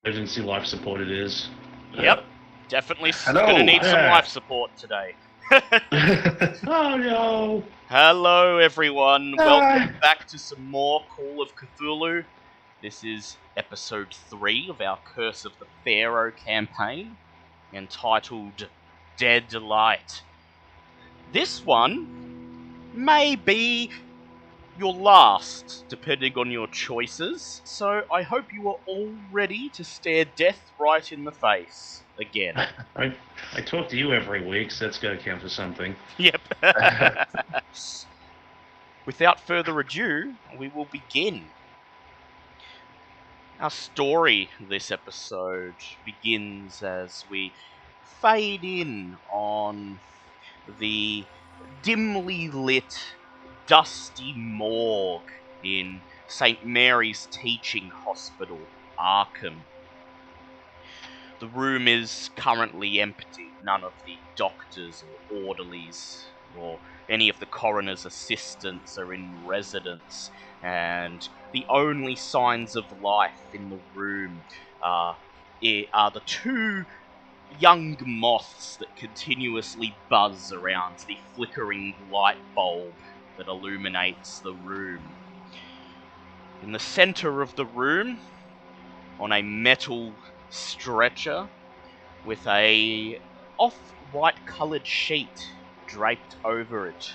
emergency life support it is. Yep, definitely Hello. gonna need some life support today. Oh no! Hello everyone, welcome back to some more Call of Cthulhu. This is episode 3 of our Curse of the Pharaoh campaign, entitled Dead Light. This one may be your last, depending on your choices, so I hope you are all ready to stare death right in the face again. I talk to you every week, so that's gotta count for something. Yep. Without further ado, we will begin. Our story this episode begins as we fade in on the dimly lit, dusty morgue in St. Mary's Teaching Hospital, Arkham. The room is currently empty. None of the doctors or orderlies or any of the coroner's assistants are in residence, and the only signs of life in the room are the two young moths that continuously buzz around the flickering light bulb that illuminates the room. In the center of the room, on a metal stretcher with a off-white coloured sheet draped over it,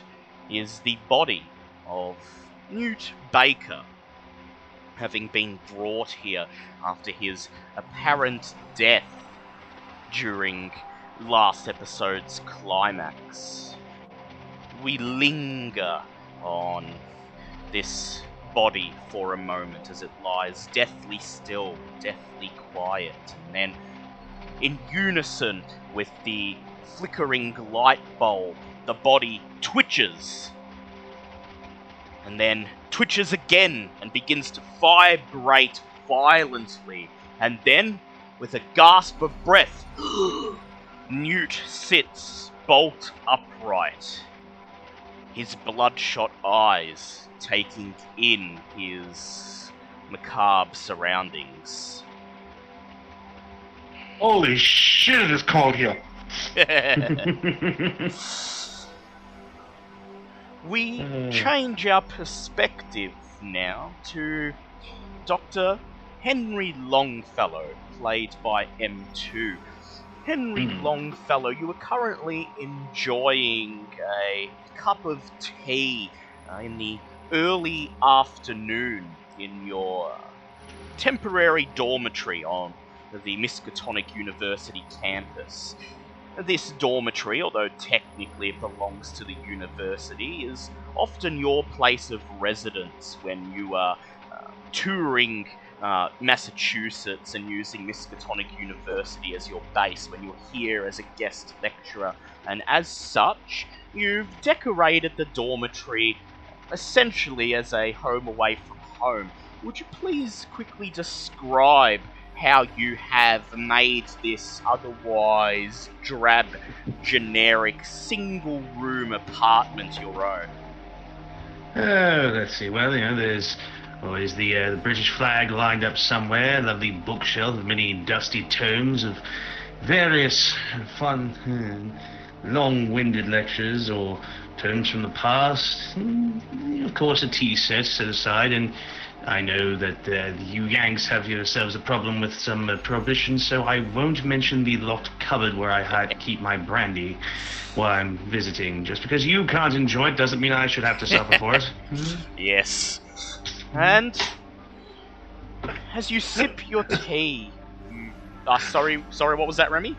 is the body of Newt Baker, having been brought here after his apparent death during last episode's climax. We linger on this body for a moment as it lies deathly still, deathly quiet, and then in unison with the flickering light bulb, the body twitches, and then twitches again and begins to vibrate violently, and then, with a gasp of breath, Newt sits bolt upright, his bloodshot eyes taking in his macabre surroundings. Holy shit, it is cold here. We change our perspective now to Dr. Henry Longfellow, played by M2. Henry Longfellow, you are currently enjoying a cup of tea in the early afternoon in your temporary dormitory on the Miskatonic University campus. This dormitory, although technically it belongs to the university, is often your place of residence when you are touring Massachusetts and using Miskatonic University as your base when you're here as a guest lecturer. And as such, you've decorated the dormitory essentially as a home away from home. Would you please quickly describe how you have made this otherwise drab, generic, single-room apartment your own? Let's see. Well, there's always the British flag lined up somewhere, a lovely bookshelf of many dusty tomes of various fun, long-winded lectures or tomes from the past. Of course, a tea set aside, and I know that you Yanks have yourselves a problem with some prohibition, so I won't mention the locked cupboard where I keep my brandy while I'm visiting. Just because you can't enjoy it doesn't mean I should have to suffer for it. Yes. And as you sip your tea, sorry, what was that, Remy?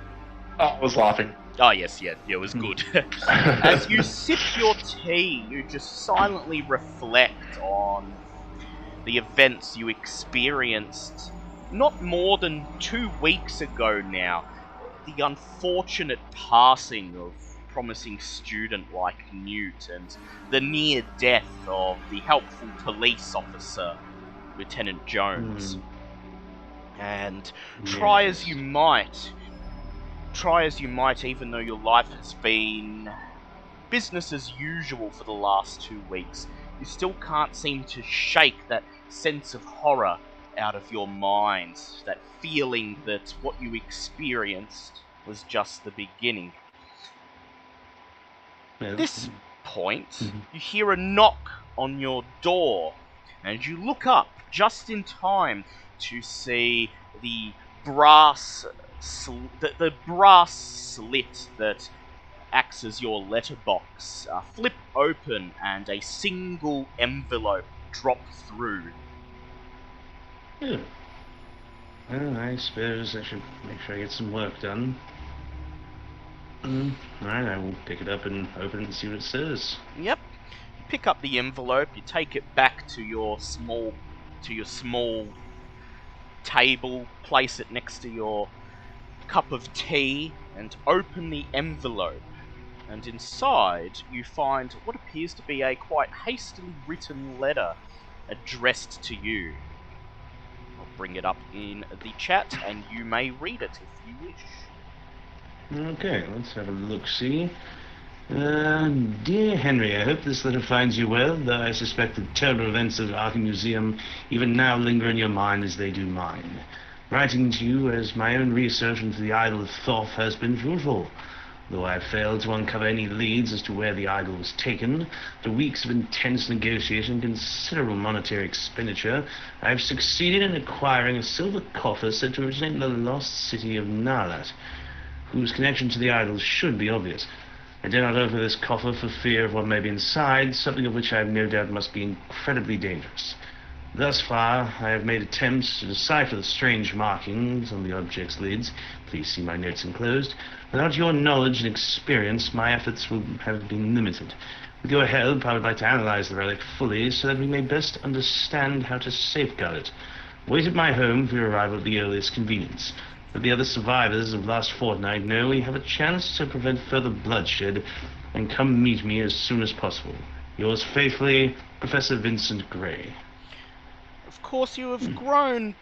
Oh, I was laughing. Oh, yes, yeah, it was good. As you sip your tea, you just silently reflect on the events you experienced not more than 2 weeks ago now. The unfortunate passing of promising student like Newt and the near death of the helpful police officer, Lieutenant Jones. And try as you might, even though your life has been business as usual for the last 2 weeks, you still can't seem to shake that sense of horror out of your mind, that feeling that what you experienced was just the beginning. At this point, you hear a knock on your door, and you look up just in time to see the brass slit that acts as your letterbox flip open, and a single envelope drop through. Yeah. Well, I suppose I should make sure I get some work done. Alright, I will pick it up and open it and see what it says. Yep. You pick up the envelope, you take it back to your small table, place it next to your cup of tea, and open the envelope. And inside, you find what appears to be a quite hastily written letter addressed to you. I'll bring it up in the chat, and you may read it if you wish. Okay, let's have a look-see. Dear Henry, I hope this letter finds you well, though I suspect the terrible events of Arkham Museum even now linger in your mind as they do mine. Writing to you as my own research into the idol of Thoth has been fruitful. Though I have failed to uncover any leads as to where the idol was taken, after weeks of intense negotiation and considerable monetary expenditure, I have succeeded in acquiring a silver coffer said to originate in the lost city of Narlat, whose connection to the idol should be obvious. I dare not open this coffer for fear of what may be inside, something of which I have no doubt must be incredibly dangerous. Thus far, I have made attempts to decipher the strange markings on the object's lids. Please see my notes enclosed. Without your knowledge and experience, my efforts will have been limited. With your help, I would like to analyze the relic fully so that we may best understand how to safeguard it. Wait at my home for your arrival at the earliest convenience. Let the other survivors of last fortnight know we have a chance to prevent further bloodshed, and come meet me as soon as possible. Yours faithfully, Professor Vincent Gray. Of course, you have grown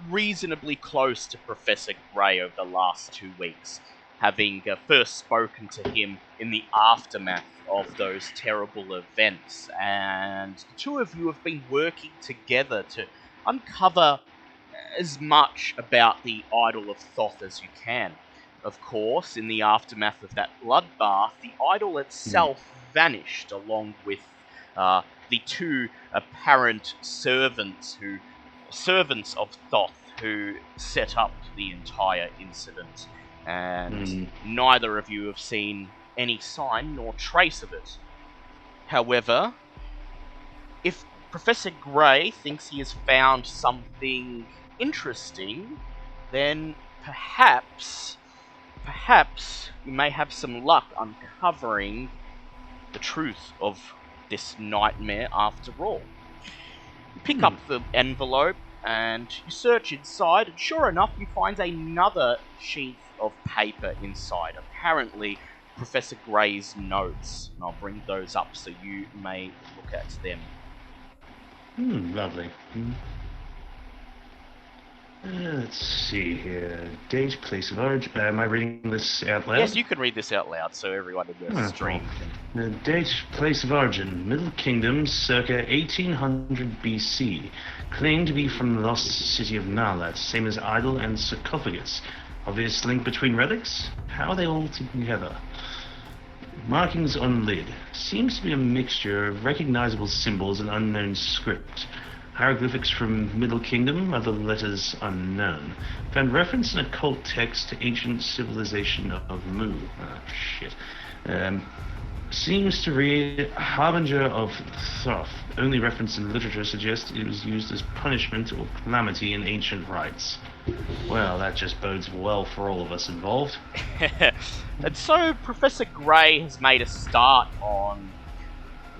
reasonably close to Professor Gray over the last 2 weeks, having first spoken to him in the aftermath of those terrible events, and the two of you have been working together to uncover as much about the idol of Thoth as you can. Of course, in the aftermath of that bloodbath, the idol itself vanished, along with the two apparent servants of Thoth who set up the entire incident, and neither of you have seen any sign nor trace of it. However, if Professor Gray thinks he has found something interesting, then perhaps you may have some luck uncovering the truth of this nightmare after all. You pick up the envelope and you search inside, and sure enough, you find another sheet of paper inside. Apparently, Professor Gray's notes, and I'll bring those up so you may look at them. Lovely. Let's see here. Date, place of origin. Am I reading this out loud? Yes, you can read this out loud so everyone in the stream can. The date, place of origin. Middle Kingdom, circa 1800 BC. Claimed to be from the lost city of Narlat, same as idol and sarcophagus. Obvious link between relics? How are they all together? Markings on lid. Seems to be a mixture of recognizable symbols and unknown script. Hieroglyphics from Middle Kingdom, other letters unknown. Found reference in occult text to ancient civilization of Mu. Oh, shit. Seems to read Harbinger of Thoth. Only reference in literature suggests it was used as punishment or calamity in ancient rites. Well, that just bodes well for all of us involved. And so Professor Gray has made a start on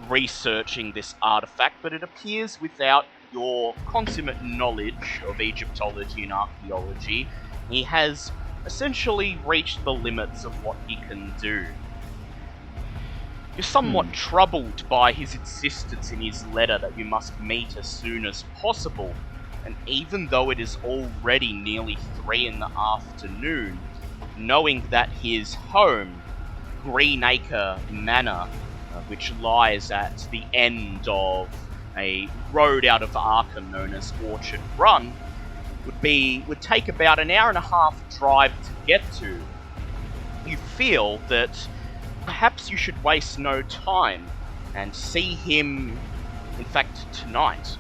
researching this artifact, but it appears without your consummate knowledge of Egyptology and archaeology, he has essentially reached the limits of what he can do. You're somewhat troubled by his insistence in his letter that you must meet as soon as possible, and even though it is already nearly 3 in the afternoon, knowing that his home, Greenacre Manor, which lies at the end of a road out of Arkham known as Orchard Run would take about an hour and a half drive to get to. You feel that perhaps you should waste no time and see him, in fact, tonight.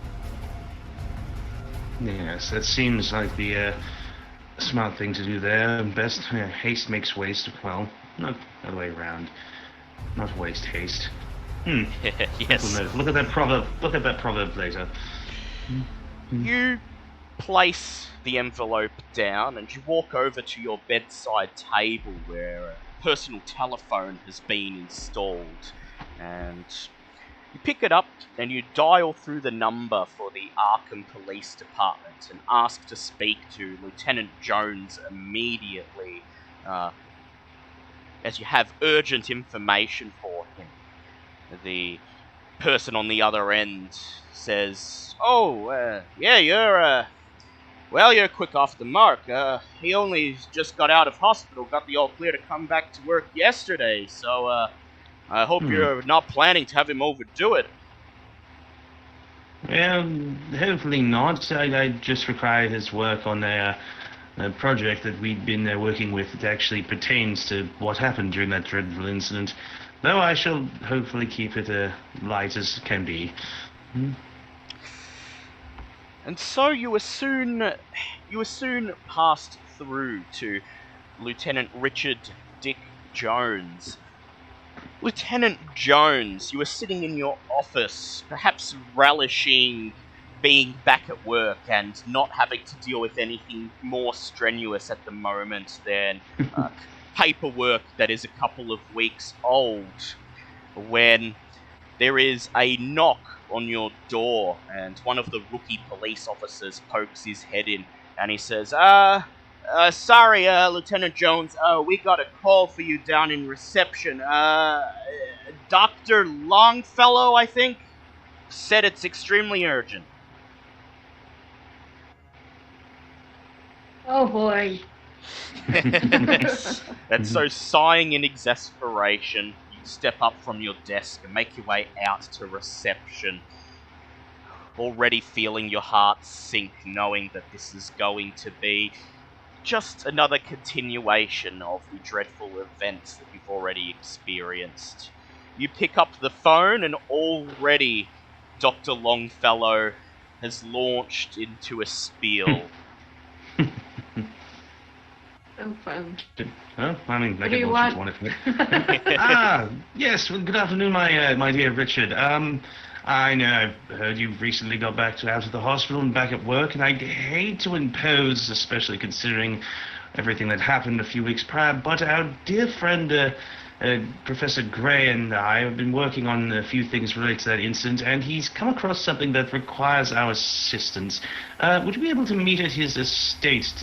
Yes, that seems like the smart thing to do there. Best haste makes waste. Well, not the other way around. Not waste haste. Yes. Look at that proverb. Look at that proverb later. You place the envelope down and you walk over to your bedside table where a personal telephone has been installed, and you pick it up and you dial through the number for the Arkham Police Department and ask to speak to Lieutenant Jones immediately, as you have urgent information for him. The person on the other end says, yeah, you're quick off the mark. He only just got out of hospital, got the all clear to come back to work yesterday, so, I hope you're not planning to have him overdo it. Well, hopefully not. I just require his work on a project that we've been working with that actually pertains to what happened during that dreadful incident. Though I shall hopefully keep it light as can be. And so you were soon passed through to Lieutenant Richard Dick Jones. Lieutenant Jones, you were sitting in your office, perhaps relishing being back at work and not having to deal with anything more strenuous at the moment than paperwork that is a couple of weeks old, when there is a knock on your door and one of the rookie police officers pokes his head in and he says, sorry, Lieutenant Jones, we got a call for you down in reception. Dr. Longfellow, I think, said it's extremely urgent. Oh boy. And so, sighing in exasperation, you step up from your desk and make your way out to reception, already feeling your heart sink, knowing that this is going to be just another continuation of the dreadful events that you've already experienced. You pick up the phone and already Dr. Longfellow has launched into a spiel. Oh, fun. Well, I mean, What do you want? Yes. Well, good afternoon, my dear Richard. I know I've heard you recently got back out of the hospital and back at work, and I'd hate to impose, especially considering everything that happened a few weeks prior, but our dear friend, Professor Gray and I have been working on a few things related to that incident, and he's come across something that requires our assistance. Would you be able to meet at his estate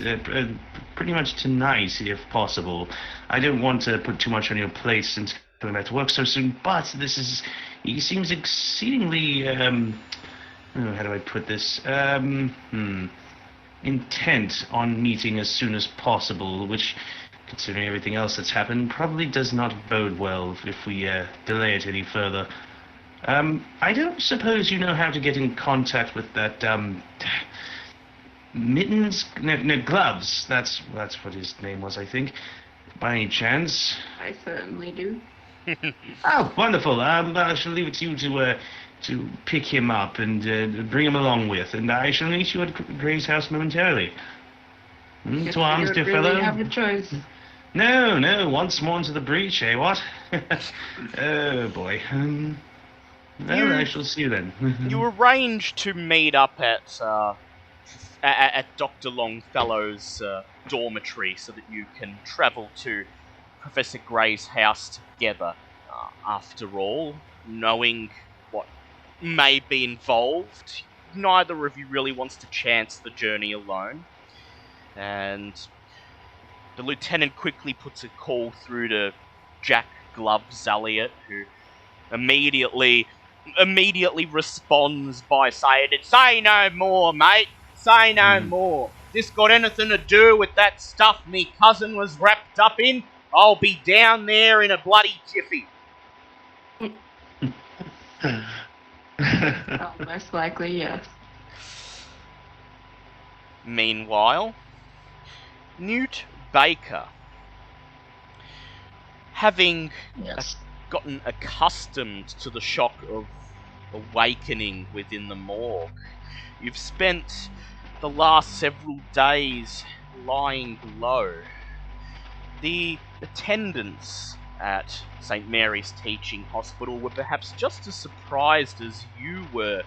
pretty much tonight, if possible? I don't want to put too much on your plate since coming back to work so soon, but he seems exceedingly, how do I put this, intent on meeting as soon as possible, which, considering everything else that's happened, probably does not bode well if we delay it any further. I don't suppose you know how to get in contact with that, Mittens? No, Gloves. That's what his name was, I think. By any chance? I certainly do. Oh, wonderful. I shall leave it to you to pick him up and bring him along with, and I shall meet you at Gray's house momentarily. To arms, dear fellow. Really have a choice. No, once more into the breach, eh, what? Oh, boy. Well, I shall see you then. You arrange to meet up at Dr. Longfellow's dormitory so that you can travel to Professor Gray's house together. After all, knowing what may be involved, neither of you really wants to chance the journey alone. And the lieutenant quickly puts a call through to Jack Gloves Elliot, who immediately responds by saying, "Say no more, mate. Say no more. This got anything to do with that stuff me cousin was wrapped up in? I'll be down there in a bloody jiffy." Oh, most likely, yes. Meanwhile, Newt Baker, having Yes. gotten accustomed to the shock of awakening within the morgue, you've spent the last several days lying low. The attendants at St. Mary's Teaching Hospital were perhaps just as surprised as you were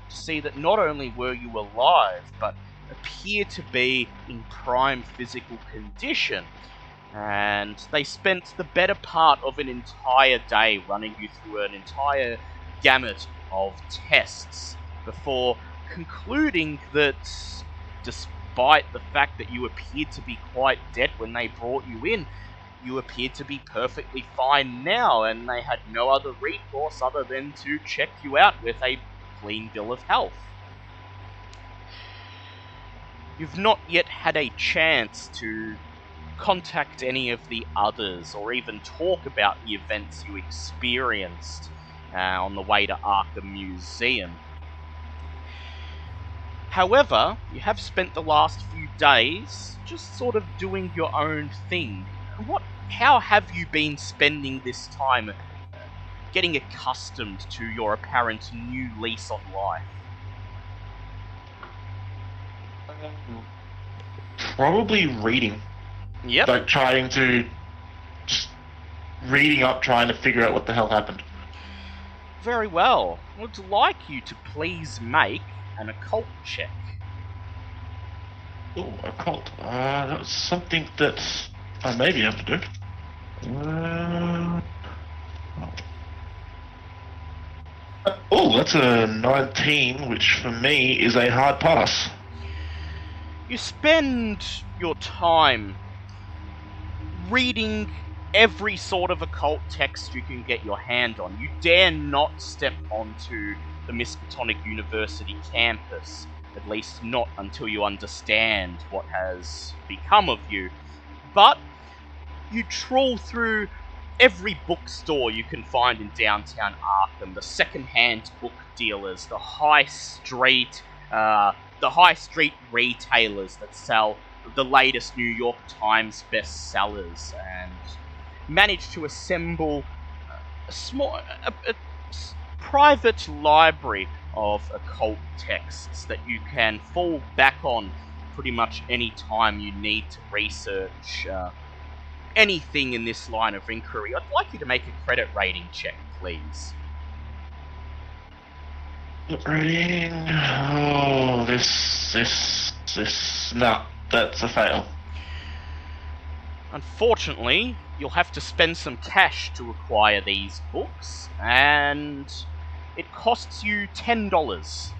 to see that not only were you alive, but appear to be in prime physical condition. And they spent the better part of an entire day running you through an entire gamut of tests before concluding that, despite the fact that you appeared to be quite dead when they brought you in, you appeared to be perfectly fine now, and they had no other recourse other than to check you out with a clean bill of health. You've not yet had a chance to contact any of the others or even talk about the events you experienced on the way to Arkham Museum. However, you have spent the last few days just sort of doing your own thing. How have you been spending this time getting accustomed to your apparent new lease on life? Probably reading. Yep. Like just reading up, trying to figure out what the hell happened. Very well. I would like you to please make an occult check. Oh, occult. That's something that I may be able to do. Oh, that's a 19, which for me is a hard pass. You spend your time reading every sort of occult text you can get your hand on. You dare not step onto the Miskatonic University campus, at least not until you understand what has become of you. But you trawl through every bookstore you can find in downtown Arkham, the second-hand book dealers, the high street retailers that sell the latest New York Times bestsellers, and manage to assemble a private library of occult texts that you can fall back on pretty much any time you need to research anything in this line of inquiry. I'd like you to make a credit rating check, please. Rating. Oh, no, that's a fail. Unfortunately, you'll have to spend some cash to acquire these books, and it costs you $10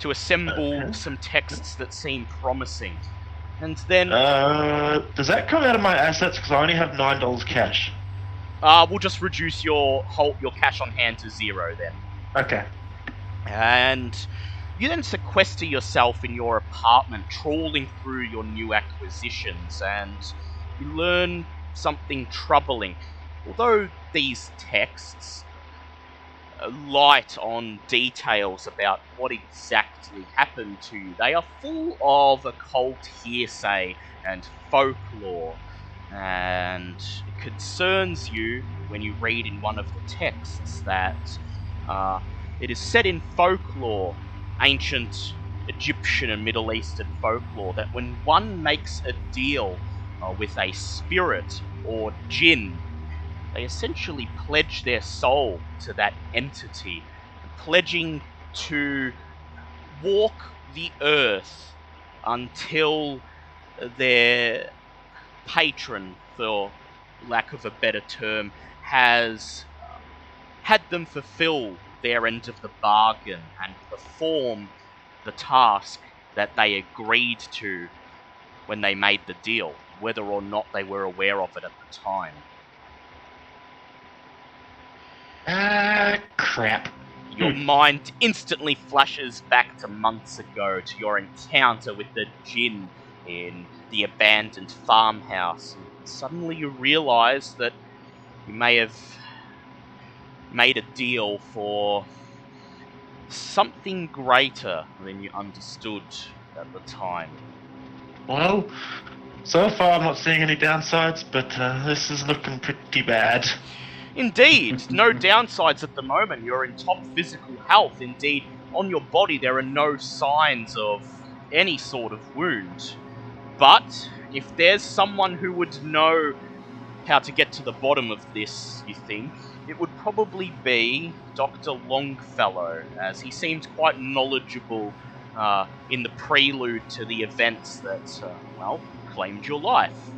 to assemble some texts that seem promising. And then does that come out of my assets? Because I only have $9 cash. we'll just reduce your cash on hand to 0 then. Okay. And you then sequester yourself in your apartment, trawling through your new acquisitions, and you learn something troubling. Although these texts light on details about what exactly happened to you, they are full of occult hearsay and folklore, and it concerns you when you read in one of the texts that it is said in folklore, ancient Egyptian and Middle Eastern folklore, that when one makes a deal with a spirit or jinn, they essentially pledge their soul to that entity, pledging to walk the earth until their patron, for lack of a better term, has had them fulfill their end of the bargain and perform the task that they agreed to when they made the deal, whether or not they were aware of it at the time. Crap. Your mind instantly flashes back to months ago, to your encounter with the djinn in the abandoned farmhouse. And suddenly you realise that you may have made a deal for something greater than you understood at the time. Well, so far I'm not seeing any downsides, but this is looking pretty bad. Indeed, no downsides at the moment. You're in top physical health. Indeed, on your body there are no signs of any sort of wound. But if there's someone who would know how to get to the bottom of this, you think, it would probably be Dr. Longfellow, as he seems quite knowledgeable in the prelude to the events that, claimed your life.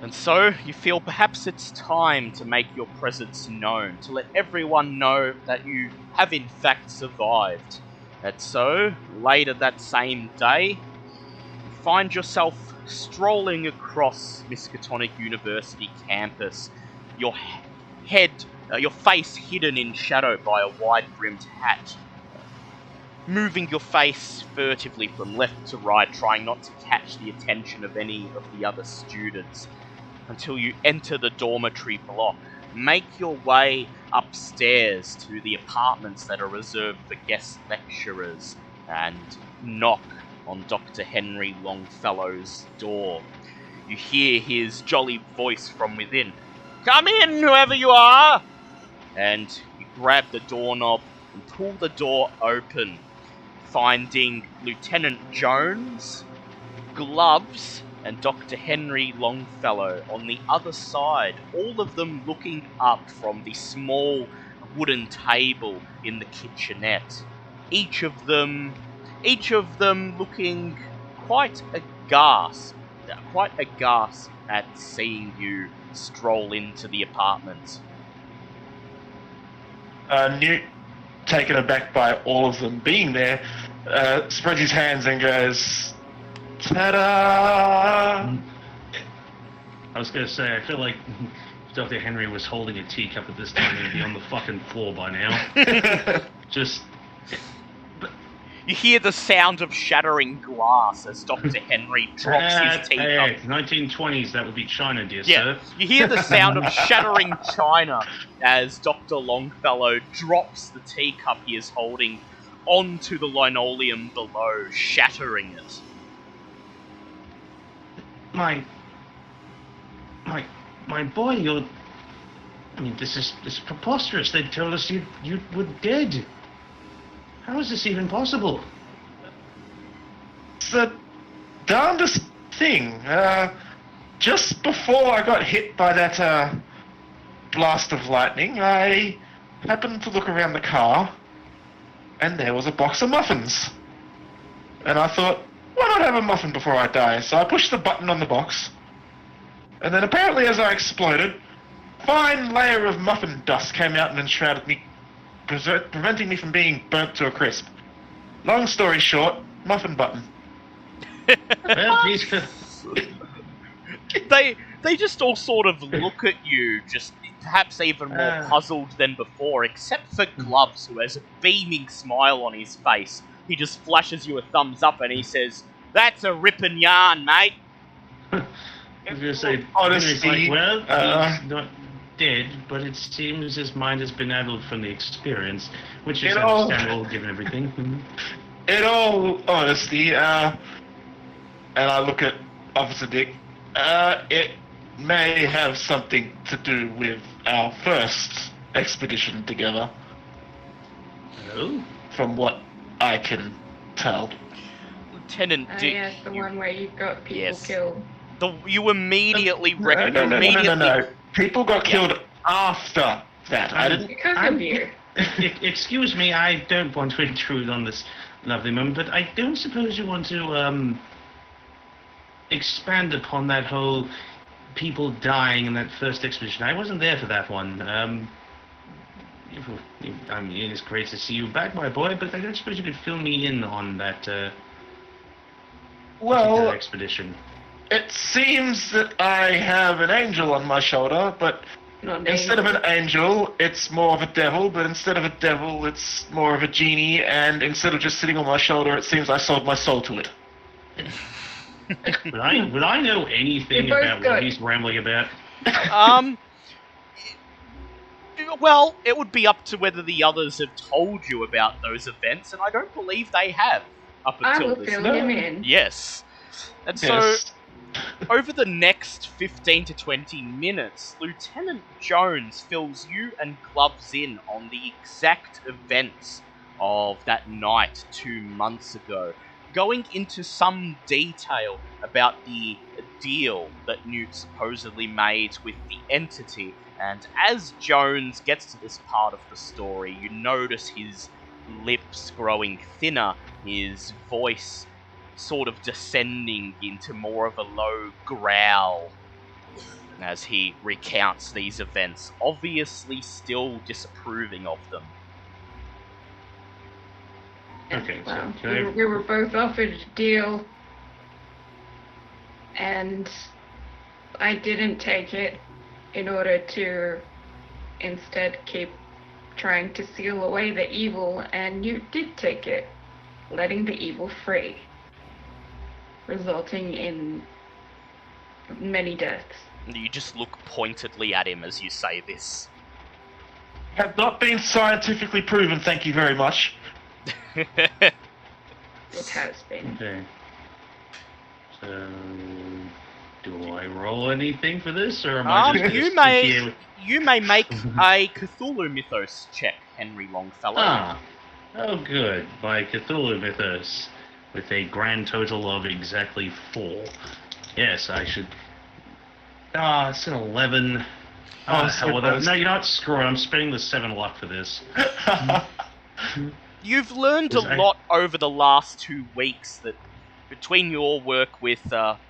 And so, you feel perhaps it's time to make your presence known, to let everyone know that you have in fact survived. And so, later that same day, you find yourself strolling across Miskatonic University campus, your face hidden in shadow by a wide-brimmed hat, moving your face furtively from left to right, trying not to catch the attention of any of the other students, until you enter the dormitory block. Make your way upstairs to the apartments that are reserved for guest lecturers, and knock on Dr. Henry Longfellow's door. You hear his jolly voice from within. "Come in, whoever you are!" And you grab the doorknob and pull the door open, finding Lieutenant Jones, Gloves, and Dr. Henry Longfellow on the other side, all of them looking up from the small wooden table in the kitchenette. Each of them looking quite aghast at seeing you stroll into the apartment. Newt, taken aback by all of them being there, spreads his hands and goes, "Ta-da!" I was going to say, I feel like if Dr. Henry was holding a teacup at this time, he'd be on the fucking floor by now. Just... You hear the sound of shattering glass as Dr. Henry drops his teacup. Hey, 1920s, that would be China, dear sir. You hear the sound of shattering china as Dr. Longfellow drops the teacup he is holding onto the linoleum below, shattering it. My boy, this is preposterous. They told us you were dead. How is this even possible? It's the darndest thing. Just before I got hit by that blast of lightning, I happened to look around the car, and there was a box of muffins. And I thought, why not have a muffin before I die? So I pushed the button on the box, and then apparently as I exploded, a fine layer of muffin dust came out and enshrouded me, preventing me from being burnt to a crisp. Long story short, muffin button. Well, please... They just all sort of look at you, just perhaps even more puzzled than before, except for Gloves, who has a beaming smile on his face. He just flashes you a thumbs up and he says, "That's a rippin' yarn, mate." I was going to say, Honestly, he's not dead, but it seems his mind has been addled from the experience, which is understandable given everything. In all honesty, and I look at Officer Dick, it may have something to do with our first expedition together. Oh? From what I can tell. Lieutenant Dick... yes, the one where you got people killed. You immediately No. People got killed after that. I didn't... Because of you. Excuse me, I don't want to intrude on this lovely moment, but I don't suppose you want to, expand upon that whole people dying in that first expedition. I wasn't there for that one. It's great to see you back, my boy, but I don't suppose you could fill me in on that, well, expedition. It seems that I have an angel on my shoulder, but instead of an angel, it's more of a devil, but instead of a devil, it's more of a genie, and instead of just sitting on my shoulder, it seems I sold my soul to it. Would I know anything about what he's rambling about? Well, it would be up to whether the others have told you about those events, and I don't believe they have up I until will this fill point. him in. Yes. And so, Yes. over the next 15 to 20 minutes, Lieutenant Jones fills you and Gloves in on the exact events of that night 2 months ago, going into some detail about the deal that Newt supposedly made with the entity. And as Jones gets to this part of the story, you notice his lips growing thinner, his voice sort of descending into more of a low growl as he recounts these events, obviously still disapproving of them. Okay, so Well, can I... we were both offered a deal, and I didn't take it in order to instead keep trying to seal away the evil, and you did take it, letting the evil free, resulting in many deaths. You just look pointedly at him as you say this. Have not been scientifically proven, thank you very much. It has been. Okay. So, do I roll anything for this, or am I just gonna You sit may here with... you may make a Cthulhu mythos check, Henry Longfellow. Ah, oh good, by Cthulhu mythos, with a grand total of exactly 4. Yes, I should... Ah, it's an 11. Oh, Hell so with it. close. No, you know what, screw it, I'm spending the 7 luck for this. You've learned a Is I- lot over the last 2 weeks that between your work with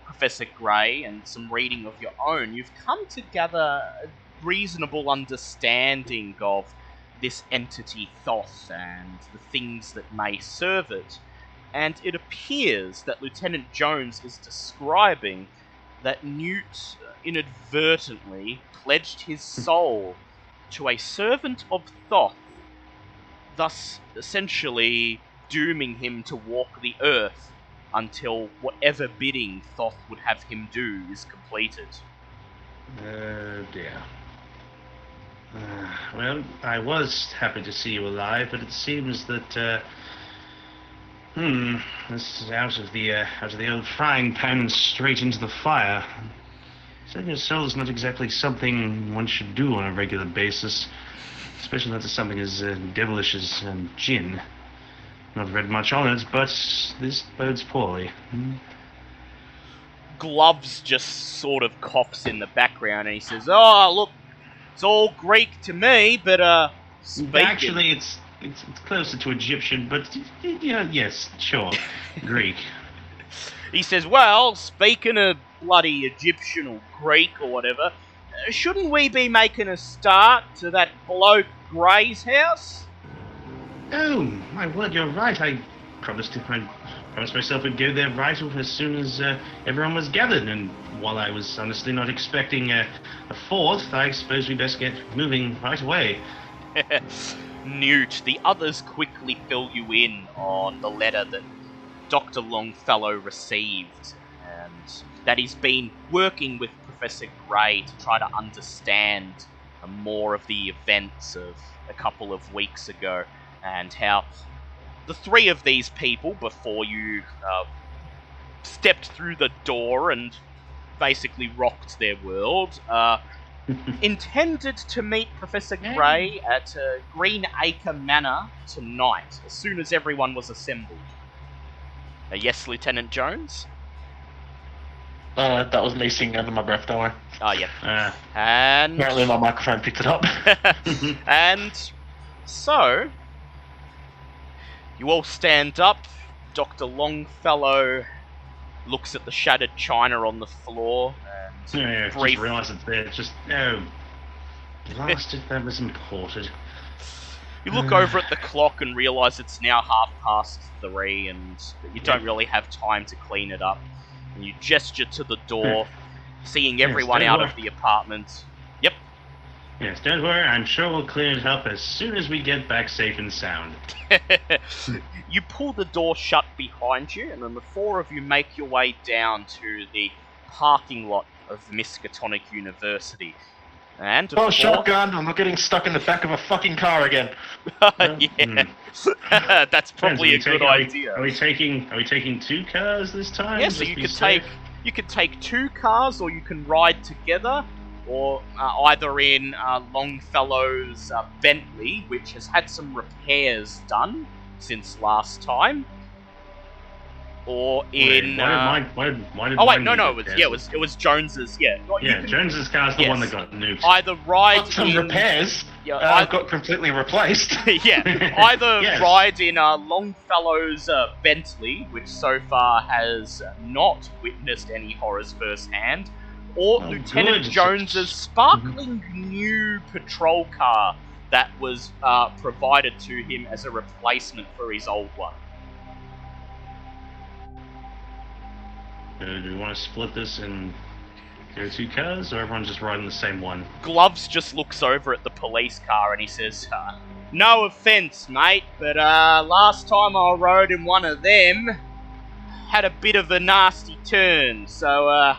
Professor Gray and some reading of your own, you've come to gather a reasonable understanding of this entity Thoth and the things that may serve it. And it appears that Lieutenant Jones is describing that Newt inadvertently pledged his soul to a servant of Thoth, thus essentially dooming him to walk the earth until whatever bidding Thoth would have him do is completed. Dear. Well, I was happy to see you alive, but it seems that, this is out of the old frying pan and straight into the fire. Selling your soul is not exactly something one should do on a regular basis, especially not to something as devilish as gin. Not read much on it, but this bodes poorly. Gloves just sort of coughs in the background and he says, "Oh, look, it's all Greek to me, but speaking..." Actually, it's closer to Egyptian, but yeah, yes, sure, Greek. He says, "Well, speaking of bloody Egyptian or Greek or whatever, shouldn't we be making a start to that bloke Gray's house?" Oh, my word, you're right. I promised myself we'd go there right as soon as everyone was gathered, and while I was honestly not expecting a 4th, I suppose we best get moving right away. Newt, the others quickly fill you in on the letter that Dr. Longfellow received, and that he's been working with Professor Gray to try to understand more of the events of a couple of weeks ago, and how the 3 of these people, before you stepped through the door and basically rocked their world, intended to meet Professor Gray at Green Acre Manor tonight, as soon as everyone was assembled. Yes, Lieutenant Jones? That was me singing under my breath, don't worry. Oh, yeah. And... Apparently my microphone picked it up. And so, you all stand up. Dr. Longfellow looks at the shattered china on the floor and Yeah, just brief... realised it's there. Just, oh, blasted, that was imported. You look over at the clock and realise it's now 3:30 and that you don't really have time to clean it up. And you gesture to the door, seeing everyone don't out worry. of the apartment. Yep. Yes, don't worry, I'm sure we'll clean it up as soon as we get back safe and sound. You pull the door shut behind you, and then the 4 of you make your way down to the parking lot of Miskatonic University. And Oh, of shotgun! I'm not getting stuck in the back of a fucking car again. yeah, that's probably a good idea. Are we taking 2 cars this time? Yeah, so Just you be could safe? take 2 cars, or you can ride together, or either in Longfellow's Bentley, which has had some repairs done since last time, or in. Why did Oh wait, mine no, need it was Jones's. Yeah, Yeah, Jones's car's the one that got nuked. Either ride Got some in repairs. Yeah, Got completely replaced. yeah, either Yes. ride in Longfellow's Bentley, which so far has not witnessed any horrors firsthand, or Oh, Lieutenant good. Jones's sparkling new patrol car that was provided to him as a replacement for his old one. Do we want to split this in 2 cars, or everyone's just riding the same one? Gloves just looks over at the police car and he says, "No offence, mate, but last time I rode in one of them, had a bit of a nasty turn, so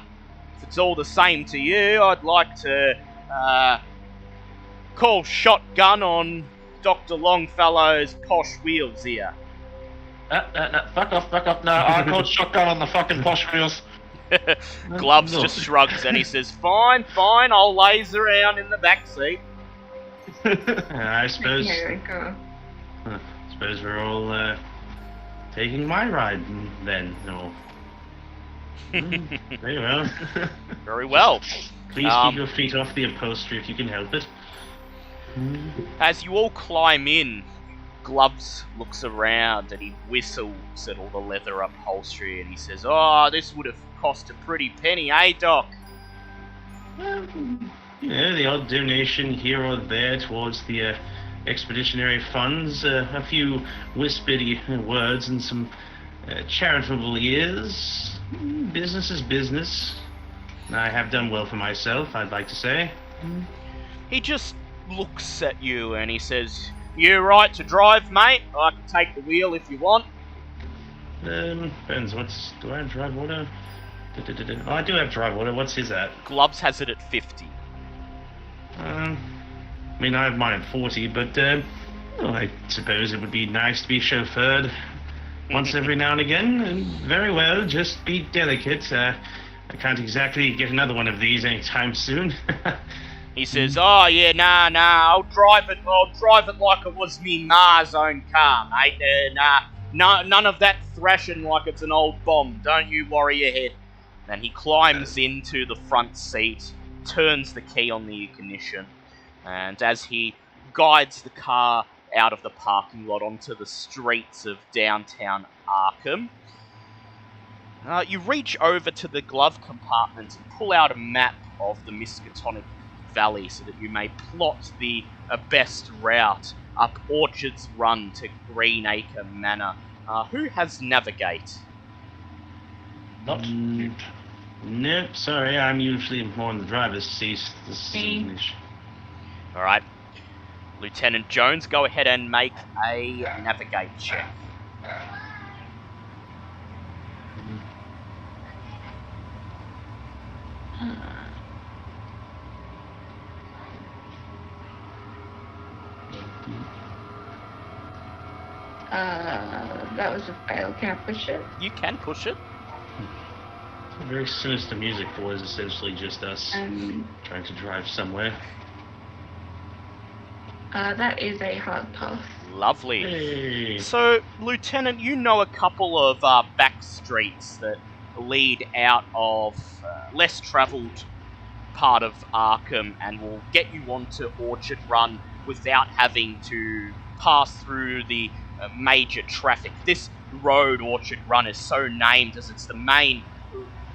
if it's all the same to you, I'd like to call shotgun on Dr. Longfellow's posh wheels here." Fuck off. No, I called shotgun on the fucking posh wheels. Gloves No. just shrugs and he says, Fine, I'll laze around in the back seat. I suppose Here we go. suppose we're all taking my ride then. No. Very well. Very well. Please keep your feet off the upholstery if you can help it. As you all climb in, Gloves looks around and he whistles at all the leather upholstery and he says, "Oh, this would have cost a pretty penny, eh, Doc?" The odd donation here or there towards the expeditionary funds, a few whispery words and some charitable ears. Business is business. I have done well for myself, I'd like to say. He just looks at you and he says, "You right to drive, mate? I can take the wheel if you want." Depends. Do I have drive order? Oh, I do have drive order. What's his at? Gloves has it at 50. I mean, I have mine at 40, but I suppose it would be nice to be chauffeured once every now and again. And very well, just be delicate. I can't exactly get another one of these anytime soon. He says, "Oh yeah, nah, I'll drive it like it was me ma's own car, mate. None of that thrashing like it's an old bomb. Don't you worry your head." And he climbs into the front seat, turns the key on the ignition, and as he guides the car out of the parking lot onto the streets of downtown Arkham, you reach over to the glove compartment and pull out a map of the Miskatonic Valley so that you may plot the best route up Orchard's Run to Greenacre Manor. Who has navigate? Not Nope, sorry, I'm usually more in the driver's seat. Me. Alright. Lieutenant Jones, go ahead and make a navigate check. That was a fail. Can I push it? You can push it. Very sinister music for what is essentially just us trying to drive somewhere. That is a hard pass. Lovely. Hey. So, Lieutenant, you know a couple of back streets that lead out of less travelled part of Arkham and will get you onto Orchard Run without having to pass through the major traffic. This road, Orchard Run, is so named as it's the main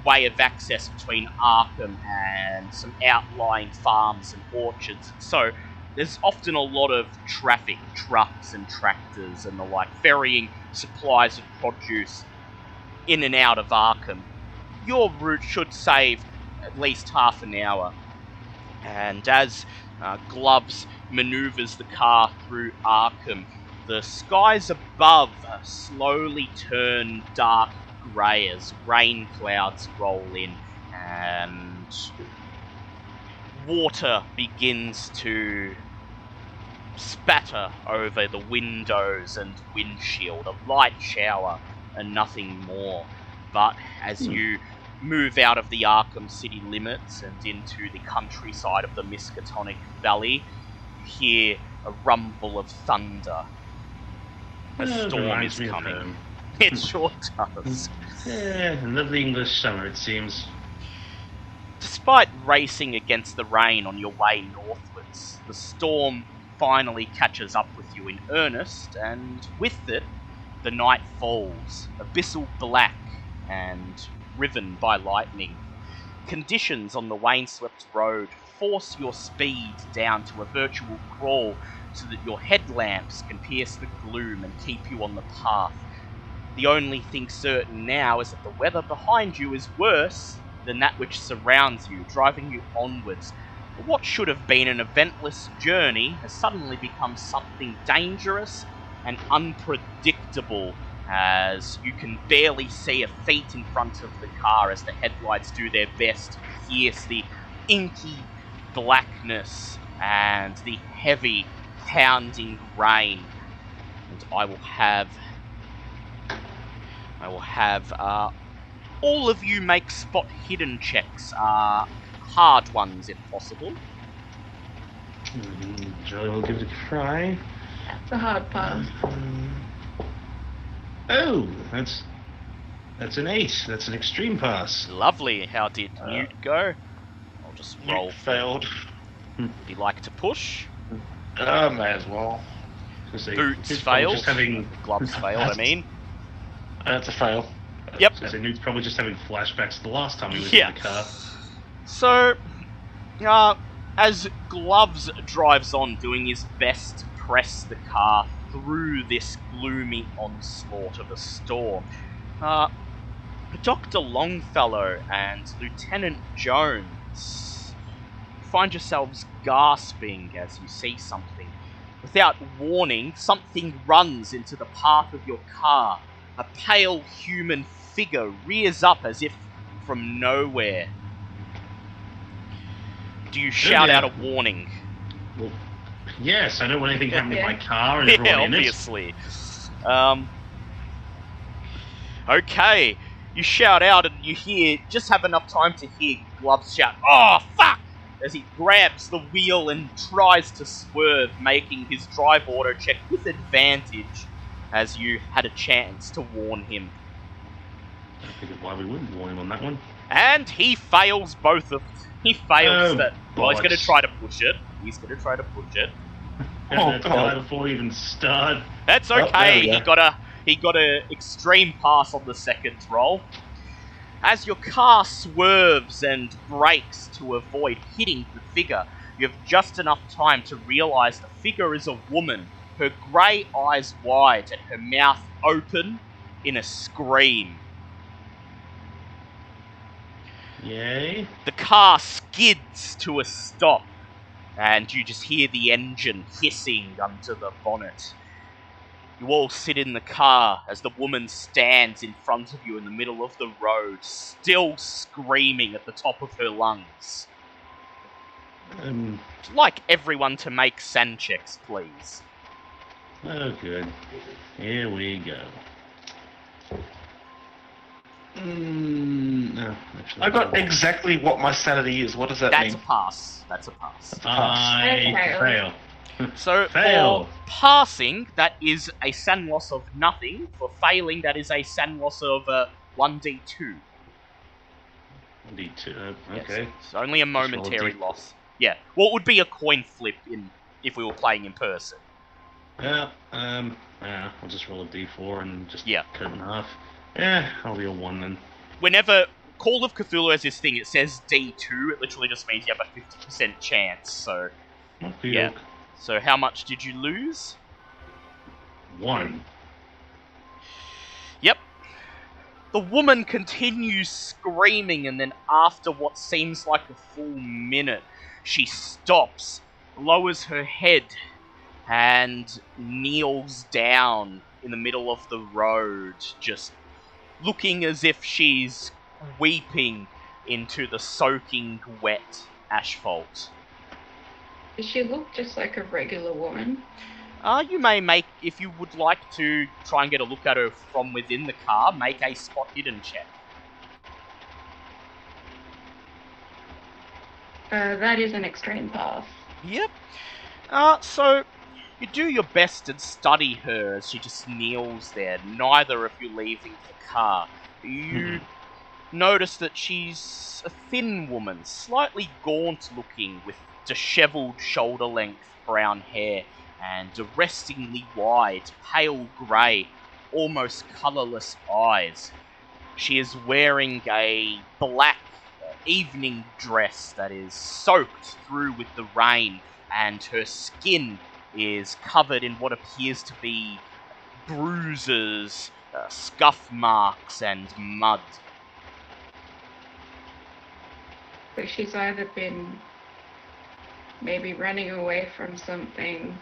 way of access between Arkham and some outlying farms and orchards. So there's often a lot of traffic, trucks and tractors and the like, ferrying supplies of produce in and out of Arkham. Your route should save at least half an hour. And as Gloves maneuvers the car through Arkham, the skies above slowly turn dark grey as rain clouds roll in, and water begins to spatter over the windows and windshield, a light shower and nothing more. But as you move out of the Arkham City limits and into the countryside of the Miskatonic Valley, you hear a rumble of thunder. A storm reminds is me of coming. home. It sure does. Yeah, a lovely English summer, it seems. Despite racing against the rain on your way northwards, the storm finally catches up with you in earnest, and with it, the night falls, abyssal black and riven by lightning. Conditions on the windswept road force your speed down to a virtual crawl so that your headlamps can pierce the gloom and keep you on the path. The only thing certain now is that the weather behind you is worse than that which surrounds you, driving you onwards. What should have been an eventless journey has suddenly become something dangerous and unpredictable, as you can barely see a feet in front of the car as the headlights do their best to pierce the inky blackness and the heavy pounding rain. And I will have all of you make spot hidden checks, hard ones if possible. Jolly will give it a try. The hard pass. Oh, that's an 8. That's an extreme pass. Lovely. How did Newt go? I'll just roll. Newt failed. Would you like to push? May as well. Boots He's probably failed. just having. Gloves failed, I mean. That's a fail. Yep. So Newt's probably just having flashbacks to the last time he was Yeah. in the car. So, as Gloves drives on, doing his best to press the car through this gloomy onslaught of a storm, Dr. Longfellow and Lieutenant Jones find yourselves gasping as you see something. Without warning, something runs into the path of your car. A pale human figure rears up as if from nowhere. Do you shout out a warning? Well, yes, I don't want anything happening to my Yeah. car and Yeah, everyone in it. obviously. Okay. You shout out and you hear, just have enough time to hear Gloves shout, "Oh, fuck!" as he grabs the wheel and tries to swerve, making his drive auto check with advantage, as you had a chance to warn him. I figured why we wouldn't warn him on that one. And he fails both of... He fails Oh, that... Well, he's going to bollocks. try to push it. Oh, That God. die before we even start. That's Oh, there okay. we He got a extreme pass on the second roll. As your car swerves and brakes to avoid hitting the figure, you have just enough time to realise the figure is a woman, her grey eyes wide and her mouth open in a scream. Yay. The car skids to a stop, and you just hear the engine hissing under the bonnet. You all sit in the car as the woman stands in front of you in the middle of the road, still screaming at the top of her lungs. I'd like everyone to make SAN checks, please. Oh, good. Here we go. No, actually. I got exactly what my sanity is. What does that That's a mean? pass. That's a pass. I Okay. fail. So Fail. for passing, that is a SAN loss of nothing. For failing, that is a SAN loss of 1d2. D2. Yes, Okay. it's only a roll a momentary D. loss. Yeah. What would be a coin flip if we were playing in person? Yeah. I'll just roll a D4 and just Yeah. cut it in half. Yeah, I'll be a 1 then. Whenever Call of Cthulhu has this thing, it says D2. It literally just means you have a 50% chance. So Okay, Yeah. So how much did you lose? 1. Yep. The woman continues screaming, and then after what seems like a full minute, she stops, lowers her head, and kneels down in the middle of the road, just looking as if she's weeping into the soaking wet asphalt. Does she look just like a regular woman? You may make, if you would like to try and get a look at her from within the car, make a spot hidden check. That is an extreme pass. Yep. So you do your best and study her as she just kneels there, neither of you leaving the car. You notice that she's a thin woman, slightly gaunt looking, with dishevelled shoulder-length brown hair and arrestingly wide, pale grey, almost colourless eyes. She is wearing a black evening dress that is soaked through with the rain, and her skin is covered in what appears to be bruises, scuff marks, and mud. So she's either been maybe running away from something,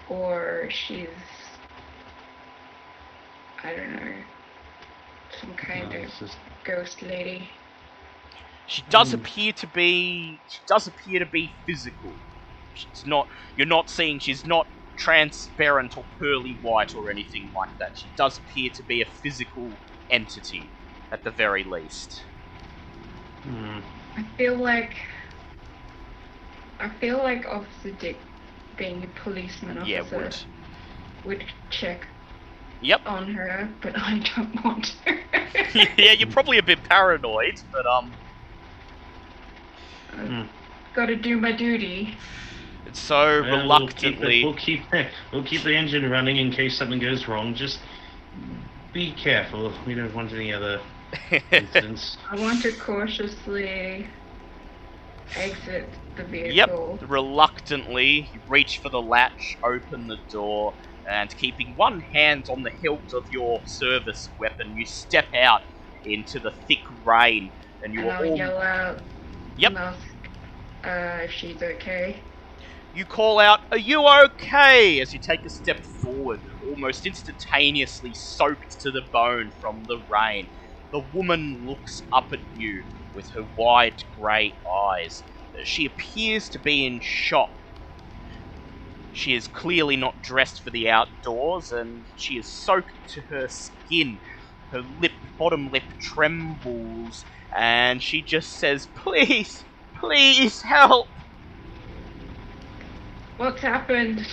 or she's, I don't know, some kind of ghost lady. She does appear to be physical. She's not. You're not seeing. She's not transparent or pearly white or anything like that. She does appear to be a physical entity, at the very least. I feel like Officer Dick, being a policeman officer, would check on her, but I don't want to. Yeah, you're probably a bit paranoid, but Gotta do my duty. So reluctantly, we'll keep the engine running in case something goes wrong. Just be careful. We don't want any other incidents. I want to cautiously exit the vehicle. Yep. Reluctantly, you reach for the latch, open the door, and keeping one hand on the hilt of your service weapon, you step out into the thick rain, and you are all... yell out. Yep. And ask if she's okay. You call out, "Are you okay?" as you take a step forward, almost instantaneously soaked to the bone from the rain. The woman looks up at you with her wide grey eyes. She appears to be in shock. She is clearly not dressed for the outdoors, and she is soaked to her skin. Her bottom lip trembles, and she just says, "Please, please help." What's happened?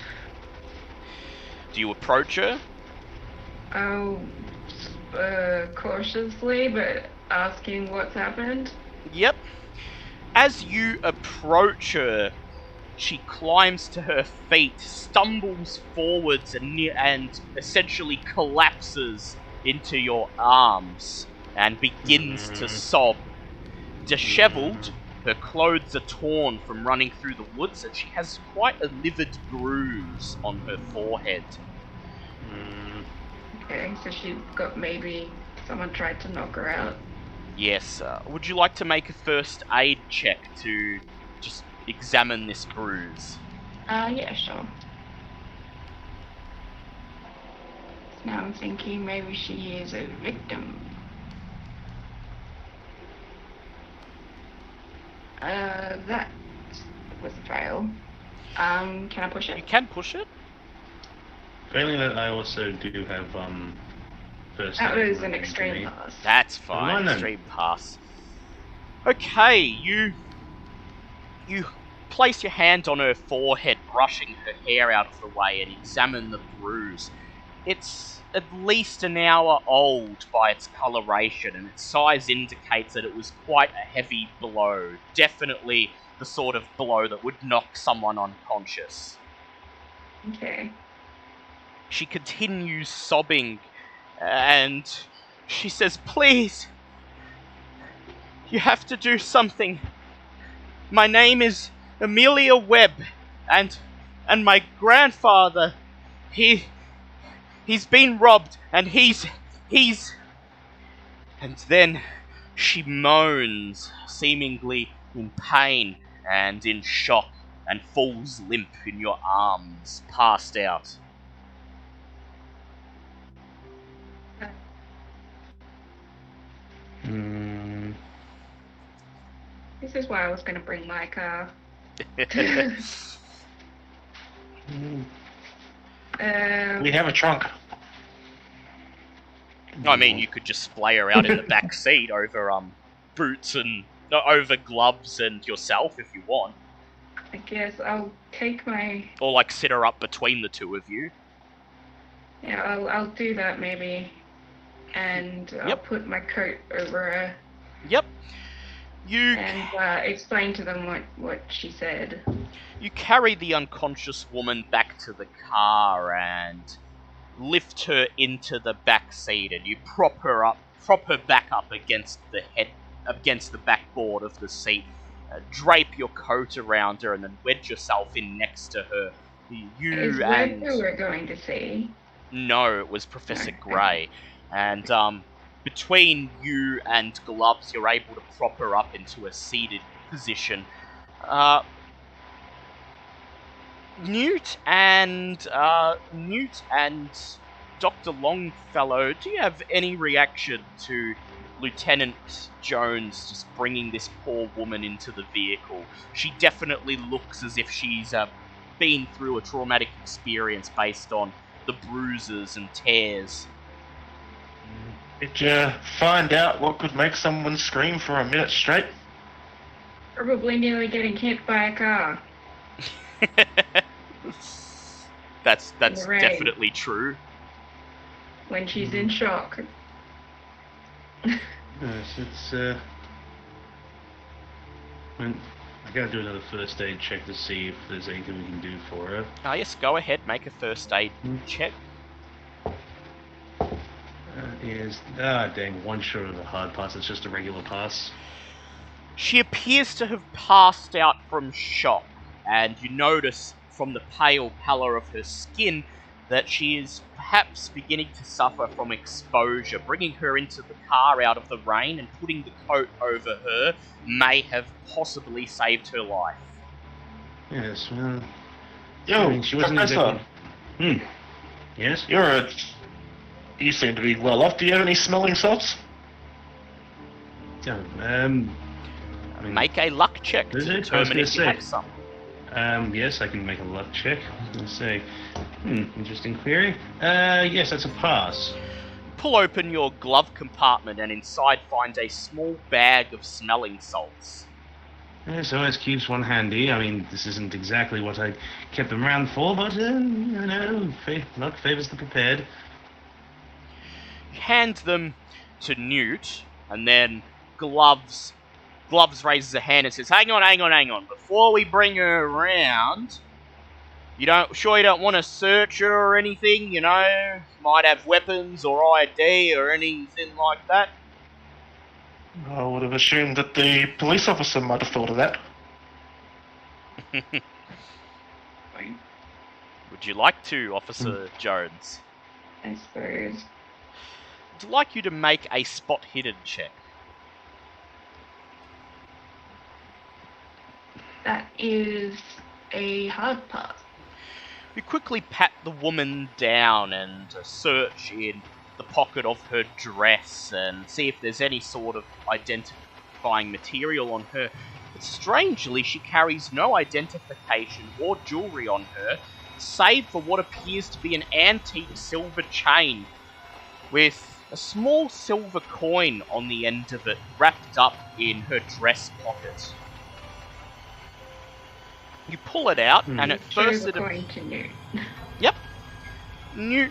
Do you approach her? Oh, cautiously, but asking what's happened. Yep. As you approach her, she climbs to her feet, stumbles forwards, and essentially collapses into your arms and begins to sob. Dishevelled, her clothes are torn from running through the woods, and she has quite a livid bruise on her forehead. Okay, so she's got, maybe someone tried to knock her out. Yes, would you like to make a first aid check to just examine this bruise? Yeah, sure. Now I'm thinking maybe she is a victim. That was a fail. Can I push it? You can push it. Failing that, I also do have first. That was an extreme pass. That's fine. Extreme pass. Okay, you place your hand on her forehead, brushing her hair out of the way, and examine the bruise. It's at least an hour old by its coloration, and its size indicates that it was quite a heavy blow. Definitely the sort of blow that would knock someone unconscious. Okay. She continues sobbing, and she says, "Please, you have to do something. My name is Amelia Webb, and my grandfather, he's been robbed, and he's..." And then she moans, seemingly in pain and in shock, and falls limp in your arms, passed out. This is why I was going to bring my car. We have a trunk. I mean, you could just splay her out in the back seat over boots and over gloves and yourself if you want, I guess I'll take my... or like sit her up between the two of you. Yeah, I'll do that maybe. And I'll put my coat over her. Yep. You and explain to them what she said. You carry the unconscious woman back to the car and lift her into the back seat, and you prop her back up against the backboard of the seat. Drape your coat around her, and then wedge yourself in next to her. Is Red who we're going to see? No, it was Professor Grey, and between you and Gloves, you're able to prop her up into a seated position. Newt and Dr. Longfellow, do you have any reaction to Lieutenant Jones just bringing this poor woman into the vehicle? She definitely looks as if she's been through a traumatic experience based on the bruises and tears. Did you find out what could make someone scream for a minute straight? Probably nearly getting hit by a car. That's definitely true. When she's in shock. Yes, it's I gotta do another first aid check to see if there's anything we can do for her. Yes, go ahead, make a first aid check. Dang, one short of the hard pass, it's just a regular pass. She appears to have passed out from shock, and you notice from the pale pallor of her skin that she is perhaps beginning to suffer from exposure. Bringing her into the car out of the rain and putting the coat over her may have possibly saved her life. Yes, well... Yo, she wasn't Professor. exactly... Yes? You seem to be well off. Do you have any smelling salts? Make a luck check to determine if you have some. Yes, I can make a luck check. Let's say, interesting query. Yes, that's a pass. Pull open your glove compartment and inside find a small bag of smelling salts. Yes, always keeps one handy. I mean, this isn't exactly what I kept them around for, but, luck favors the prepared. Hand them to Newt, and then Gloves raises a hand and says, hang on. Before we bring her around, you don't want to search her or anything, Might have weapons or ID or anything like that. I would have assumed that the police officer might have thought of that. Would you like to, Officer Jones? I suppose. I'd like you to make a spot hidden check. That is a hard pass. You quickly pat the woman down and search in the pocket of her dress and see if there's any sort of identifying material on her. But strangely, she carries no identification or jewellery on her, save for what appears to be an antique silver chain with a small silver coin on the end of it wrapped up in her dress pocket. You pull it out, and at first it... Yep. You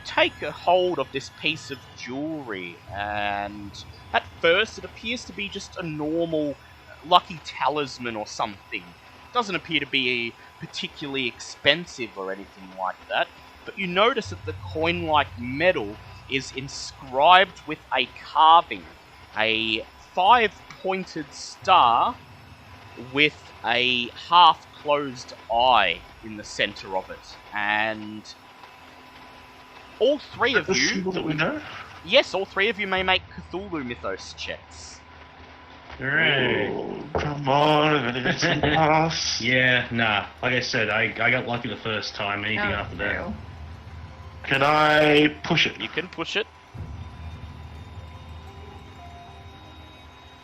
take a hold of this piece of jewellery, and at first it appears to be just a normal lucky talisman or something. It doesn't appear to be particularly expensive or anything like that, but you notice that the coin-like metal is inscribed with a carving, a 5-pointed star with a half-closed eye in the center of it, and all three of you... Symbol that we know? Yes, all three of you may make Cthulhu Mythos checks. Hooray! Oh, come on, I'm gonna get some pass. Yeah, nah. Like I said, I got lucky the first time. Anything after that. Can I push it? You can push it.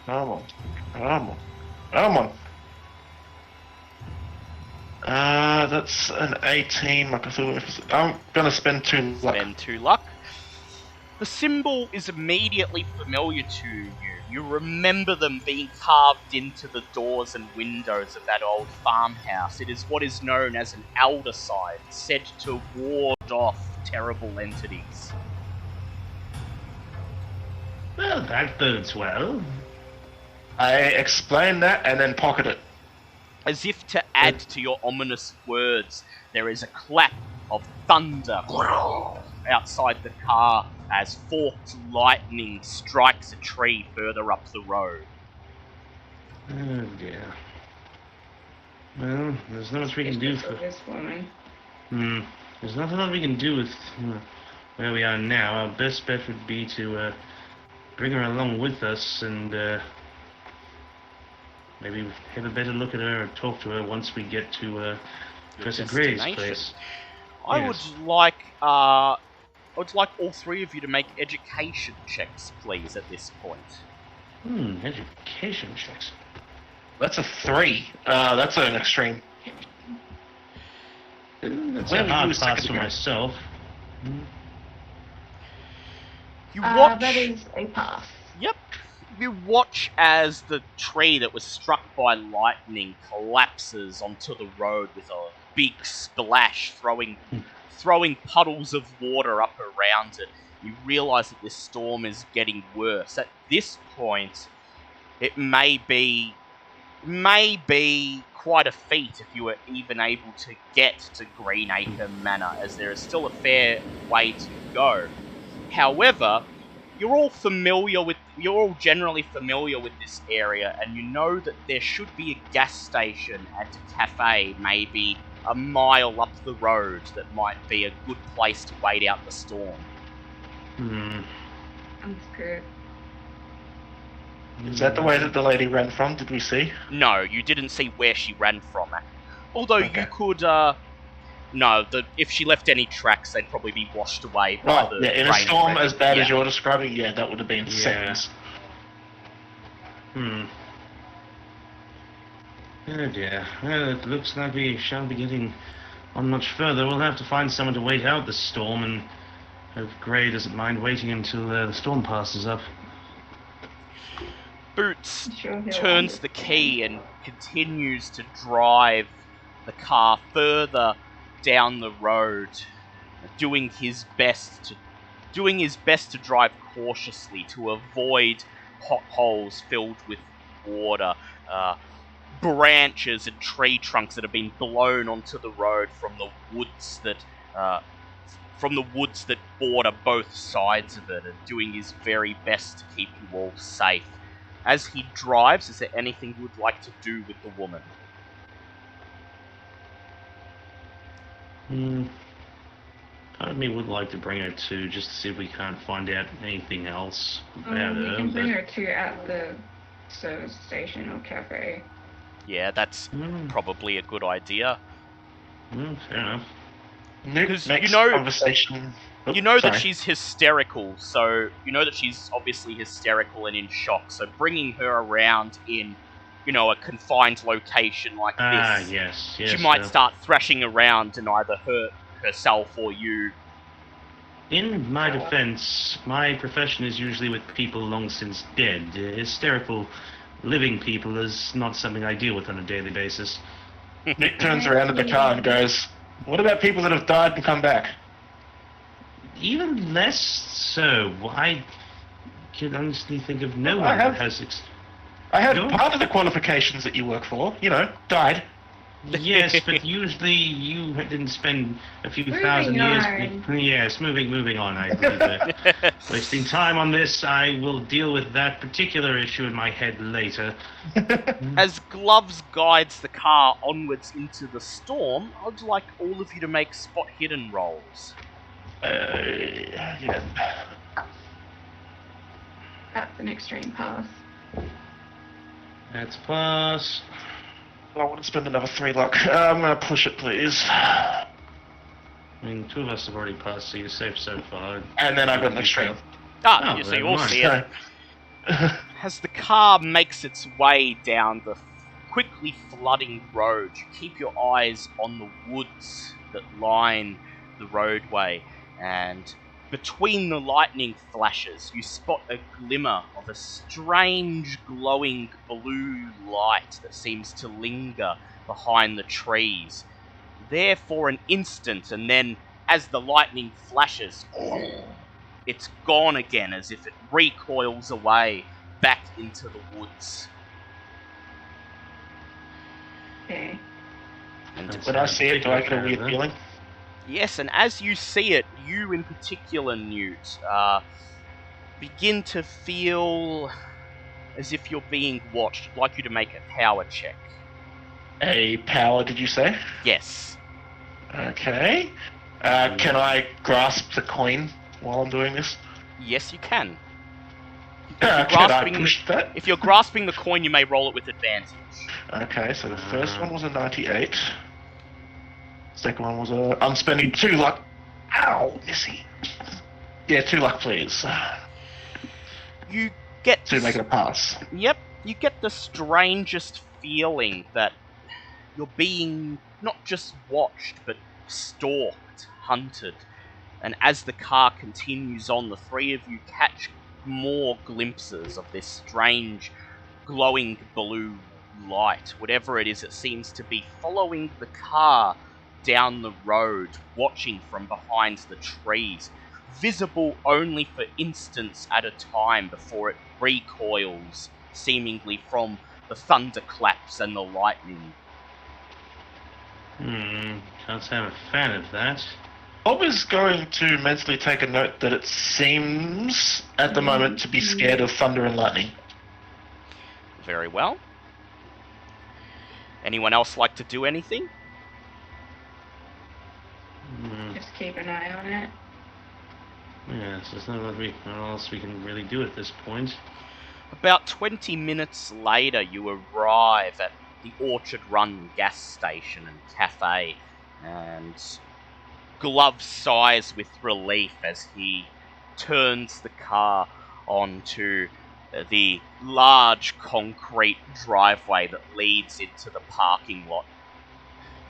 Come on. Come on. That's an 18. My Cthulhu. I'm gonna spend 2 luck. Spend 2 luck. The symbol is immediately familiar to you. You remember them being carved into the doors and windows of that old farmhouse. It is what is known as an elder sign, said to ward off terrible entities. Well, that bodes well. I explain that and then pocket it. As if to add to your ominous words, there is a clap of thunder outside the car as forked lightning strikes a tree further up the road. Oh dear. Well, there's not much we can do for this woman. There's not a lot we can do with where we are now. Our best bet would be to bring her along with us and maybe have a better look at her or talk to her once we get to Professor Gray's place. I would like all 3 of you to make education checks, please, at this point. Education checks. That's a 3. That's an extreme. That's Where a hard was pass second for degree? myself. You watch. That is a pass. Yep. You watch as the tree that was struck by lightning collapses onto the road with a big splash, throwing puddles of water up around it. You realise that this storm is getting worse. At this point, it may be quite a feat if you were even able to get to Greenacre Manor, as there is still a fair way to go. However, you're all generally familiar with this area, and you know that there should be a gas station and a cafe maybe a mile up the road that might be a good place to wait out the storm. Sounds good. Is that the way that the lady ran from? Did we see? No, you didn't see where she ran from. Although Okay. you could, if she left any tracks, they'd probably be washed away by the Yeah, in a rain storm already. as bad as Yeah. you're describing, that would have been seconds. Oh dear. Well, it looks like we shan't be getting on much further. We'll have to find someone to wait out the storm, and hope Gray doesn't mind waiting until the storm passes up. Boots Sure he'll turns the key and continues to drive the car further down the road, doing his best to drive cautiously to avoid potholes filled with water, branches and tree trunks that have been blown onto the road from the woods that border both sides of it, and doing his very best to keep you all safe. As he drives, is there anything you would like to do with the woman? Part of me would like to bring her to, just to see if we can't find out anything else about You her. can bring but- her to at the service station or cafe. Yeah, that's probably a good idea. Fair enough. Because Next you know- conversation. You know that Sorry. she's hysterical, so you know that she's obviously hysterical and in shock, so bringing her around in, a confined location like this, Yes. she might start thrashing around and either hurt herself or you. In my defense, my profession is usually with people long since dead. Hysterical living people is not something I deal with on a daily basis. Nick turns around at the car and goes, "What about people that have died and come back?" Even less so. I can honestly think of no I one have- that has... I had No. part of the qualifications that you work for, died. Yes, but usually you didn't spend a few Moving thousand years... on. Yes, moving on. I believe wasting time on this, I will deal with that particular issue in my head later. As Gloves guides the car onwards into the storm, I'd like all of you to make spot hidden rolls. Yeah. That's an extreme pass. That's pass. I want to spend another 3 luck. I'm going to push it, please. I mean, 2 of us have already passed, so you're safe so far. And then I got an extreme. So you all never see So, it. As the car makes its way down the quickly flooding road. You keep your eyes on the woods that line the roadway, and between the lightning flashes, you spot a glimmer of a strange glowing blue light that seems to linger behind the trees. There for an instant, and then as the lightning flashes, it's gone again as if it recoils away back into the woods. Okay. And When I see it, do I get a weird feeling? yes, and as you see it, you in particular, Newt, begin to feel as if you're being watched. I'd like you to make a power check. A power, did you say? Yes. Okay. Can I grasp the coin while I'm doing this? Yes, you can. Can I push that? If you're grasping the coin, you may roll it with advantage. Okay, so the first one was a 98. Second one was a... I'm spending 2 luck. Ow, missy. Yeah, 2 luck, please. You get... To make it a pass. Yep, you get the strangest feeling that you're being not just watched, but stalked, hunted. And as the car continues on, the three of you catch more glimpses of this strange, glowing blue light. Whatever it is, it seems to be following the car down the road, watching from behind the trees, visible only for instants at a time before it recoils, seemingly from the thunderclaps and the lightning. Can't say I'm a fan of that. Bob is going to mentally take a note that it seems, at the moment, to be scared of thunder and lightning. Very well. Anyone else like to do anything? Just keep an eye on it. Yes, there's not what else we can really do at this point. About 20 minutes later, you arrive at the Orchard Run gas station and cafe, and Glove sighs with relief as he turns the car onto the large concrete driveway that leads into the parking lot,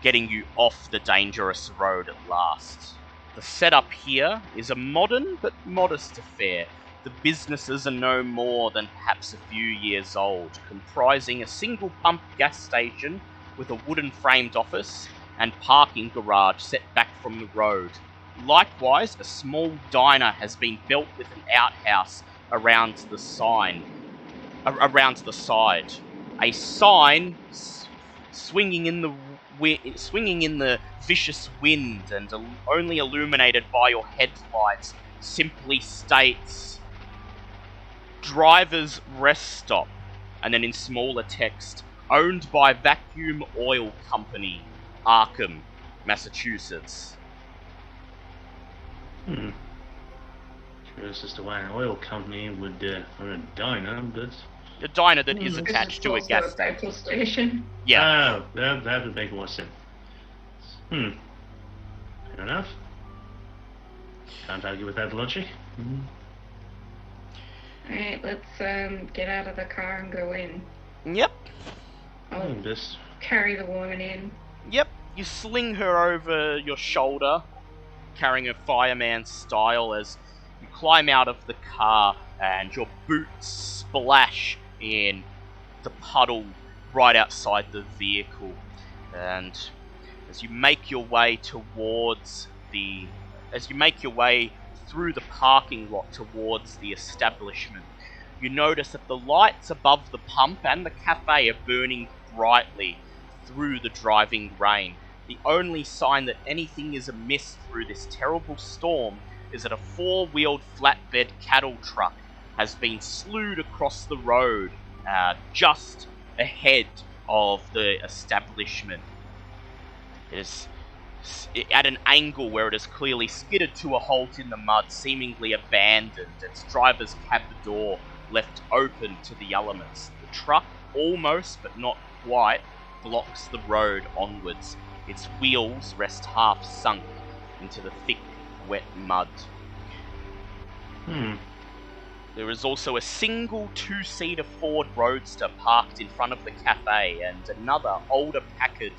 getting you off the dangerous road at last. The setup here is a modern but modest affair. The businesses are no more than perhaps a few years old, comprising a single pump gas station with a wooden framed office and parking garage set back from the road. Likewise, a small diner has been built with an outhouse around the side. A sign swinging in the vicious wind and only illuminated by your headlights simply states "Driver's Rest Stop," and then in smaller text, "Owned by Vacuum Oil Company, Arkham, Massachusetts." Curious as to why an oil company would own a diner, but... A diner that is attached to a gas petrol station. Yeah. Oh, that would make more sense. Fair enough. Can't argue with that logic. Alright, let's get out of the car and go in. Yep. I'll This... carry the woman in. Yep. You sling her over your shoulder, carrying her fireman style as you climb out of the car and your boots splash in the puddle right outside the vehicle. And as you make your way through the parking lot towards the establishment, you notice that the lights above the pump and the cafe are burning brightly through the driving rain. The only sign that anything is amiss through this terrible storm is that a 4-wheeled flatbed cattle truck has been slewed across the road just ahead of the establishment. It is at an angle where it is clearly skidded to a halt in the mud, seemingly abandoned, its driver's cab door left open to the elements. The truck, almost but not quite, blocks the road onwards. Its wheels rest half sunk into the thick, wet mud. There is also a single two-seater Ford Roadster parked in front of the cafe and another older Packard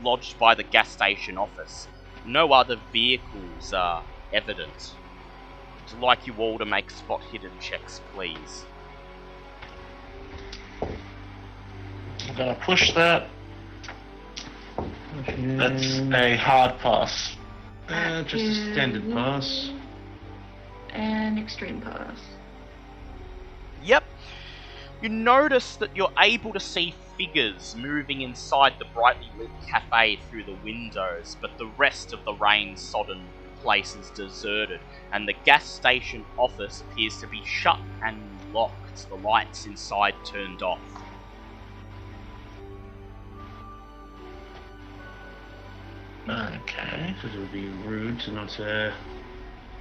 lodged by the gas station office. No other vehicles are evident. I'd like you all to make spot hidden checks, please. I'm gonna push that. That's a hard pass. Just a standard pass. An extreme pass. Yep. You notice that you're able to see figures moving inside the brightly lit cafe through the windows, but the rest of the rain-sodden place is deserted, and the gas station office appears to be shut and locked, the lights inside turned off. Okay. Because it would be rude to not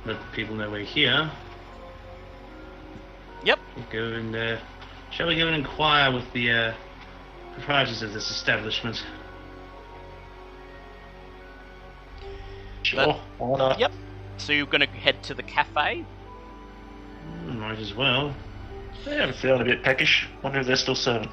let people know we're here. Yep. We'll go and shall we go and inquire with the proprietors of this establishment? Sure. Why not? Yep. So you're going to head to the cafe? Might as well. Yeah, I'm feeling a bit peckish. Wonder if they're still serving.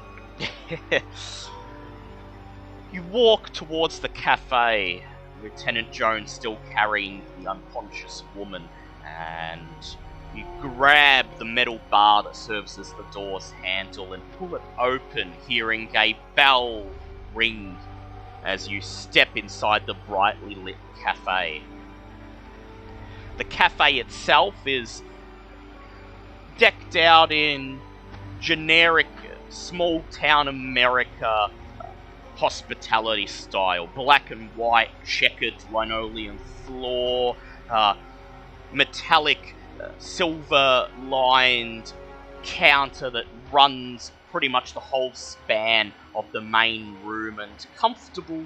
You walk towards the cafe, Lieutenant Jones still carrying the unconscious woman, and you grab the metal bar that serves as the door's handle and pull it open, hearing a bell ring as you step inside the brightly lit cafe. The cafe itself is decked out in generic small town America hospitality style. Black and white checkered linoleum floor, metallic silver lined counter that runs pretty much the whole span of the main room, and comfortable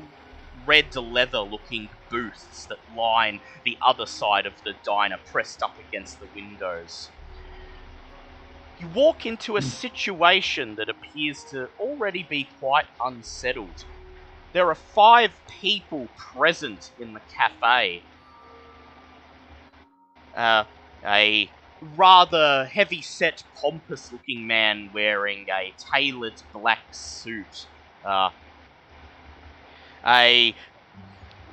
red leather looking booths that line the other side of the diner, pressed up against the windows. You walk into a situation that appears to already be quite unsettled. There are 5 people present in the cafe. A rather heavy-set, pompous-looking man wearing a tailored black suit. A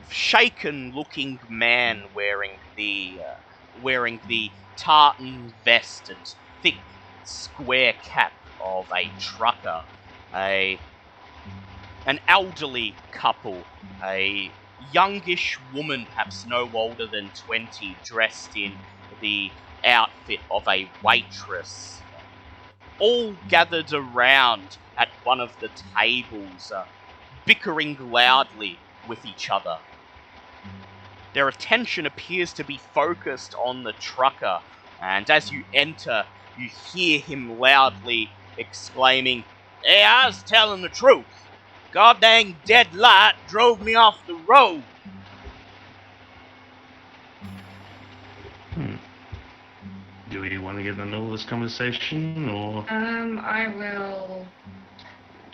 shaken-looking man wearing the tartan vest and thick square cap of a trucker, an elderly couple, a youngish woman, perhaps no older than 20, dressed in the outfit of a waitress, all gathered around at one of the tables, bickering loudly with each other. Their attention appears to be focused on the trucker, and as you enter, you hear him loudly exclaiming, "Hey, I was telling the truth. God dang dead light drove me off the road." Do we want to get in the middle of this conversation, or...? I will...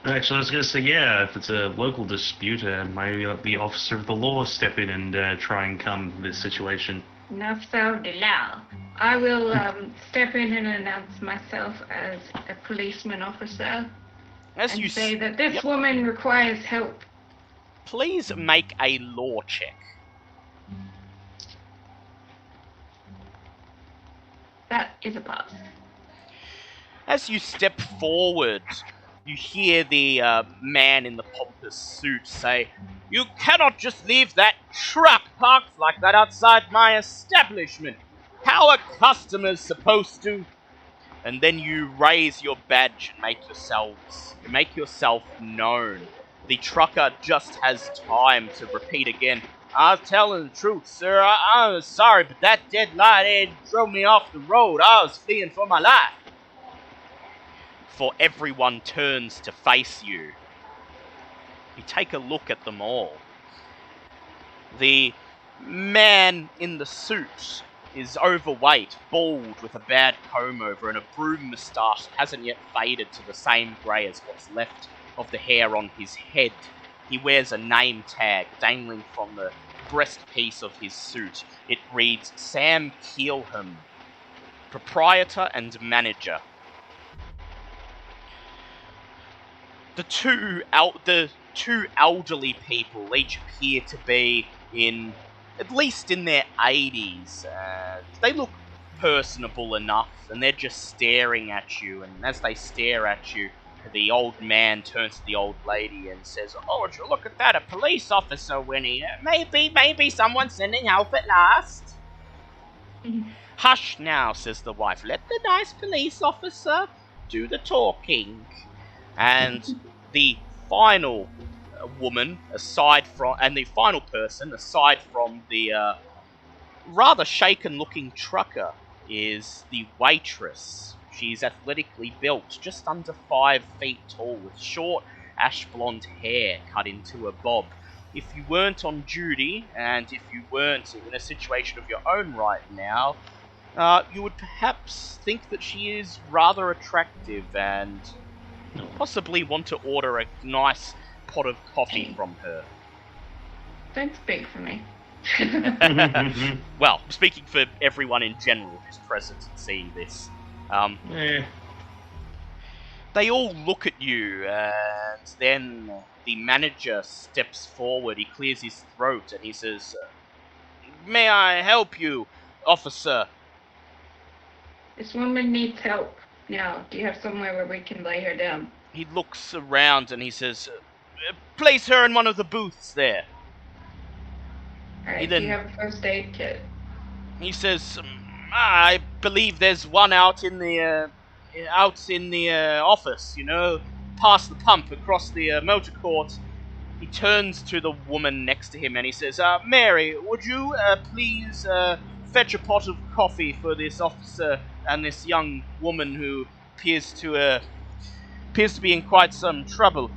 Actually, I was going to say, yeah, if it's a local dispute, maybe let the officer of the law step in and try and calm this situation. Enough so de law. I will step in and announce myself as a policeman officer and say that this woman requires help. Please make a law check. That is a pass. As you step forward, you hear the man in the pompous suit say, "You cannot just leave that truck parked like that outside my establishment. How are customers supposed to?" And then you raise your badge and make yourself known. The trucker just has time to repeat again, "I was telling the truth, sir. I'm sorry, but that dead light drove me off the road. I was fleeing for my life." For everyone turns to face you. You take a look at them all. The man in the suit is overweight, bald, with a bad comb-over and a broom moustache that hasn't yet faded to the same grey as what's left of the hair on his head. He wears a name tag dangling from the breastpiece of his suit. It reads, "Sam Keelham, proprietor and manager. The two elderly people each appear to be at least in their 80s. They look personable enough, and they're just staring at you. And as they stare at you, the old man turns to the old lady and says, "Oh, would you look at that, a police officer, Winnie. Maybe someone's sending help at last." "Hush now," says the wife. "Let the nice police officer do the talking." And the final woman, the final person, aside from the rather shaken-looking trucker, is the waitress. She's athletically built, just under 5 feet tall, with short, ash-blonde hair cut into a bob. If you weren't on duty, and if you weren't in a situation of your own right now, you would perhaps think that she is rather attractive and possibly want to order a nice pot of coffee from her. Don't speak for me. Well, speaking for everyone in general who's present and seeing this. They all look at you, and then the manager steps forward. He clears his throat and he says, "May I help you, officer?" This woman needs help. Now, do you have somewhere where we can lay her down? He looks around and he says, "Place her in one of the booths there." Alright, do you have a first aid kit? He says, "I believe there's one out in the office, past the pump across the motor court." He turns to the woman next to him and he says, "Mary, would you please fetch a pot of coffee for this officer and this young woman who appears to be in quite some trouble?"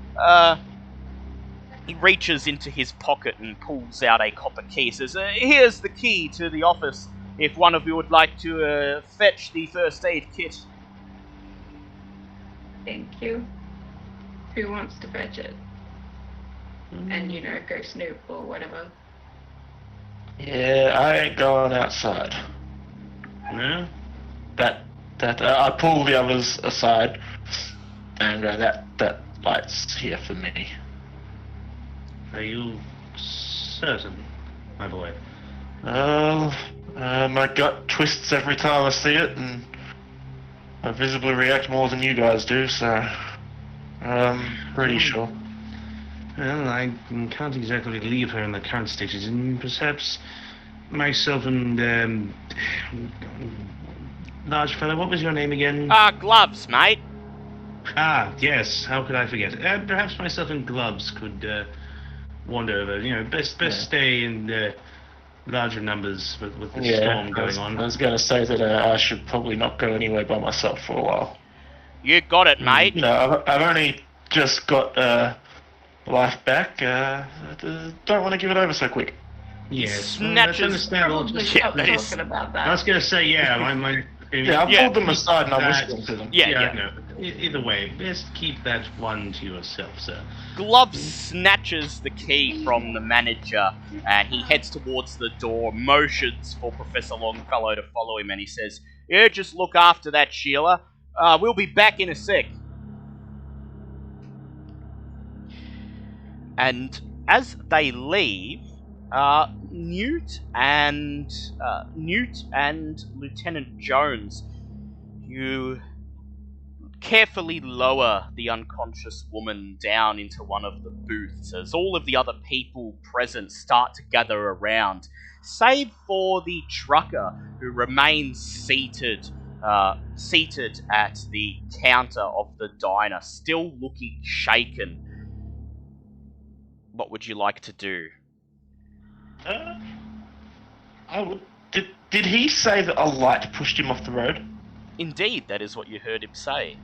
He reaches into his pocket and pulls out a copper key. He says, "Here's the key to the office if one of you would like to fetch the first aid kit." Thank you. Who wants to fetch it? And, go snoop or whatever. Yeah, I ain't going outside. No? I pull the others aside, and that light's here for me. Are you certain, my boy? My gut twists every time I see it, and I visibly react more than you guys do, so I'm pretty sure. Well, I can't exactly leave her in the current stages, and perhaps myself and, large fellow, what was your name again? Gloves, mate. Ah, yes, how could I forget? Perhaps myself and Gloves could, wander over, best stay in, larger numbers with the storm going on. I was going to say that I should probably not go anywhere by myself for a while. You got it, mate. I've only just got life back. Don't want to give it over so quick. Yes, Snatches. That's understandable. Talking about that. I was going to say, my Yeah, I pulled them aside and I'm whispering to them. Yeah. No. Either way, best keep that one to yourself, sir. Gloves snatches the key from the manager and he heads towards the door, motions for Professor Longfellow to follow him, and he says, "Yeah, just look after that, Sheila. We'll be back in a sec." And as they leave, Newt and Lieutenant Jones, you carefully lower the unconscious woman down into one of the booths as all of the other people present start to gather around, save for the trucker who remains seated at the counter of the diner, still looking shaken. What would you like to do? Did he say that a light pushed him off the road? Indeed, that is what you heard him say.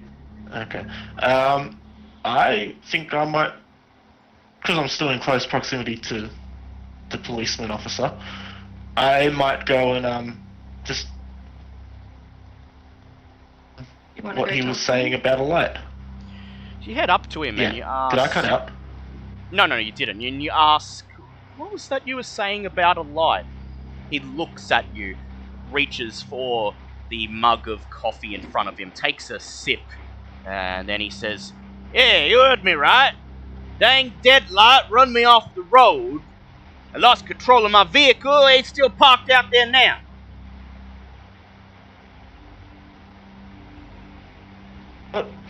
Okay. I think I might, because I'm still in close proximity to the policeman officer, I might go and just what he was saying about a light. You head up to him and you ask... Did I cut out? No, you didn't. And you ask, "What was that you were saying about a light?" He looks at you, reaches for the mug of coffee in front of him, takes a sip, and then he says, "Yeah, you heard me right. Dang dead light run me off the road. I lost control of my vehicle, it's still parked out there now."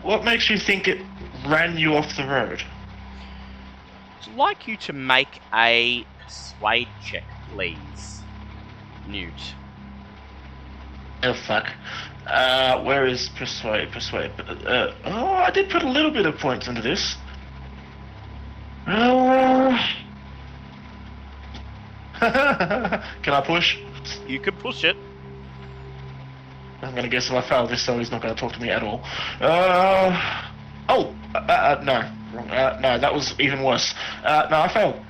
What makes you think it ran you off the road? I'd like you to make a persuade check, please, Newt. Oh, fuck. Where is persuade? I did put a little bit of points into this. Can I push? You can push it. I'm gonna guess if I fail this, so he's not gonna talk to me at all. No. Wrong. No, that was even worse. No, I failed.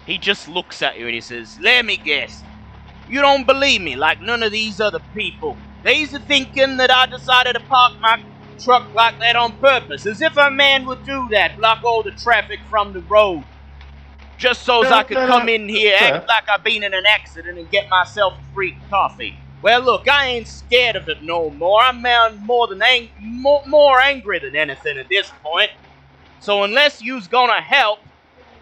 He just looks at you and he says, "Let me guess. You don't believe me like none of these other people. They's a thinking that I decided to park my truck like that on purpose, as if a man would do that, block all the traffic from the road. Just so's I could come in here, act like I've been in an accident and get myself a free coffee. Well, look, I ain't scared of it no more. I'm more angry than anything at this point. So unless you's gonna help,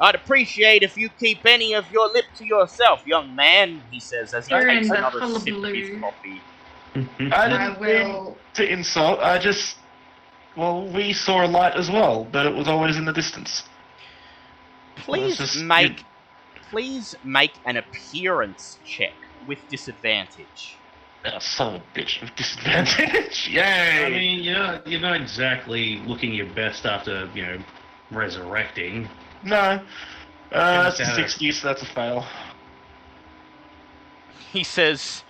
I'd appreciate if you keep any of your lip to yourself, young man," he says as he You're takes in the another sip of his hullabaloo. coffee. I didn't mean to insult. We saw a light as well, but it was always in the distance. Please make an appearance check with disadvantage. Oh, son of a bitch with disadvantage. Yay! I mean, you're not exactly looking your best after, resurrecting. No. That's a 60, so that's a fail. He says,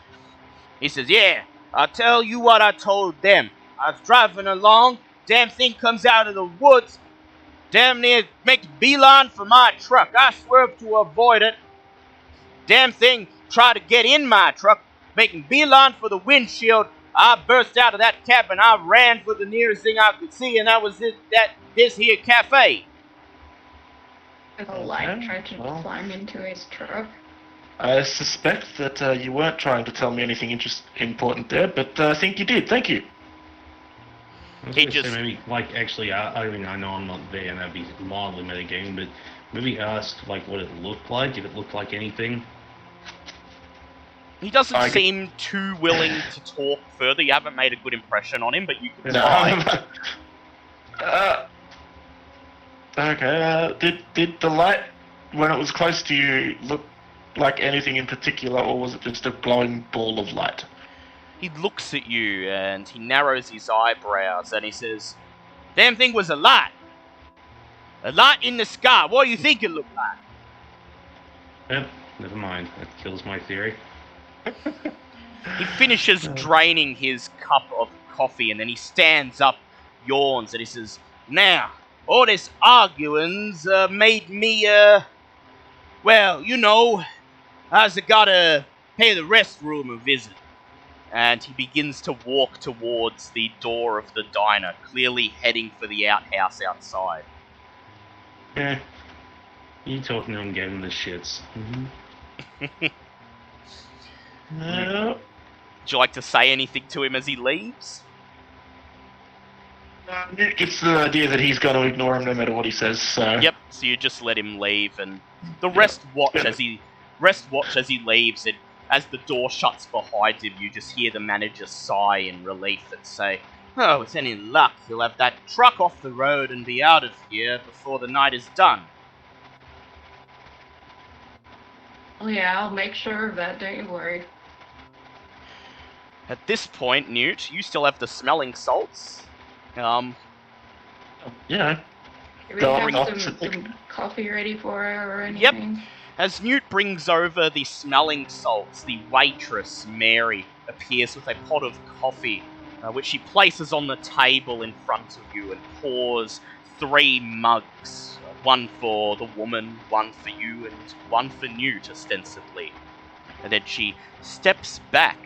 "Yeah, I'll tell you what I told them. I was driving along, damn thing comes out of the woods, damn near makes beeline for my truck. I swerved to avoid it. Damn thing tried to get in my truck, making beeline for the windshield. I burst out of that cabin. I ran for the nearest thing I could see, and that was this here cafe." The light tried to climb into his truck. I suspect that you weren't trying to tell me anything important there, but I think you did. Thank you. Maybe, actually, I know I'm not there, and that'd be mildly metagaming, but maybe ask, what it looked like, if it looked like anything. He doesn't seem too willing to talk further. You haven't made a good impression on him, but you can try. Okay, did the light, when it was close to you, look like anything in particular, or was it just a glowing ball of light? He looks at you, and he narrows his eyebrows, and he says, "Damn thing was a light. A light in the sky. What do you think it looked like?" Yep, never mind. That kills my theory. He finishes draining his cup of coffee, and then he stands up, yawns, and he says, "Now, all this arguing's made me, I've gotta pay the restroom a visit." And he begins to walk towards the door of the diner, clearly heading for the outhouse outside. Yeah. You talking to him, gave him the shits. Mm-hmm. No. Would you like to say anything to him as he leaves? It gets the idea that he's going to ignore him no matter what he says, so... Yep, so you just let him leave, and the rest watch as he leaves, and as the door shuts behind him, you just hear the manager sigh in relief and say, "Oh, with any luck, he'll have that truck off the road and be out of here before the night is done." Oh yeah, I'll make sure of that, don't you worry. At this point, Newt, you still have the smelling salts. Yeah. Do we have some coffee ready for her or anything? Yep. As Newt brings over the smelling salts, the waitress, Mary, appears with a pot of coffee, which she places on the table in front of you and pours 3 mugs. One for the woman, one for you, and one for Newt, ostensibly. And then she steps back,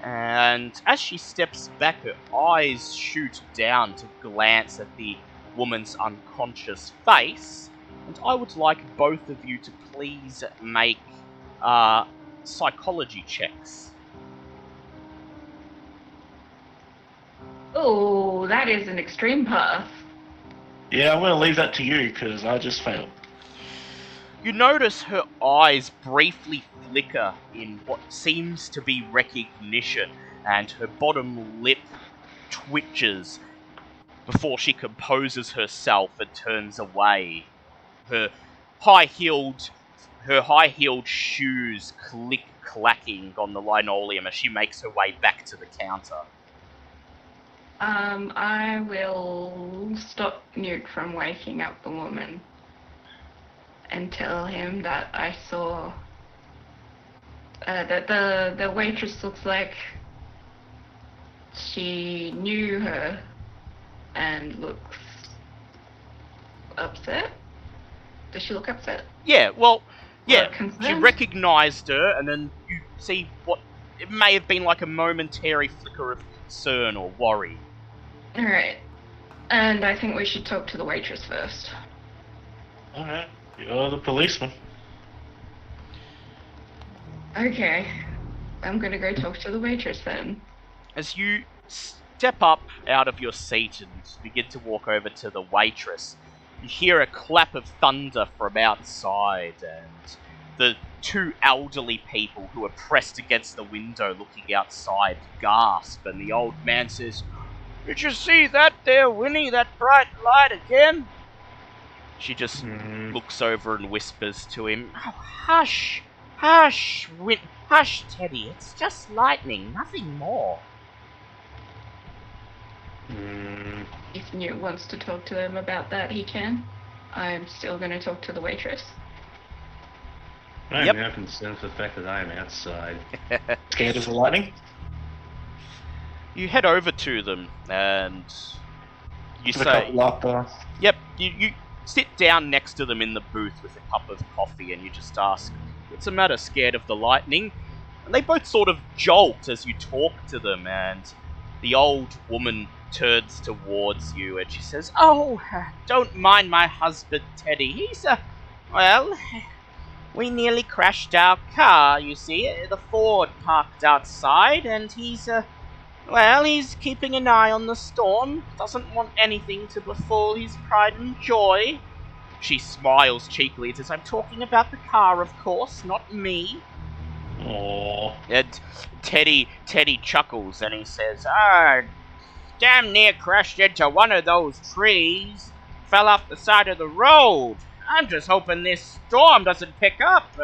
and as she steps back, her eyes shoot down to glance at the woman's unconscious face. And I would like both of you to please make psychology checks. Oh, that is an extreme path. Yeah, I'm going to leave that to you because I just failed. You notice her eyes briefly flicker in what seems to be recognition, and her bottom lip twitches before she composes herself and turns away. Her high-heeled shoes clacking on the linoleum as she makes her way back to the counter. I will stop Newt from waking up the woman and tell him that I saw that the waitress looks like she knew her and looks upset. Does she look upset? Yeah, well, yeah, Or she concerned? recognized her, and then you see what it may have been like a momentary flicker of concern or worry. Alright. And I think we should talk to the waitress first. Alright, you're the policeman. Okay. I'm gonna go talk to the waitress then. As you step up out of your seat and begin to walk over to the waitress, you hear a clap of thunder from outside, and the two elderly people who are pressed against the window looking outside gasp, and the old man says, "Did you see that there, Winnie, that bright light again?" She just looks over and whispers to him, "Oh, hush, hush, hush, Teddy, it's just lightning, nothing more." If Newt wants to talk to them about that, he can. I'm still gonna talk to the waitress. I am Yep. now concerned for the fact that I am outside. Scared of the lightning? You head over to them, and you Give a say, couple up, yep, you sit down next to them in the booth with a cup of coffee, and you just ask, "What's the matter, scared of the lightning?" And they both sort of jolt as you talk to them, and the old woman turns towards you, and she says, "Oh, don't mind my husband, Teddy. He's, well, we nearly crashed our car, you see. The Ford parked outside, and he's keeping an eye on the storm. Doesn't want anything to befall his pride and joy." She smiles cheekily and says, "I'm talking about the car, of course, not me." Aww. And Teddy chuckles, and he says, damn near crashed into one of those trees. Fell off the side of the road. I'm just hoping this storm doesn't pick up.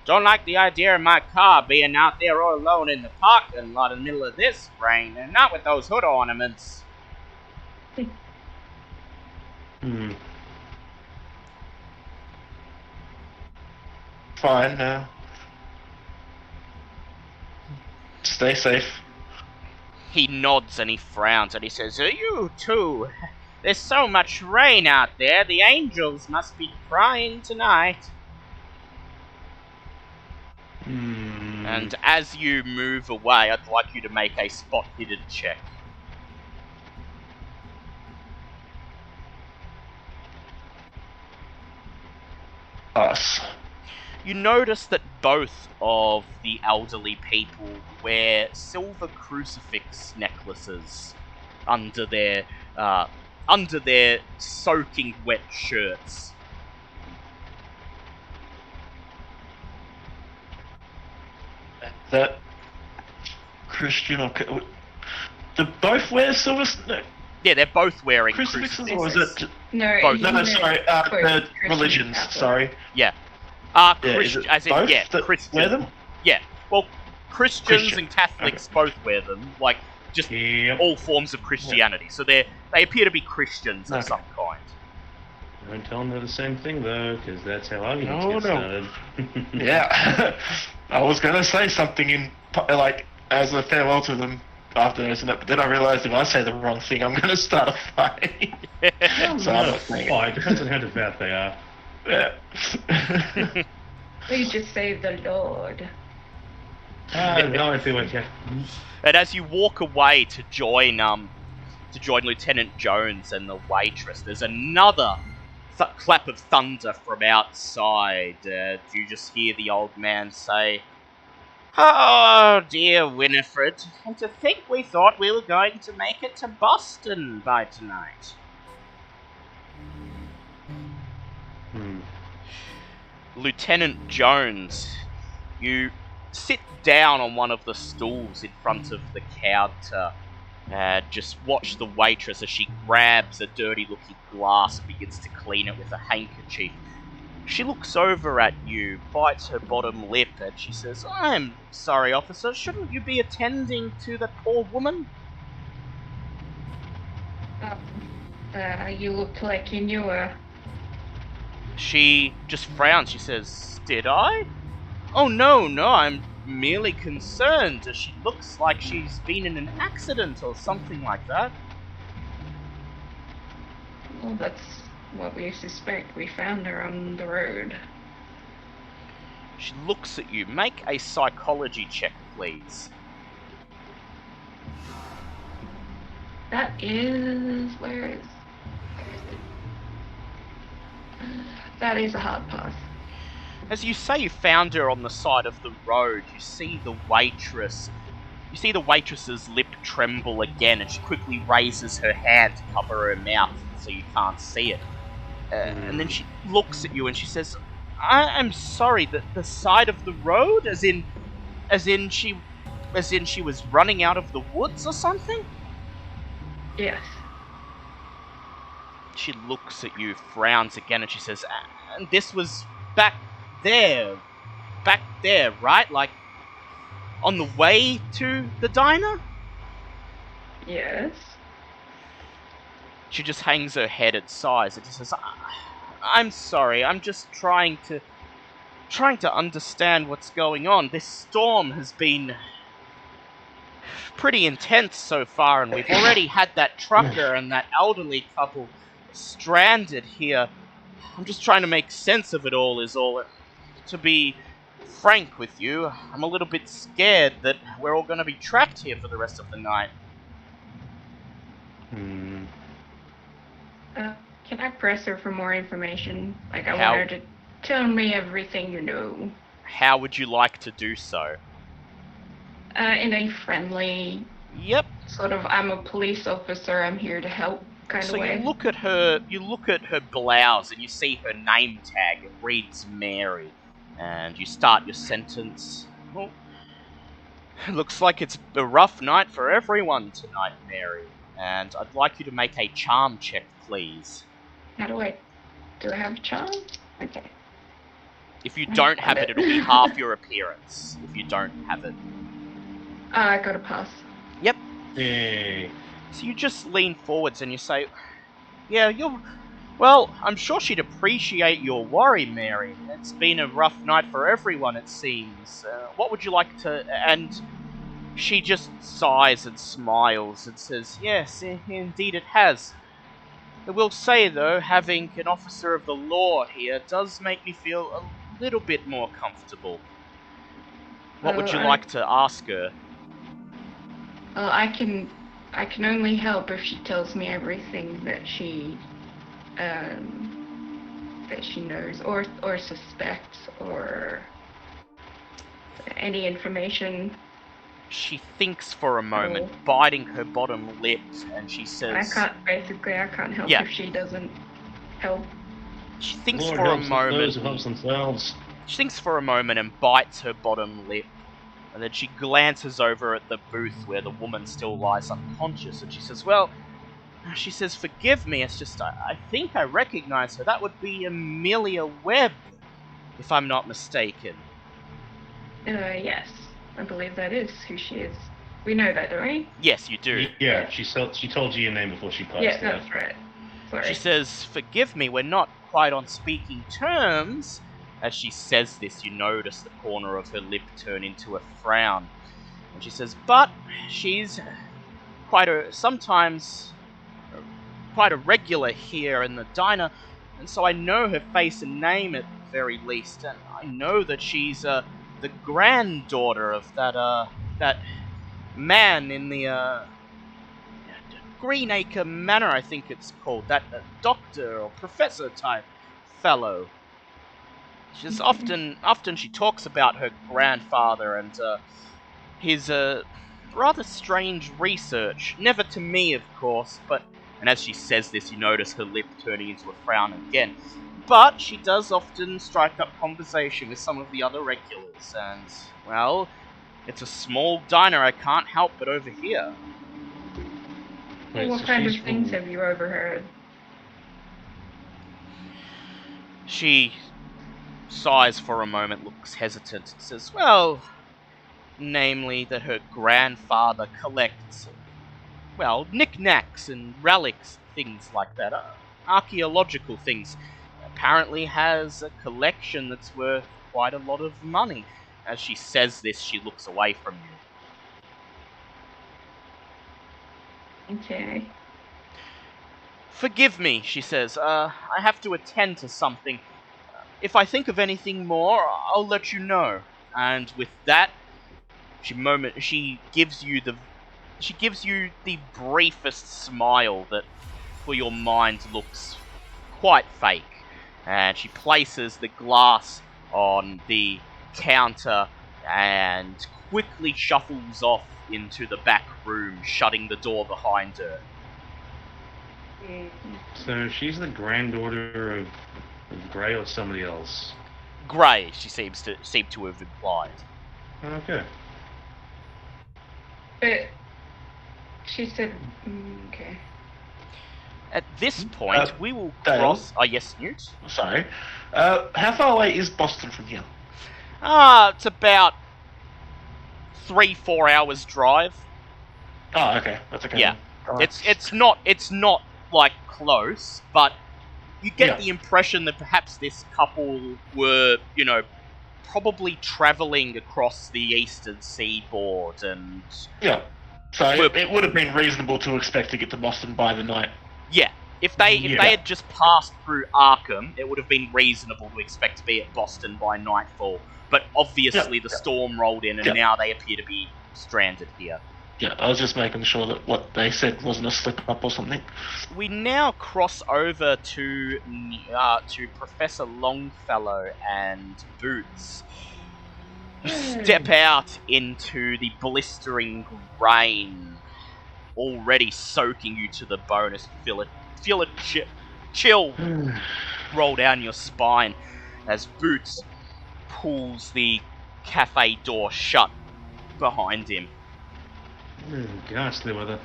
Don't like the idea of my car being out there all alone in the parking lot in the middle of this rain, and not with those hood ornaments." fine. Stay safe. He nods and he frowns and he says, "You too. There's so much rain out there, the angels must be crying tonight." And as you move away, I'd like you to make a spot hidden check. Us. You notice that both of the elderly people wear silver crucifix necklaces under their soaking wet shirts. That Christian or do both wear silver? No, Yeah, they're both wearing crucifixes, crucifixes. or is it? No, Both. he No, meant sorry. both The Christian religions. Catholic. Sorry. Yeah. Yeah, is it As in, both yeah, that Christian. wear them? Yeah. Well, Christians Christian. and Catholics both wear them, like just Yep. all forms of Christianity. So they appear to be Christians of Okay. some kind. Don't tell them they're the same thing, though, because that's how arguments No, get no. started. Yeah. I was gonna say something like as a farewell to them after this, but then I realised if I say the wrong thing, I'm gonna start a fight. So I'm not saying it. It depends on how devout they are. Yeah. We just save the Lord. No, I feel like yeah. And as you walk away to join Lieutenant Jones and the waitress, there's another clap of thunder from outside. You just hear the old man say, Oh dear, Winifred. And to think we thought we were going to make it to Boston by tonight. Lieutenant Jones, you sit down on one of the stools in front of the counter and just watch the waitress as she grabs a dirty-looking glass and begins to clean it with a handkerchief. She looks over at you, bites her bottom lip, and she says, "I'm sorry, officer, shouldn't you be attending to that poor woman?" You looked like you knew her. She just frowns. She says, "Did I? Oh, no, I'm merely concerned. She looks like she's been in an accident or something like that." Well, that's what we suspect. We found her on the road. She looks at you. Make a psychology check, please. That is... where is... That is a hard pass. As you say you found her on the side of the road, you see the waitress's lip tremble again, and she quickly raises her hand to cover her mouth so you can't see it. And then she looks at you and she says, I'm sorry, the side of the road? As in she was running out of the woods or something? Yes. She looks at you, frowns again, and she says, and this was back there, right? Like, on the way to the diner? Yes. She just hangs her head and sighs and just says, I'm sorry, I'm just trying to understand what's going on. This storm has been pretty intense so far, and we've already had that trucker and that elderly couple stranded here. I'm just trying to make sense of it all, is all. To be frank with you, I'm a little bit scared that we're all going to be trapped here for the rest of the night. Can I press her for more information? Like, I How- want her to tell me everything you know. How would you like to do so? In a friendly, Yep. sort of, I'm a police officer, I'm here to help kind So of way. you look at her blouse and you see her name tag. It reads Mary. And you start your sentence. Well, looks like it's a rough night for everyone tonight, Mary. And I'd like you to make a charm check, please. Do I have a charm? Okay. If you don't have it, it'll be half your appearance. If you don't have it. I got a pass. Yep. Yay. So you just lean forwards and you say, yeah, well, I'm sure she'd appreciate your worry, Mary. It's been a rough night for everyone, it seems. What would you like to... And she just sighs and smiles and says, yes, indeed it has. I will say, though, having an officer of the law here does make me feel a little bit more comfortable. What would you like to ask her? Well, I can only help if she tells me everything that she knows or suspects or any information. She thinks for a moment, biting her bottom lip, and she says... I can't help Yeah. if she doesn't help. She thinks Lord for a helps those who moment. helps themselves. She thinks for a moment and bites her bottom lip. And then she glances over at the booth where the woman still lies unconscious, and she says, well... She says, forgive me, it's just, I think I recognize her. That would be Amelia Webb, if I'm not mistaken. Yes. I believe that is who she is. We know that, don't we? Yes, you do. Yeah, she told you your name before she passed. Yeah, that's right. Sorry. She says, forgive me, we're not quite on speaking terms. As she says this, you notice the corner of her lip turn into a frown. And she says, but she's sometimes quite a regular here in the diner, and so I know her face and name at the very least, and I know that she's the granddaughter of that man in the Greenacre Manor, I think it's called, that doctor or professor type fellow. She's often she talks about her grandfather and his rather strange research. Never to me, of course, but... And as she says this, you notice her lip turning into a frown again. But she does often strike up conversation with some of the other regulars, and, well, it's a small diner, I can't help but overhear. Wait, What so kind of she's things from- have you overheard? She sighs for a moment, looks hesitant, and says, well, namely that her grandfather collects, well, knickknacks and relics, things like that, archaeological things. Apparently has a collection that's worth quite a lot of money. As she says this, she looks away from you. Okay. Forgive me, she says. I have to attend to something. If I think of anything more, I'll let you know. And with that, she gives you the briefest smile that, for your mind, looks quite fake. And she places the glass on the counter and quickly shuffles off into the back room, shutting the door behind her. So she's the granddaughter of Grey or somebody else? Grey, she seems to have implied. Okay. But she said, okay. At this point, we will Dale? cross... Oh, yes, Newt? Sorry. How far away is Boston from here? It's about 3-4 hours drive. Oh, okay. That's okay. Yeah. Alright. It's not like close, but you get Yeah. the impression that perhaps this couple were, probably travelling across the eastern seaboard and... Yeah. So Look- it would have been reasonable to expect to get to Boston by the night. Yeah, if they Yeah. had just passed through Arkham, it would have been reasonable to expect to be at Boston by nightfall. But obviously the storm rolled in, and Yeah. now they appear to be stranded here. Yeah, I was just making sure that what they said wasn't a slip-up or something. We now cross over to Professor Longfellow and Boots. You step out into the blistering rain, already soaking you to the bone. Feel a chill roll down your spine as Boots pulls the cafe door shut behind him. Ghastly weather.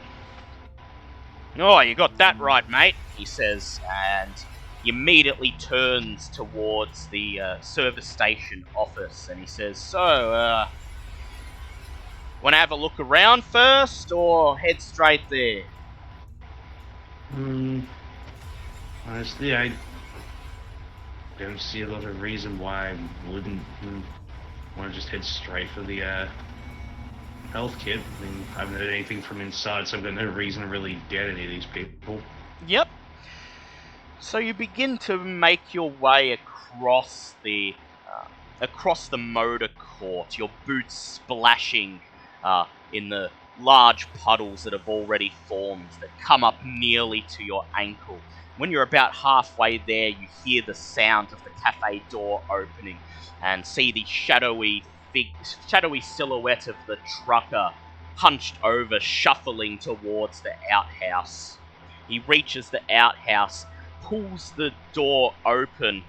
Oh, you got that right, mate, he says, and he immediately turns towards the service station office, and he says, so, want to have a look around first, or head straight there? Honestly, I don't see a lot of reason why I wouldn't want to just head straight for the health kit. I mean, I haven't heard anything from inside, so I've got no reason to really get any of these people. Yep. So you begin to make your way across the motor court, your boots splashing in the large puddles that have already formed that come up nearly to your ankle. When you're about halfway there, you hear the sound of the cafe door opening and see the shadowy silhouette of the trucker hunched over, shuffling towards the outhouse. He reaches the outhouse, pulls the door open,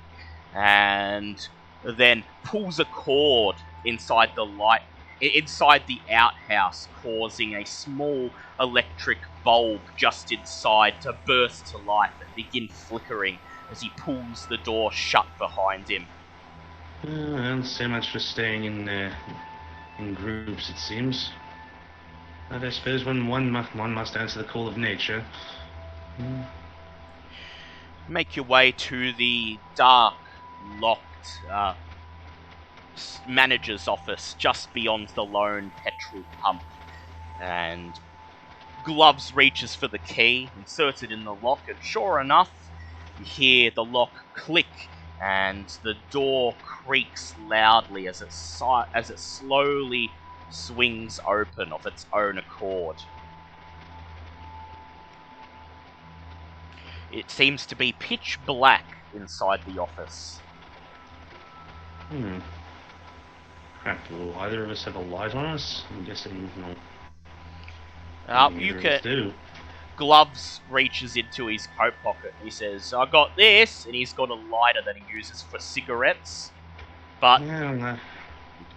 and then pulls a cord inside the outhouse, causing a small electric bulb just inside to burst to life and begin flickering as he pulls the door shut behind him. Well, so much for staying in groups, it seems. But I suppose when one must answer the call of nature. Make your way to the dark, locked manager's office just beyond the lone petrol pump, and Gloves reaches for the key, inserts it in the lock, and sure enough, you hear the lock click and the door creaks loudly as it slowly swings open of its own accord. It seems to be pitch black inside the office. Crap, will either of us have a light on us? I'm guessing no. You Neither of can. us do. Gloves reaches into his coat pocket and he says, "I got this," and he's got a lighter that he uses for cigarettes. But Yeah, it'd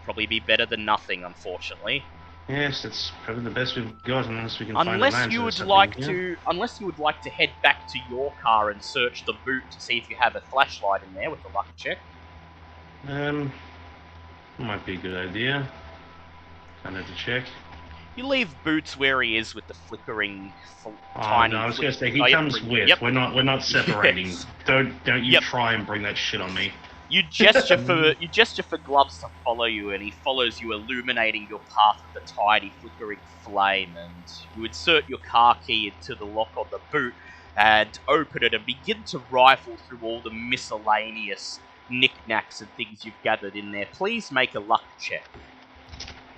probably be better than nothing, unfortunately. yes, that's probably the best we've got unless we can find a Unless lantern you or would something. like Yeah? to, unless you would like to head back to your car and search the boot to see if you have a flashlight in there with the luck check. Might be a good idea. Kind of to check. You leave Boots where he is with the flickering, Oh, tiny. no, I was going to say he Oh, comes with. Yep. We're not separating. Yes. Don't you Yep. try and bring that shit on me. You gesture for Gloves to follow you, and he follows you, illuminating your path with a tiny flickering flame. And you insert your car key into the lock on the boot and open it and begin to rifle through all the miscellaneous knickknacks and things you've gathered in there. Please make a luck check.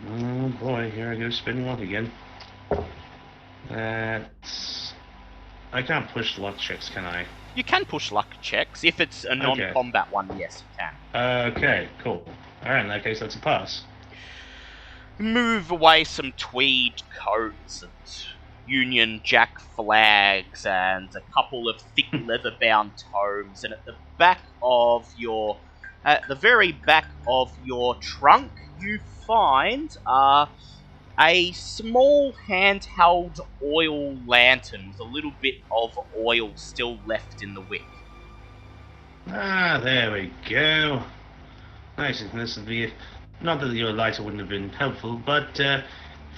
Oh boy, here I go spinning luck again. That's... I can't push luck checks, can I? You can push luck checks. If it's a non-combat one, yes, you can. Okay, cool. Alright, in that case, that's a pass. Move away some tweed coats and Union Jack flags and a couple of thick leather-bound tomes, and at the very back of your trunk, you find a small handheld oil lantern with a little bit of oil still left in the wick. Ah, there we go. Nice, and this would be... Not that your lighter wouldn't have been helpful, but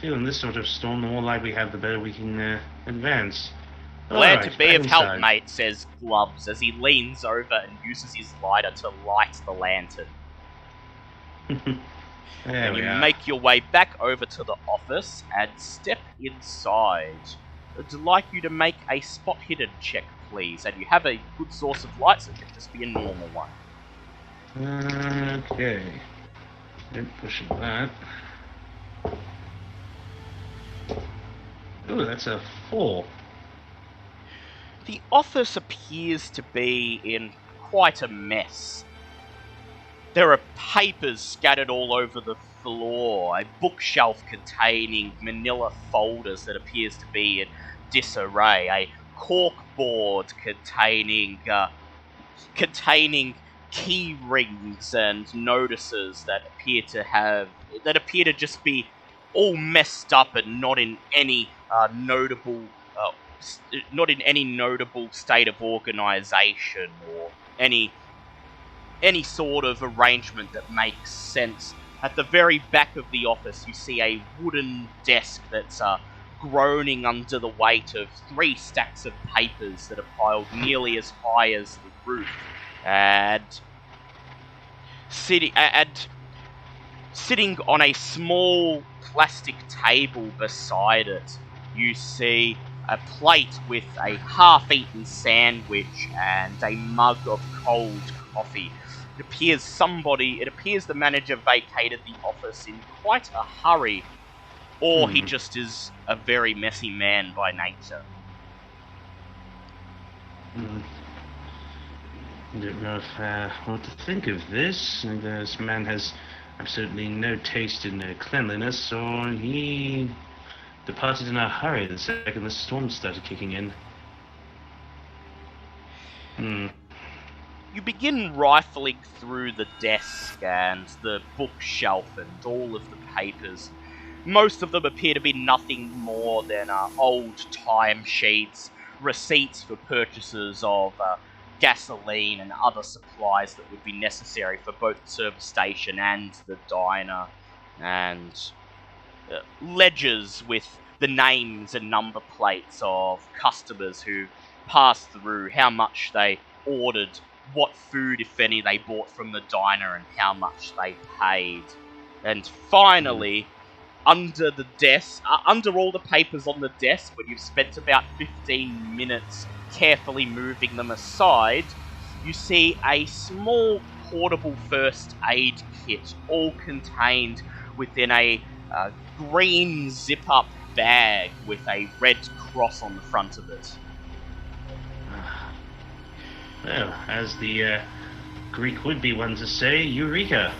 feeling this sort of storm, the more light we have, the better we can advance. Glad Alright, to be back of help, inside. mate, says Gloves, as he leans over and uses his lighter to light the lantern. There And we you are. make your way back over to the office and step inside. I'd like you to make a spot hidden check, please, and you have a good source of light, so it could just be a normal one. Okay. Don't push that. Ooh, that's a 4. The office appears to be in quite a mess. There are papers scattered all over the floor, a bookshelf containing manila folders that appears to be in disarray, a corkboard containing key rings and notices that appear to just be all messed up and not in any notable state of organization or any sort of arrangement that makes sense. At the very back of the office, you see a wooden desk that's groaning under the weight of 3 stacks of papers that are piled nearly as high as the roof. And sitting on a small plastic table beside it, you see a plate with a half-eaten sandwich and a mug of cold coffee. It appears the manager vacated the office in quite a hurry, or he just is a very messy man by nature. I don't know what to think of this. This man has absolutely no taste in cleanliness, so he departed in a hurry the second the storm started kicking in. You begin rifling through the desk and the bookshelf and all of the papers. Most of them appear to be nothing more than old timesheets, receipts for purchases of gasoline and other supplies that would be necessary for both the service station and the diner, and ledgers with the names and number plates of customers who passed through, how much they ordered, what food, if any, they bought from the diner, and how much they paid. And finally, under the desk, under all the papers on the desk, when you've spent about 15 minutes carefully moving them aside, you see a small portable first aid kit, all contained within a green zip-up bag with a red cross on the front of it. Well, as the Greek would be one to say Eureka.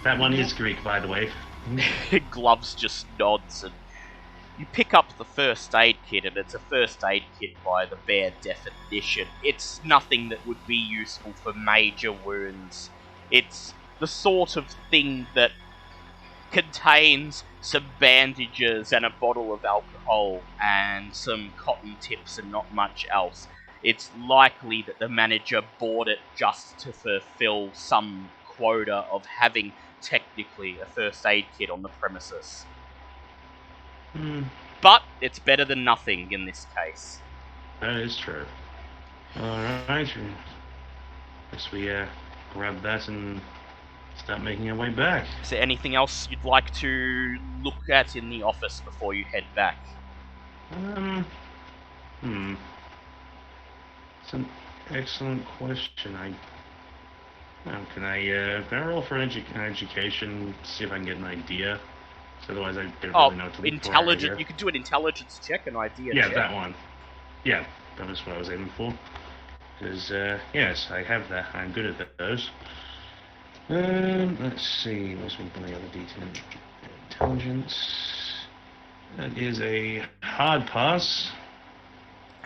That one is Greek, by the way. Gloves just nods, and you pick up the first aid kit, and it's a first aid kit by the bare definition. It's nothing that would be useful for major wounds. It's the sort of thing that contains some bandages and a bottle of alcohol and some cotton tips and not much else. It's likely that the manager bought it just to fulfill some quota of having technically a first aid kit on the premises. But it's better than nothing in this case. That is true. Alright. Guess we grab that and start making our way back. Is there anything else you'd like to look at in the office before you head back? It's an excellent question. Can I roll for an education, see if I can get an idea? So otherwise I don't really know what to look intelligent. for. You could do an intelligence check, an idea Yeah, check. that one. Yeah, that was what I was aiming for. Because, yes, I have that. I'm good at those. Let's see. Where's one of the other details? Intelligence. That is a hard pass.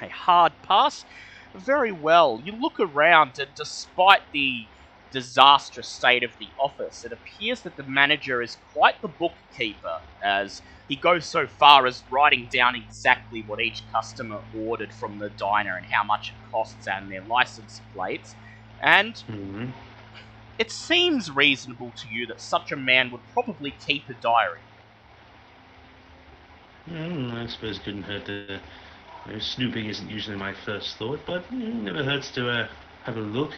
A hard pass? Very well. You look around, and despite the disastrous state of the office, it appears that the manager is quite the bookkeeper, as he goes so far as writing down exactly what each customer ordered from the diner and how much it costs and their license plates. And it seems reasonable to you that such a man would probably keep a diary. I suppose it couldn't hurt to... Snooping isn't usually my first thought, but it never hurts to have a look.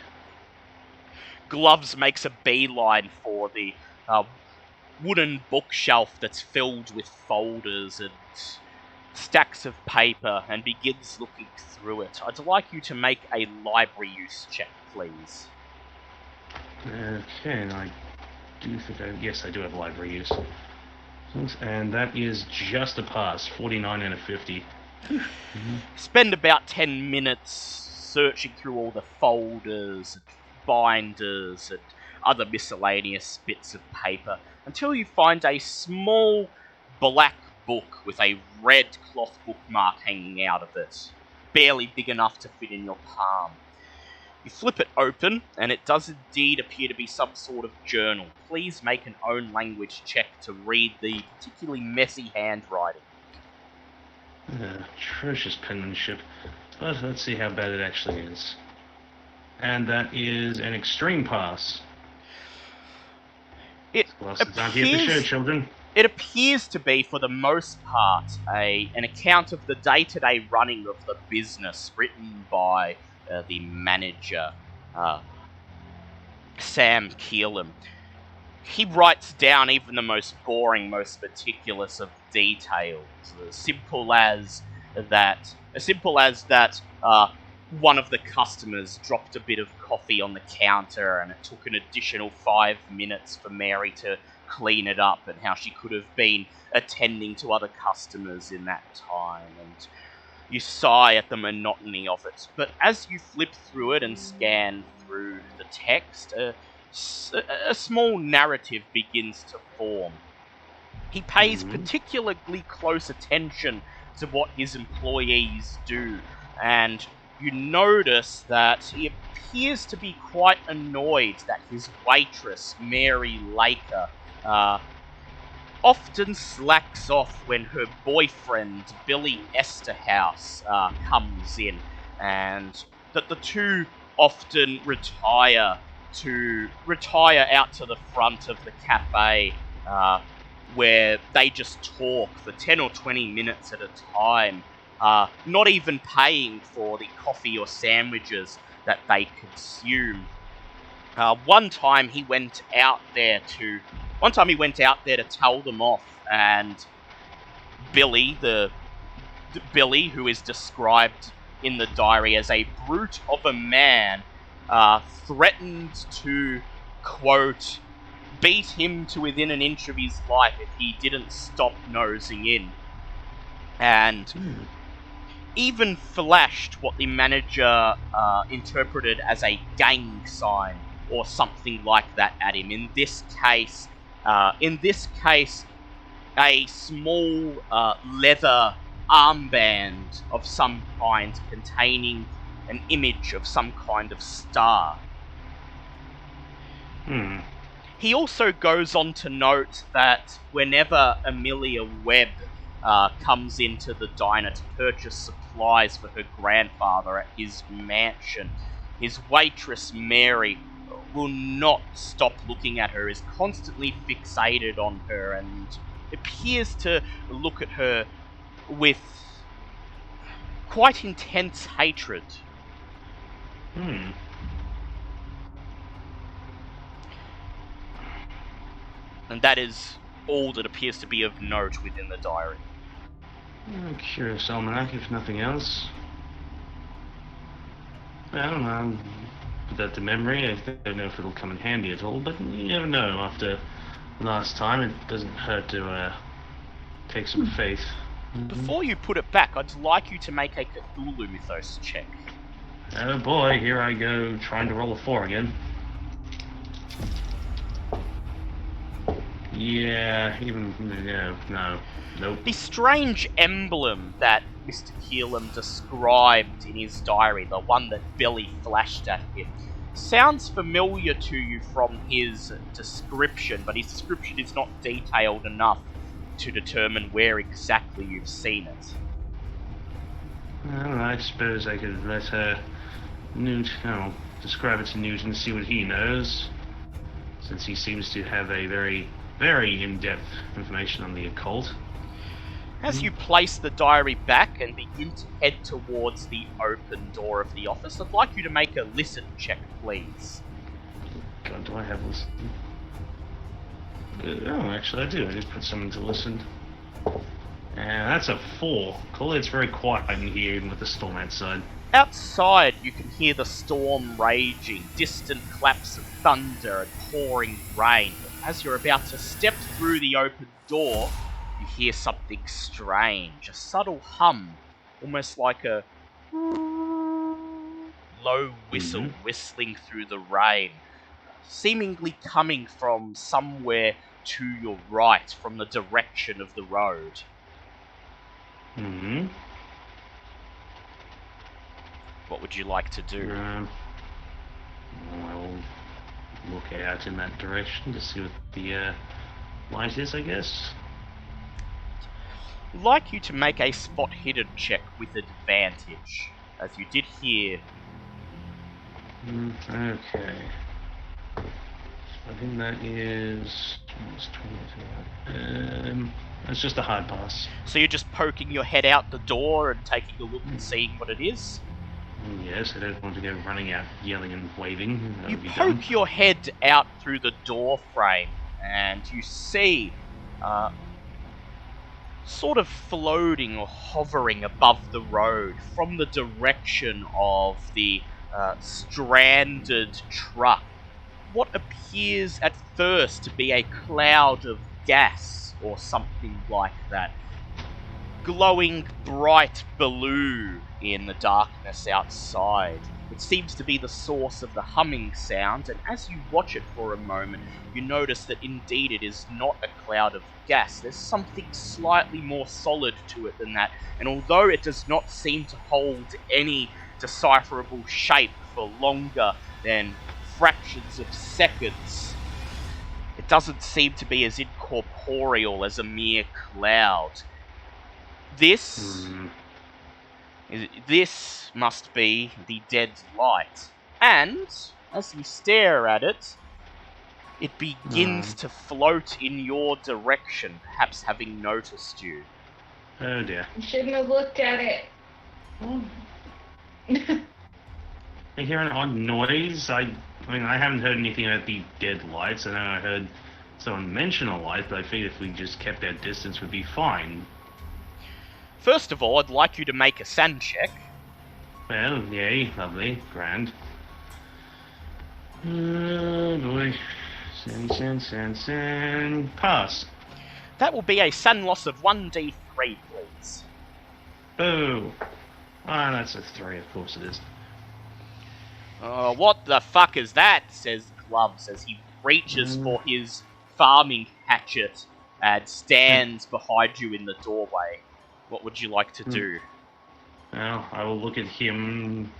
Gloves makes a beeline for the wooden bookshelf that's filled with folders and stacks of paper and begins looking through it. I'd like you to make a library use check, please. Okay, and I do think yes, I do have library use. And that is just a pass, 49 out of 50. Spend about 10 minutes searching through all the folders, binders, and other miscellaneous bits of paper until you find a small black book with a red cloth bookmark hanging out of it, barely big enough to fit in your palm. You flip it open, and it does indeed appear to be some sort of journal. Please make an own language check to read the particularly messy handwriting. Atrocious penmanship. But let's see how bad it actually is. And that is an extreme pass. It Glasses aren't here to show, children. It appears to be, for the most part, an account of the day-to-day running of the business, written by the manager, Sam Keelan. He writes down even the most boring, most meticulous of details, as simple as that one of the customers dropped a bit of coffee on the counter and it took an additional 5 minutes for Mary to clean it up, and how she could have been attending to other customers in that time, and you sigh at the monotony of it. But as you flip through it and scan through the text, a small narrative begins to form. He pays particularly close attention to what his employees do, and you notice that he appears to be quite annoyed that his waitress, Mary Laker, often slacks off when her boyfriend, Billy Esterhouse, comes in, and that the two often retire out to the front of the cafe, where they just talk for 10 or 20 minutes at a time, not even paying for the coffee or sandwiches that they consume. One time he went out there to tell them off, and Billy, Billy, who is described in the diary as a brute of a man, threatened to, quote, beat him to within an inch of his life if he didn't stop nosing in. And even flashed what the manager interpreted as a gang sign or something like that at him. In this case, a small leather armband of some kind containing an image of some kind of star. He also goes on to note that whenever Amelia Webb comes into the diner to purchase supplies for her grandfather at his mansion, his waitress Mary will not stop looking at her, is constantly fixated on her, and appears to look at her with quite intense hatred. And that is all that appears to be of note within the diary. Curious almanac, if nothing else. Well, put that to memory. I don't know if it'll come in handy at all, but you never know. After last time, it doesn't hurt to take some faith. Before you put it back, I'd like you to make a Cthulhu Mythos check. Oh boy, here I go, trying to roll a 4 again. Yeah, nope. The strange emblem that Mr. Keelan described in his diary, the one that Billy flashed at him, sounds familiar to you from his description, but his description is not detailed enough to determine where exactly you've seen it. Well, I suppose I could let describe it to Newt and see what he knows, since he seems to have a very, very in-depth information on the occult. As you place the diary back and begin to head towards the open door of the office, I'd like you to make a listen check, please. God, do I have listen? Oh, actually I do. I did put something to listen. And that's a 4. Cool, it's very quiet in here, even with the storm outside. Outside, you can hear the storm raging, distant claps of thunder and pouring rain. But as you're about to step through the open door, you hear something strange, a subtle hum, almost like a low whistle whistling through the rain, seemingly coming from somewhere to your right, from the direction of the road. What would you like to do? I'll look out in that direction to see what the light is, I guess. I'd like you to make a spot hidden check with advantage, as you did hear. Okay. I think that is... it's just a hard pass. So you're just poking your head out the door and taking a look and seeing what it is? Yes, I don't want to go running out, yelling and waving. You poke your head out through the door frame, and you see, sort of floating or hovering above the road from the direction of the stranded truck, what appears at first to be a cloud of gas or something like that, glowing bright blue in the darkness outside. It seems to be the source of the humming sound, and as you watch it for a moment, you notice that indeed it is not a cloud of gas. There's something slightly more solid to it than that, and although it does not seem to hold any decipherable shape for longer than fractions of seconds, it doesn't seem to be as incorporeal as a mere cloud. This must be the dead light, and as you stare at it, it begins to float in your direction, perhaps having noticed you. Oh dear. You shouldn't have looked at it. I hear an odd noise. I mean, I haven't heard anything about the dead lights. I know I heard someone mention a light, but I figured if we just kept our distance, we'd be fine. First of all, I'd like you to make a sand check. Well, yay, lovely, grand. Oh boy. Sand. Pass. That will be a sand loss of 1d3, please. Oh. Ah, that's a 3, of course it is. What the fuck is that? Says Gloves as he reaches for his farming hatchet and stands behind you in the doorway. What would you like to do? Well, I will look at him.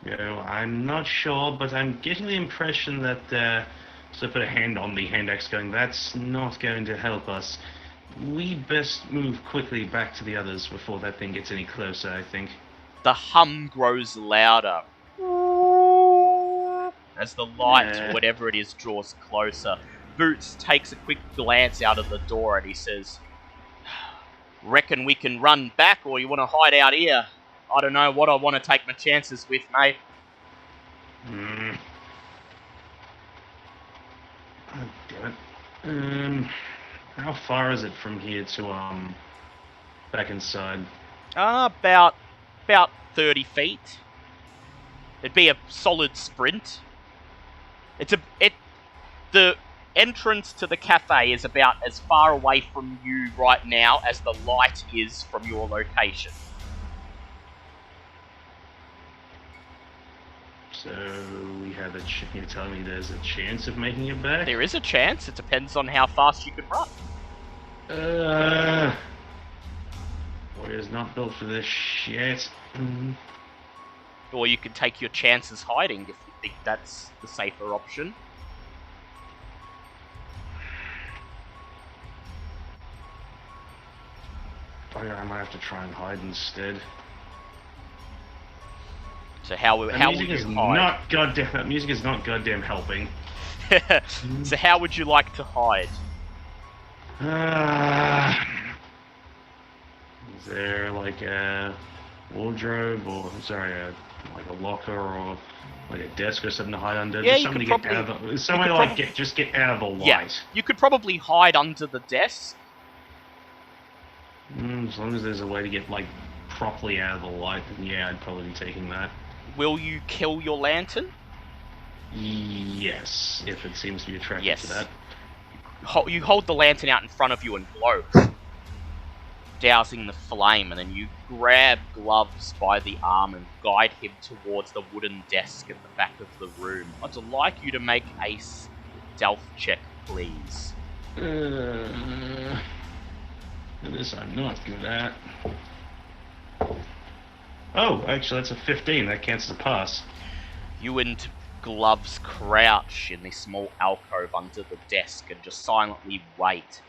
I'm not sure, but I'm getting the impression that, so put a hand on the hand axe going, that's not going to help us. We best move quickly back to the others before that thing gets any closer, I think. The hum grows louder as the light, or whatever it is, draws closer. Boots takes a quick glance out of the door and he says, reckon we can run back or you want to hide out here? I don't know what I want to take my chances with, mate. Oh, damn it. How far is it from here to, back inside? About 30 feet. It'd be a solid sprint. The entrance to the cafe is about as far away from you right now as the light is from your location. So we have you're telling me there's a chance of making it back? There is a chance. It depends on how fast you can run. Warrior's not built for this shit. Or you could take your chances hiding if you think that's the safer option. I might have to try and hide instead. So how will you hide? That music is not goddamn helping. So how would you like to hide? Is there like a wardrobe or like a locker or like a desk or something to hide under? Yeah, just get out of the light. Yeah, you could probably hide under the desk. As long as there's a way to get like properly out of the light, then yeah, I'd probably be taking that. Will you kill your lantern? Yes, if it seems to be attracted to that. You hold the lantern out in front of you and blow, dousing the flame, and then you grab Gloves by the arm and guide him towards the wooden desk at the back of the room. I'd like you to make a stealth check, please. This I'm not good at. Oh, actually, that's a 15. That counts as a pass. You and Gloves crouch in the small alcove under the desk and just silently wait.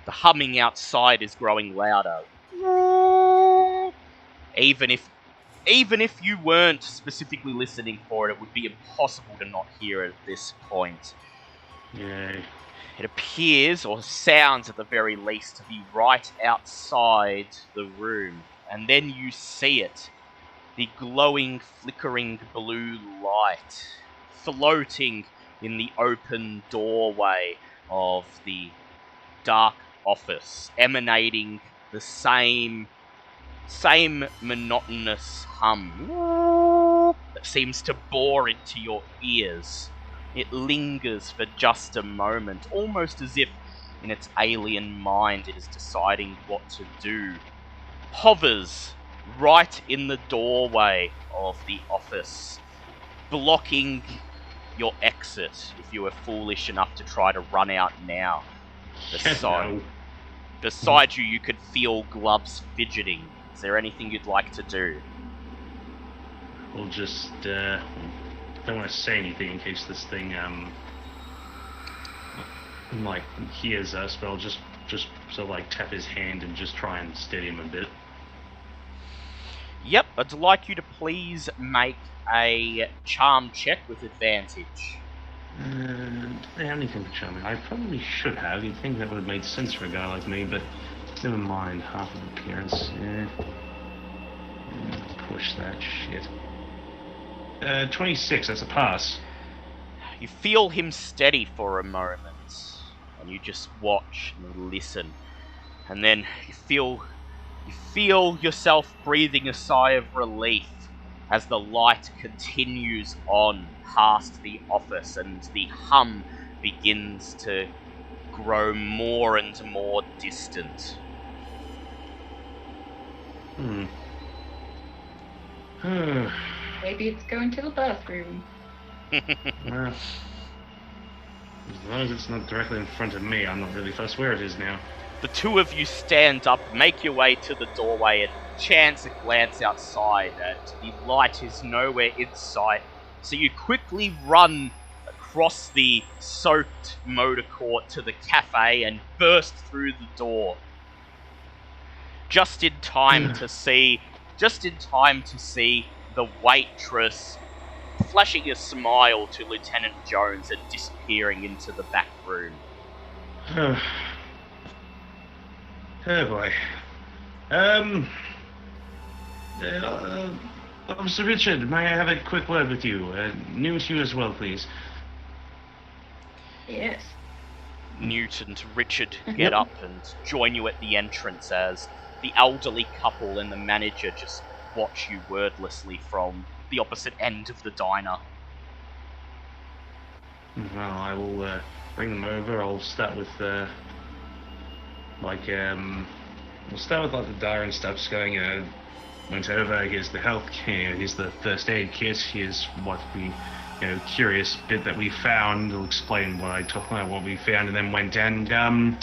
The humming outside is growing louder. Even if you weren't specifically listening for it, it would be impossible to not hear it at this point. Yay. It appears, or sounds at the very least, to be right outside the room. And then you see it. The glowing, flickering blue light floating in the open doorway of the dark office, emanating the same monotonous hum that seems to bore into your ears. It lingers for just a moment, almost as if in its alien mind it is deciding what to do. Hovers right in the doorway of the office, blocking your exit if you were foolish enough to try to run out now. Beside you, you could feel Gloves fidgeting. Is there anything you'd like to do? We'll just, don't want to say anything in case this thing, like, hears us, but I'll just sort of like tap his hand and just try and steady him a bit. Yep, I'd like you to please make a charm check with advantage. Do they have anything for charming? I probably should have. You'd think that would have made sense for a guy like me, but never mind. Half of appearance. Yeah. Push that shit. 26, that's a pass. You feel him steady for a moment, and you just watch and listen. And then you feel yourself breathing a sigh of relief as the light continues on past the office and the hum begins to grow more and more distant. Maybe it's going to the bathroom. Well, as long as it's not directly in front of me, I'm not really fussed where it is now. The two of you stand up, make your way to the doorway, and chance a glance outside, and the light is nowhere in sight. So you quickly run across the soaked motor court to the cafe and burst through the door. Just in time to see the waitress flashing a smile to Lieutenant Jones and disappearing into the back room. Oh boy. Officer Richard, may I have a quick word with you? New to you as well, please. Yes. Newt and Richard get up and join you at the entrance as the elderly couple and the manager just watch you wordlessly from the opposite end of the diner. Well, I will bring them over. I'll start with we'll start with like the dyer and stuff. Just going, went over. Here's the health care. Here's the first aid kit. Here's what we, curious bit that we found. I'll explain what we found, and then went and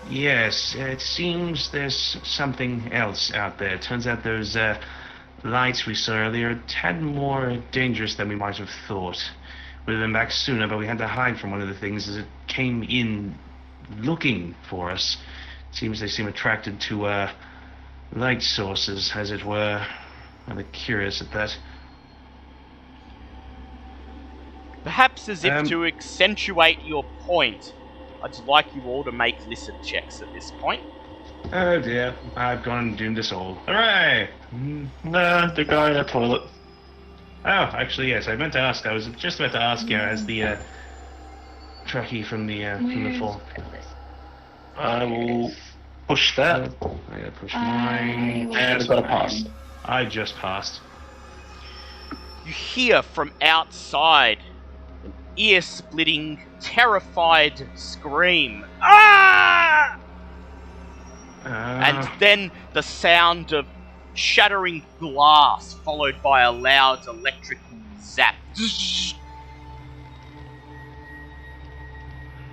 yes, it seems there's something else out there. It turns out those lights we saw earlier are a tad more dangerous than we might have thought. We'd have been back sooner, but we had to hide from one of the things as it came in looking for us. Seems they seem attracted to light sources, as it were. Rather curious at that. Perhaps as if to accentuate your point, I'd like you all to make listen checks at this point. Oh dear, I've gone and doomed us all. Hooray! Nah, the guy in the toilet. Oh, actually, yes, I meant to ask. I was just about to ask, as the truckie from the fall. I will push that. I gotta push mine. And I've got a pass. I just passed. You hear from outside an ear-splitting, terrified scream. Ah! And then the sound of shattering glass, followed by a loud electrical zap.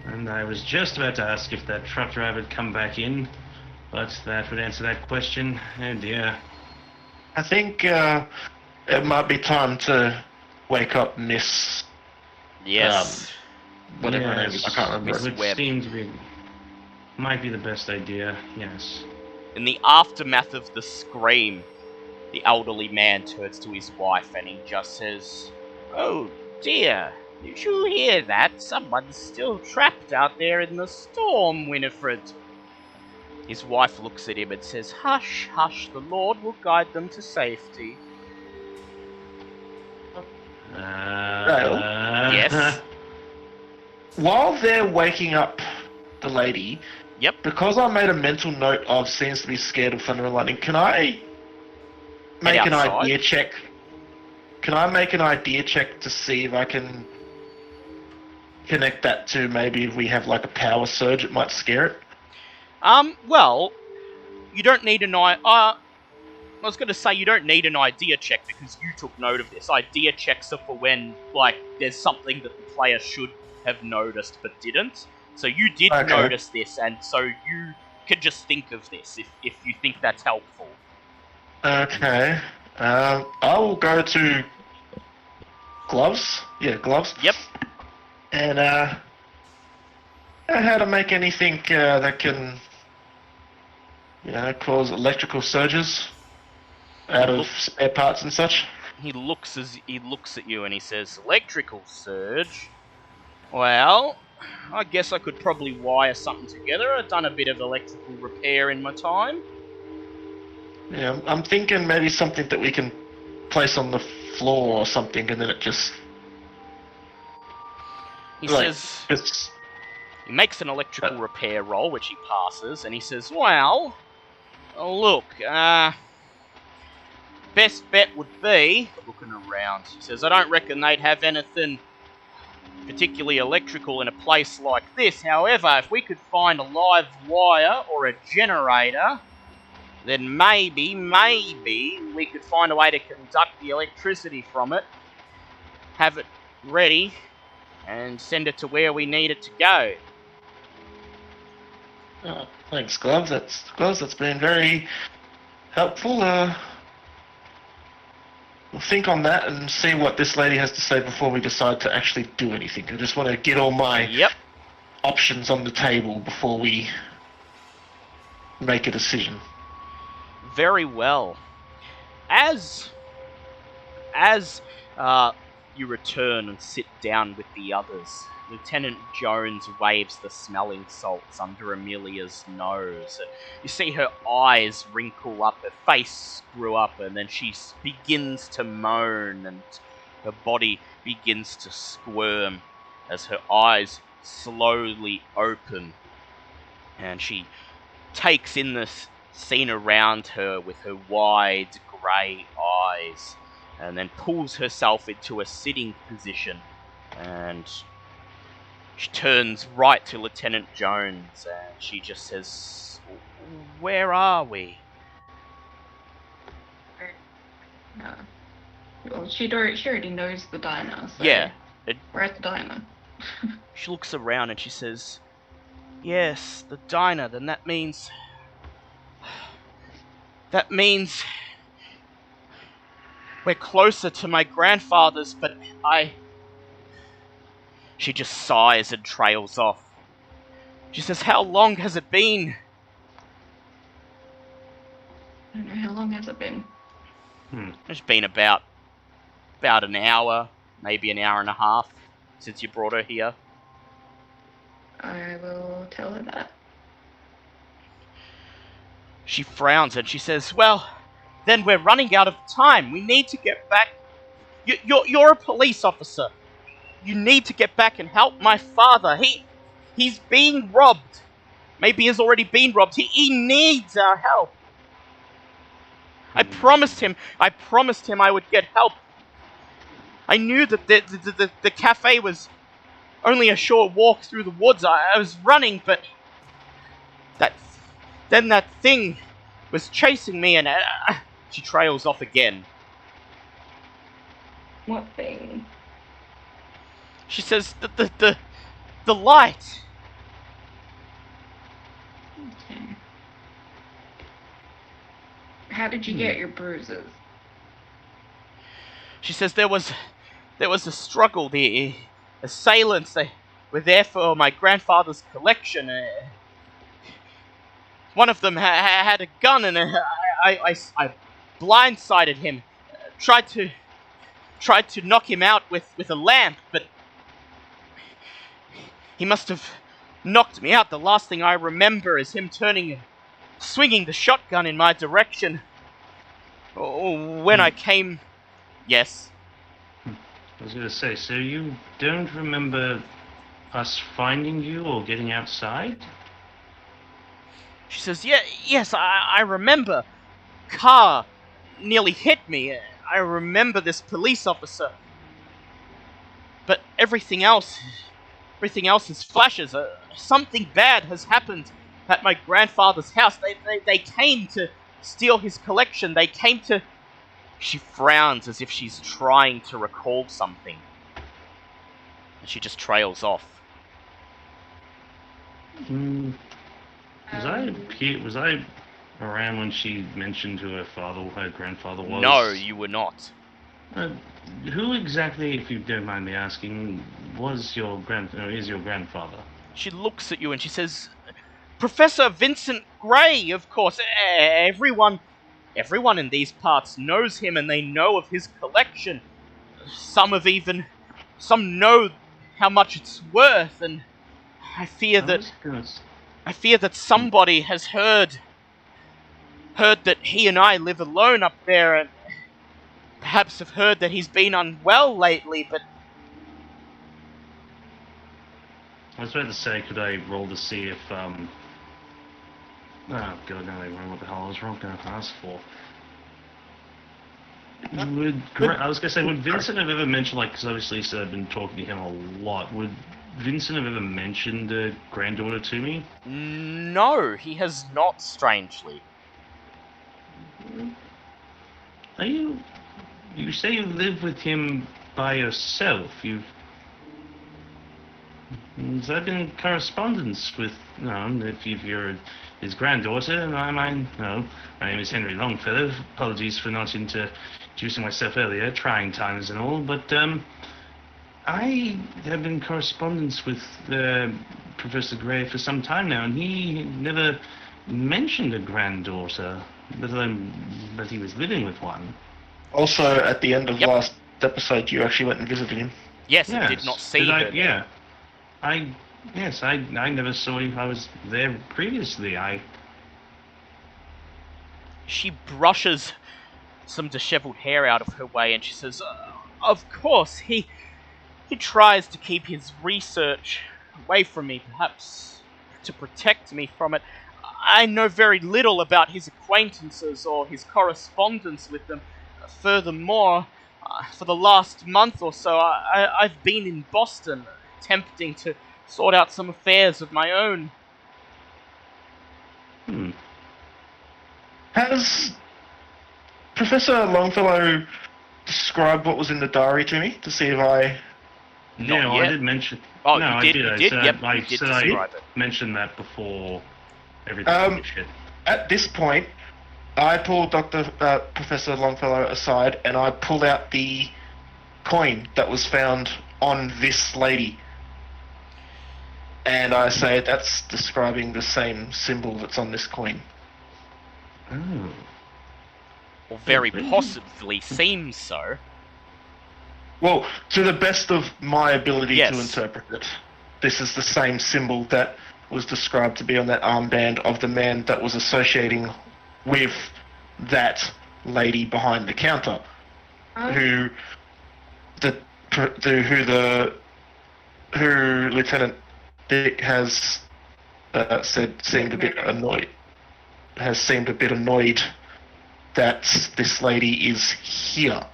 And I was just about to ask if that truck driver had come back in, but that would answer that question. Oh dear. I think it might be time to wake up Miss... Yes. Whatever her name is, I can't remember. Miss It would Webb. seem to be... might be the best idea, yes. In the aftermath of the scream, the elderly man turns to his wife and he just says, "Oh dear, did you hear that? Someone's still trapped out there in the storm, Winifred." His wife looks at him and says, "Hush, hush, the Lord will guide them to safety." Yes? While they're waking up the lady, Yep. because I made a mental note of seems to be scared of thunder and lightning, can I make an outside? idea check? Can I make an idea check to see if I can connect that to maybe if we have like a power surge, it might scare it? Well, you don't need an I was going to say you don't need an idea check because you took note of this. Idea checks are for when, like, there's something that the player should have noticed but didn't. So you did notice this, and so you can just think of this if you think that's helpful. Okay. I will go to gloves. Yeah, gloves. Yep. And how to make anything that can, cause electrical surges out of spare parts and such. He looks at you and he says, "Electrical surge? Well, I guess I could probably wire something together. I've done a bit of electrical repair in my time." Yeah, I'm thinking maybe something that we can place on the floor or something, and then it just... He like, says... It's... He makes an electrical repair roll, which he passes, and he says, "Well, look, best bet would be," looking around, he says, "I don't reckon they'd have anything particularly electrical in a place like this. However, if we could find a live wire or a generator, then maybe we could find a way to conduct the electricity from it, have it ready, and send it to where we need it to go. Oh, thanks, Gloves. That's been very helpful. We'll think on that and see what this lady has to say before we decide to actually do anything. I just want to get all my options on the table before we make a decision. Very well. As you return and sit down with the others, Lieutenant Jones waves the smelling salts under Amelia's nose. You see her eyes wrinkle up, her face screw up, and then she begins to moan, and her body begins to squirm as her eyes slowly open. And she takes in the scene around her with her wide grey eyes, and then pulls herself into a sitting position, and she turns right to Lieutenant Jones, and she just says, "Where are we?" Well, she already knows the diner, so Yeah. we're at the diner. She looks around and she says, "Yes, the diner, then that means we're closer to my grandfather's, but She just sighs and trails off. She says, "How long has it been?" I don't know, how long has it been? It's been about an hour, maybe an hour and a half since you brought her here. I will tell her that. She frowns and she says, "Well, then we're running out of time. We need to get back. You're a police officer. You need to get back and help my father. He's being robbed. Maybe he's already been robbed. He needs our help. I promised him I would get help. I knew that the cafe was only a short walk through the woods. I was running, but then that thing was chasing me, and she trails off again." What thing? She says, the light." Okay. How did you get your bruises? She says there was a struggle. The assailants, they were there for my grandfather's collection. One of them had a gun, and I blindsided him. Tried to knock him out with a lamp, but he must have knocked me out. The last thing I remember is him swinging the shotgun in my direction. When I came... Yes? I was going to say, so you don't remember us finding you or getting outside? She says, yes, I remember. Car nearly hit me. I remember this police officer. But everything else is flashes. Something bad has happened at my grandfather's house. They came to steal his collection. They came to... She frowns as if she's trying to recall something. And she just trails off. Was I around when she mentioned who her grandfather was? No, you were not. Who exactly, if you don't mind me asking, is your grandfather? She looks at you and she says, "Professor Vincent Gray, of course. Everyone in these parts knows him, and they know of his collection. Some know how much it's worth, and I fear that somebody has heard that he and I live alone up there, and perhaps have heard that he's been unwell lately, but..." I was about to say, could I roll to see if, Oh god, now I remember what the hell I was going to ask for. I was going to say, would Vincent have ever mentioned, because obviously you said I've been talking to him a lot, would Vincent have ever mentioned a granddaughter to me? No, he has not, strangely. Are you... You say you live with him by yourself. Has there been correspondence with... No, if you're his granddaughter, no. My name is Henry Longfellow. Apologies for not introducing myself earlier. Trying times and all, but, I have been in correspondence with Professor Gray for some time now, and he never mentioned a granddaughter, let alone that he was living with one. Also, at the end of last episode, you actually went and visited him. Yes, I did not see her. Yeah. I never saw you. I was there previously. She brushes some disheveled hair out of her way and she says, of course, he tries to keep his research away from me, perhaps to protect me from it. I know very little about his acquaintances or his correspondence with them. Furthermore, for the last month or so, I've been in Boston, attempting to sort out some affairs of my own. Has Professor Longfellow described what was in the diary to me to see if I... No, yet. I did mention... Oh, no, you did? I You did. did? Yep, I you did said I describe it. mentioned that before everything went to shit. At this point, I pulled Professor Longfellow aside and I pulled out the coin that was found on this lady. And I say that's describing the same symbol that's on this coin. Oh. Or very possibly seems so. Well, to the best of my ability Yes. to interpret it, this is the same symbol that was described to be on that armband of the man that was associating with that lady behind the counter, who Lieutenant Dick has seemed a bit annoyed that this lady is here.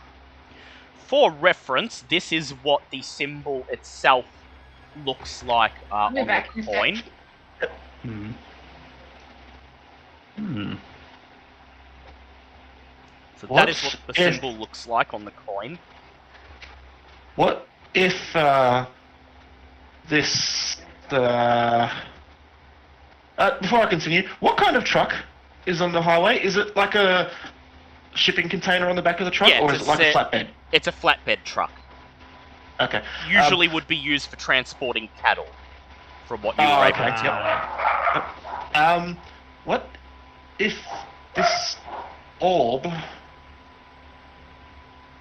For reference, this is what the symbol itself looks like on the back in a coin. So that is what the symbol looks like on the coin. What if before I continue, what kind of truck is on the highway? Is it like a shipping container on the back of the truck, Yeah, or is it like a flatbed? It's a flatbed truck. Okay. Usually would be used for transporting cattle, from what you were able to tell. What if this orb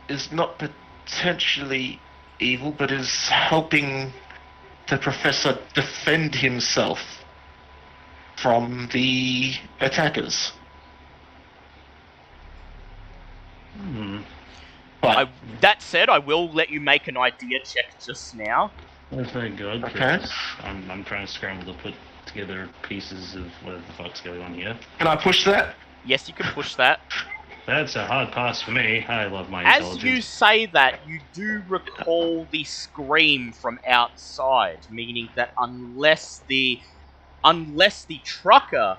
is not potentially evil, but is helping the professor defend himself from the attackers? But That said, I will let you make an idea check just now. That's very good. Okay. I'm trying to scramble to put together pieces of whatever the fuck's going on here. can I push that? Yes, you can push that. That's a hard pass for me. I love my As intelligence. you say that, you do recall the scream from outside, meaning that unless the trucker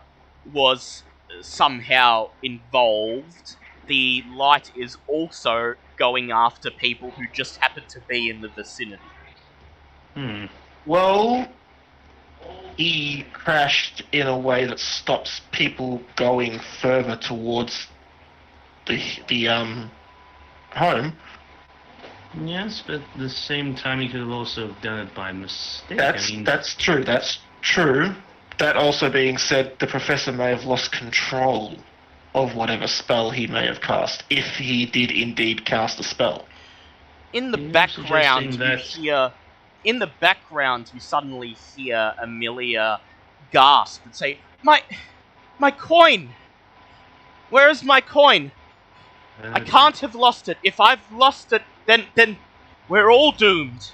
was somehow involved, the light is also going after people who just happen to be in the vicinity. Well, he crashed in a way that stops people going further towards the home. Yes, but at the same time, you could have also done it by mistake. That's true. That's true. That also being said, the professor may have lost control of whatever spell he may have cast, if he did indeed cast a spell. In the You're background, suggesting you suddenly hear Amelia gasp and say, My coin! Where is my coin? I can't have lost it. If I've lost it, then we're all doomed.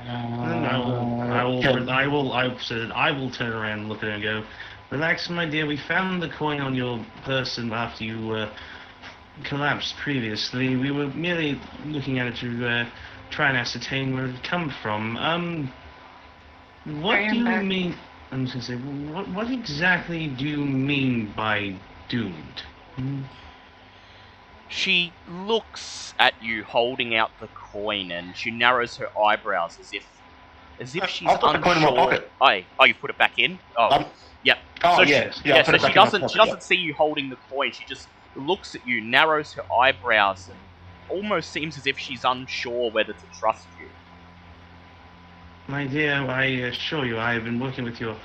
I will turn around and look at her and go, relax, my dear, we found the coin on your person after you collapsed previously. We were merely looking at it to try and ascertain where it had come from. What do you mean... I'm just going to say, what exactly do you mean by doomed. She looks at you holding out the coin, and she narrows her eyebrows as if she's I'll put the unsure. coin in my pocket. Oh, you put it back in? Oh, yep. Oh, So yeah. She, Yeah, I'll put so it back she in my doesn't pocket, she doesn't see you holding the coin. She just looks at you, narrows her eyebrows, and almost seems as if she's unsure whether to trust you. My dear, I assure you, I have been working with your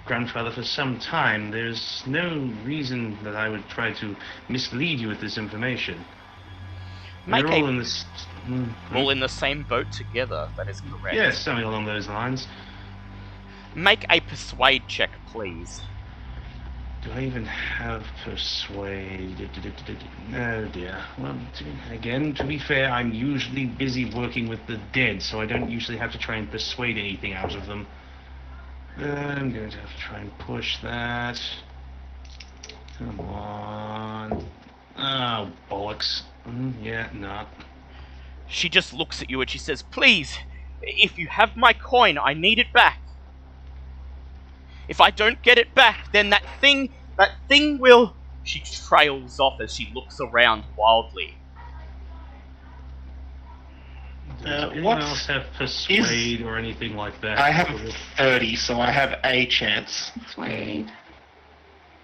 grandfather for some time. There's no reason that I would try to mislead you with this information. We're all in this... all in the same boat together. That is correct. Yes, something along those lines. Make a persuade check, please. Do I even have persuade? Oh dear. Well, again, to be fair, I'm usually busy working with the dead, so I don't usually have to try and persuade anything out of them. I'm going to have to try and push that. Come on. Oh, bollocks. Yeah, not. She just looks at you and she says, "Please, if you have my coin, I need it back. If I don't get it back, then that thing will..." She trails off as she looks around wildly. Does anyone else have persuade or anything like that? I have 30, so I have a chance. Persuade.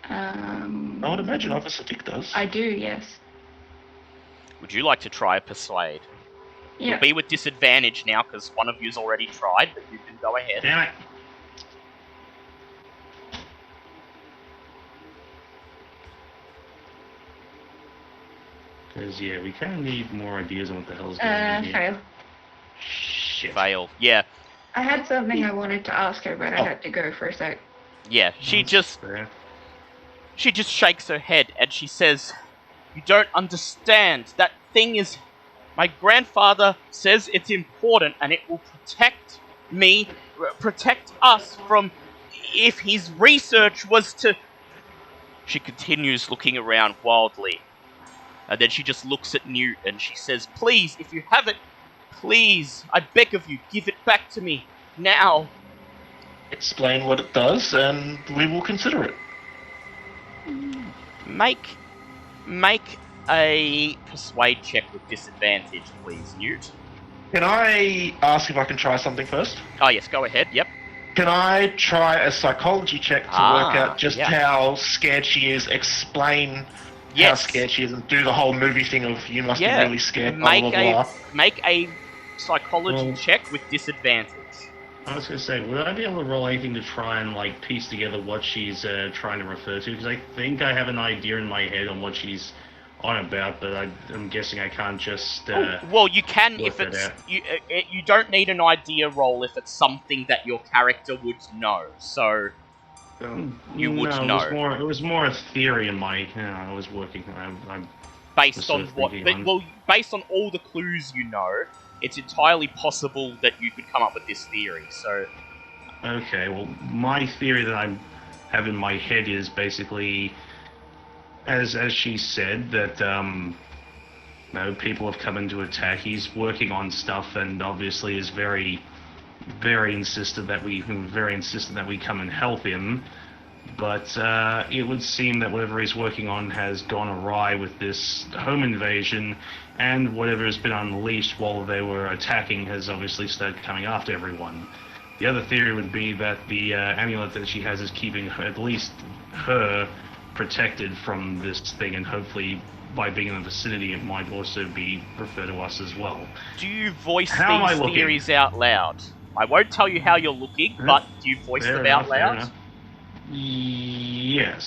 I would imagine Officer Dick does. I do, yes. Would you like to try a persuade? Yeah. You'll be with disadvantage now because one of you's already tried, but you can go ahead. Damn it. Because, yeah, we kind of need more ideas on what the hell's going on here. Fail. Shit. Fail. Yeah. I had something I wanted to ask her, but I had to go for a sec. Yeah. She just Fair. shakes her head and she says, "You don't understand. That thing is... My grandfather says it's important and it will protect me, protect us from... If his research was to..." She continues looking around wildly. And then she just looks at Newt and she says, "Please, if you have it, please, I beg of you, give it back to me. Now." Explain what it does, and we will consider it. Make a persuade check with disadvantage, please, Newt. Can I ask if I can try something first? Oh, yes, go ahead, yep. Can I try a psychology check to work out just how scared she is, explain how scared she is, and do the whole movie thing of "you must be really scared"? Make blah, blah, blah. make a psychology check with disadvantage. I was going to say, would I be able to roll anything to try and, like, piece together what she's trying to refer to? Because I think I have an idea in my head on what she's on about, but I'm guessing I can't just... well, you can if work it's... that out. You don't need an idea roll if it's something that your character would know, so... you would no, know. It was more a theory in my... I was working... I'm based on sort of what... thinking Well, based on all the clues you know, it's entirely possible that you could come up with this theory, so... Okay, well, my theory that I have in my head is basically, as she said, that people have come in to attack. He's working on stuff, and obviously is very, very insistent that we come and help him. But it would seem that whatever he's working on has gone awry with this home invasion, and whatever has been unleashed while they were attacking has obviously started coming after everyone. The other theory would be that the amulet that she has is keeping her, at least her, protected from this thing, and hopefully by being in the vicinity it might also be referred to us as well. Do you voice How these theories out loud? I won't tell you how you're looking, but do you voice them out loud? Yes.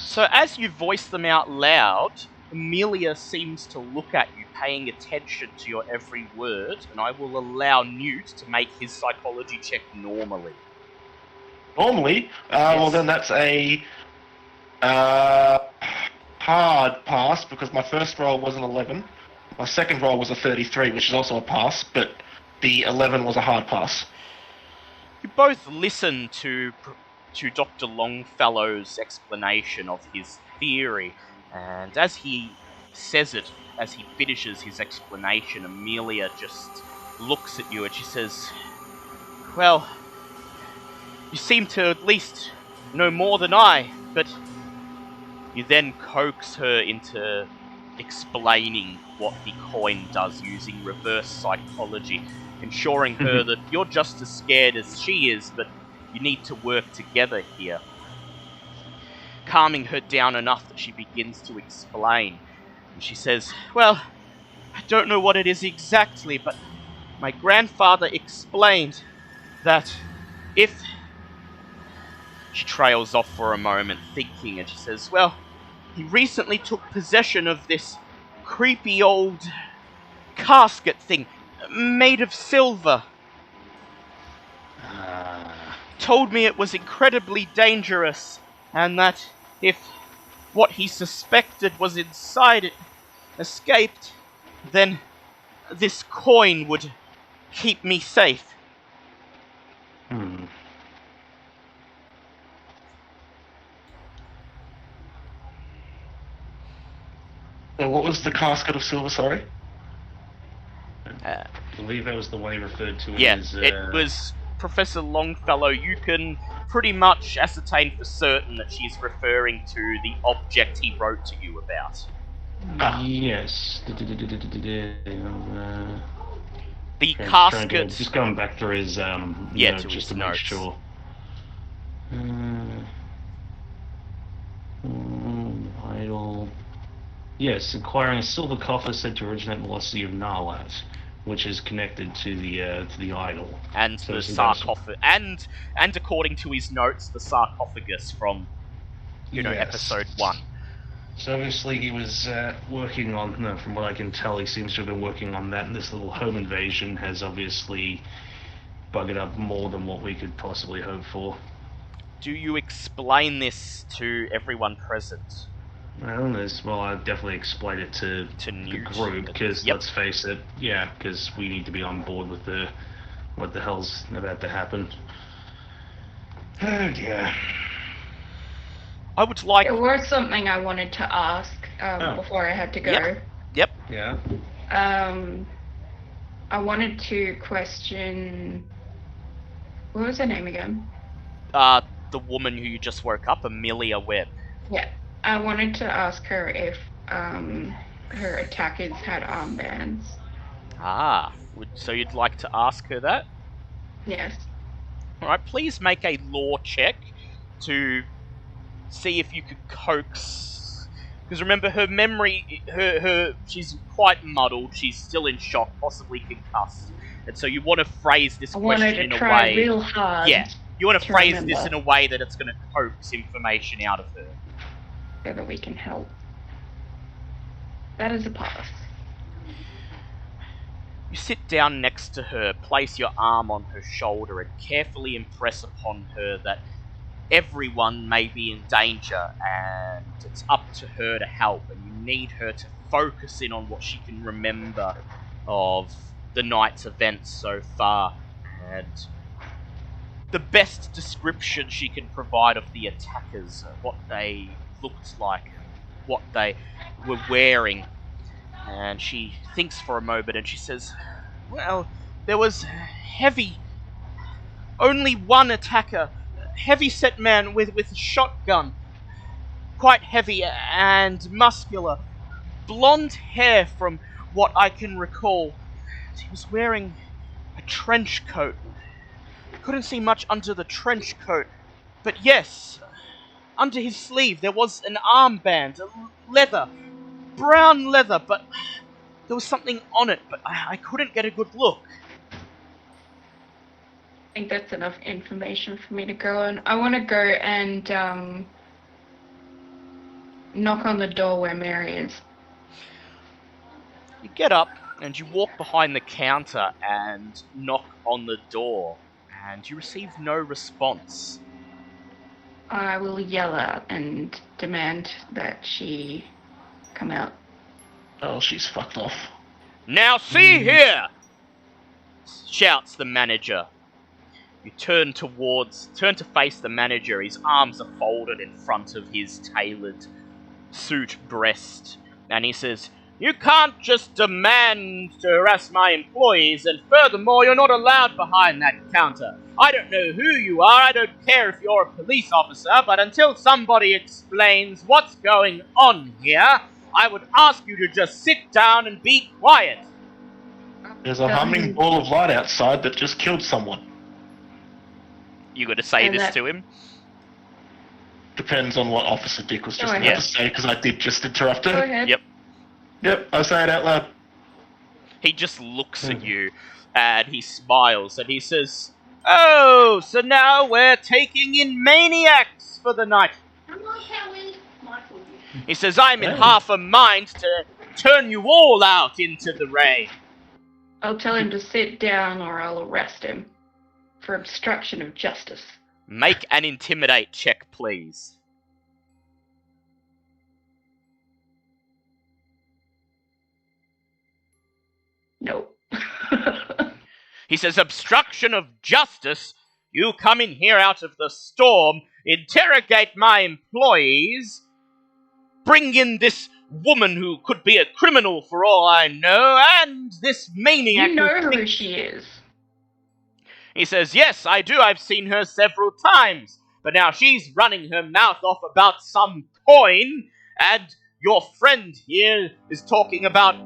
So as you voice them out loud, Amelia seems to look at you, paying attention to your every word, and I will allow Newt to make his psychology check normally. Normally? Well, then that's a hard pass, because my first roll was an 11. My second roll was a 33, which is also a pass, but the 11 was a hard pass. You both listen to Dr. Longfellow's explanation of his theory, and as he says it, as he finishes his explanation, Amelia just looks at you and she says, "Well, you seem to at least know more than I, but You then coax her into explaining what the coin does using reverse psychology, ensuring her that you're just as scared as she is, but you need to work together here. Calming her down enough that she begins to explain. And she says, well, I don't know what it is exactly, but my grandfather explained that if... She trails off for a moment, thinking, and she says, well, he recently took possession of this creepy old casket thing, made of silver. Told me it was incredibly dangerous, and that if what he suspected was inside it escaped, then this coin would keep me safe. What was the casket of silver, sorry? I believe that was the one he referred to Yeah, as... it was Professor Longfellow. You can pretty much ascertain for certain that she's referring to the object he wrote to you about. Yes. The casket... Just going back through his notes to just his to make notes. sure. Idol. Yes, acquiring a silver coffer said to originate velocity of Narlat, which is connected to the idol. And So the it's sarcophagus, and according to his notes, the sarcophagus from, Yes. episode 1. So obviously he was working on, no, from what I can tell, he seems to have been working on that, and this little home invasion has obviously buggered up more than what we could possibly hope for. Do you explain this to everyone present? Well, I'll definitely explain it to the Newt. group, because Yep. let's face it, yeah, because we need to be on board with what the hell's about to happen. Oh, yeah. I would like... There was something I wanted to ask before I had to go. Yep. Yeah. I wanted to question... What was her name again? The woman who you just woke up, Amelia Webb. Yeah. I wanted to ask her if her attackers had armbands. So you'd like to ask her that? Yes. Alright, please make a law check to see if you could coax... Because remember, her memory, she's quite muddled, she's still in shock, possibly concussed. And so you want to phrase this I wanted question to in a try way... real hard. Yeah, you want to to phrase this remember. in a way that it's going to coax information out of her. So that we can help. That is a pass. You sit down next to her, place your arm on her shoulder, and carefully impress upon her that everyone may be in danger, and it's up to her to help, and you need her to focus in on what she can remember of the night's events so far, and the best description she can provide of the attackers, what they looked like, what they were wearing. And she thinks for a moment and she says, well, there was only one attacker, heavy-set man with a shotgun, quite heavy and muscular, blonde hair from what I can recall. He was wearing a trench coat. Couldn't see much under the trench coat, but yes, under his sleeve there was an armband, brown leather, but there was something on it, but I couldn't get a good look. I think that's enough information for me to go on. I want to go and knock on the door where Mary is. You get up and you walk behind the counter and knock on the door, and you receive no response. I will yell out and demand that she come out. Oh, she's fucked off. Now see here! Shouts the manager. You turn to face the manager. His arms are folded in front of his tailored suit breast. And he says, You can't just demand to harass my employees, and furthermore, you're not allowed behind that counter. I don't know who you are, I don't care if you're a police officer, but until somebody explains what's going on here, I would ask you to just sit down and be quiet. There's a humming ball of light outside that just killed someone. You gotta say And this that- to him? Depends on what Officer Dick was just Go about ahead. to say, because I did just interrupt her. Go ahead. Yep. Yep, I say it out loud. He just looks at you, and he smiles, and he says, "Oh, so now we're taking in maniacs for the night." He says, "I'm in Hey. half a mind to turn you all out into the rain." I'll tell him to sit down or I'll arrest him for obstruction of justice. Make an intimidate check, please. Nope. He says, "Obstruction of justice? You come in here out of the storm, interrogate my employees, bring in this woman who could be a criminal for all I know, and this maniac You know who who thinks-" she is. He says, "Yes, I do. I've seen her several times. But now she's running her mouth off about some coin, and your friend here is talking about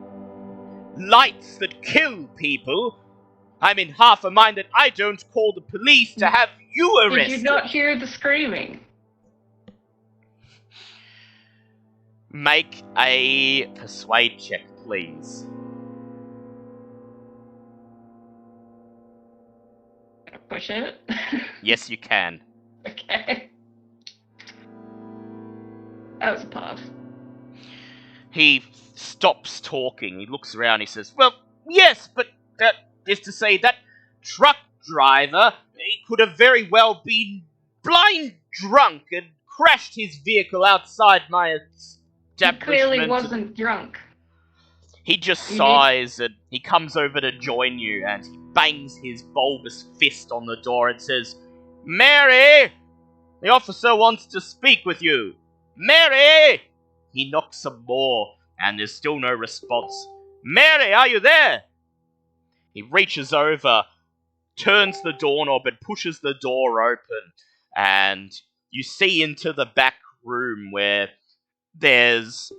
lights that kill people. I'm in half a mind that I don't call the police to have you arrested." Did you not hear the screaming? Make a persuade check, please. Push it. Yes, you can. Okay. That was a pass. He stops talking. He looks around. He says, "Well, yes, but that is to say that truck driver, he could have very well been blind drunk and crashed his vehicle outside my He establishment." clearly wasn't drunk. He just You sighs and he comes over to join you and he bangs his bulbous fist on the door and says, "Mary! The officer wants to speak with you. Mary!" He knocks some more and there's still no response. "Mary, are you there?" He reaches over, turns the doorknob and pushes the door open, and you see into the back room where there's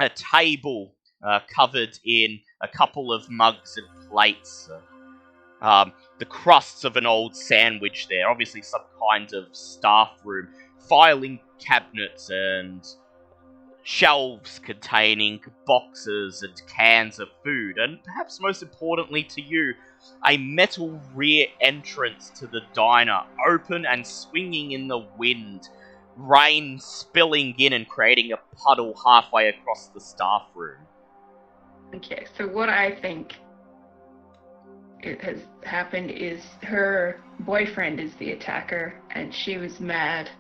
a table covered in a couple of mugs and plates. The crusts of an old sandwich there, obviously some kind of staff room, filing cabinets and shelves containing boxes and cans of food, and perhaps most importantly to you, a metal rear entrance to the diner, open and swinging in the wind, rain spilling in and creating a puddle halfway across the staff room. Okay, so what I think it has happened is her boyfriend is the attacker, and she was mad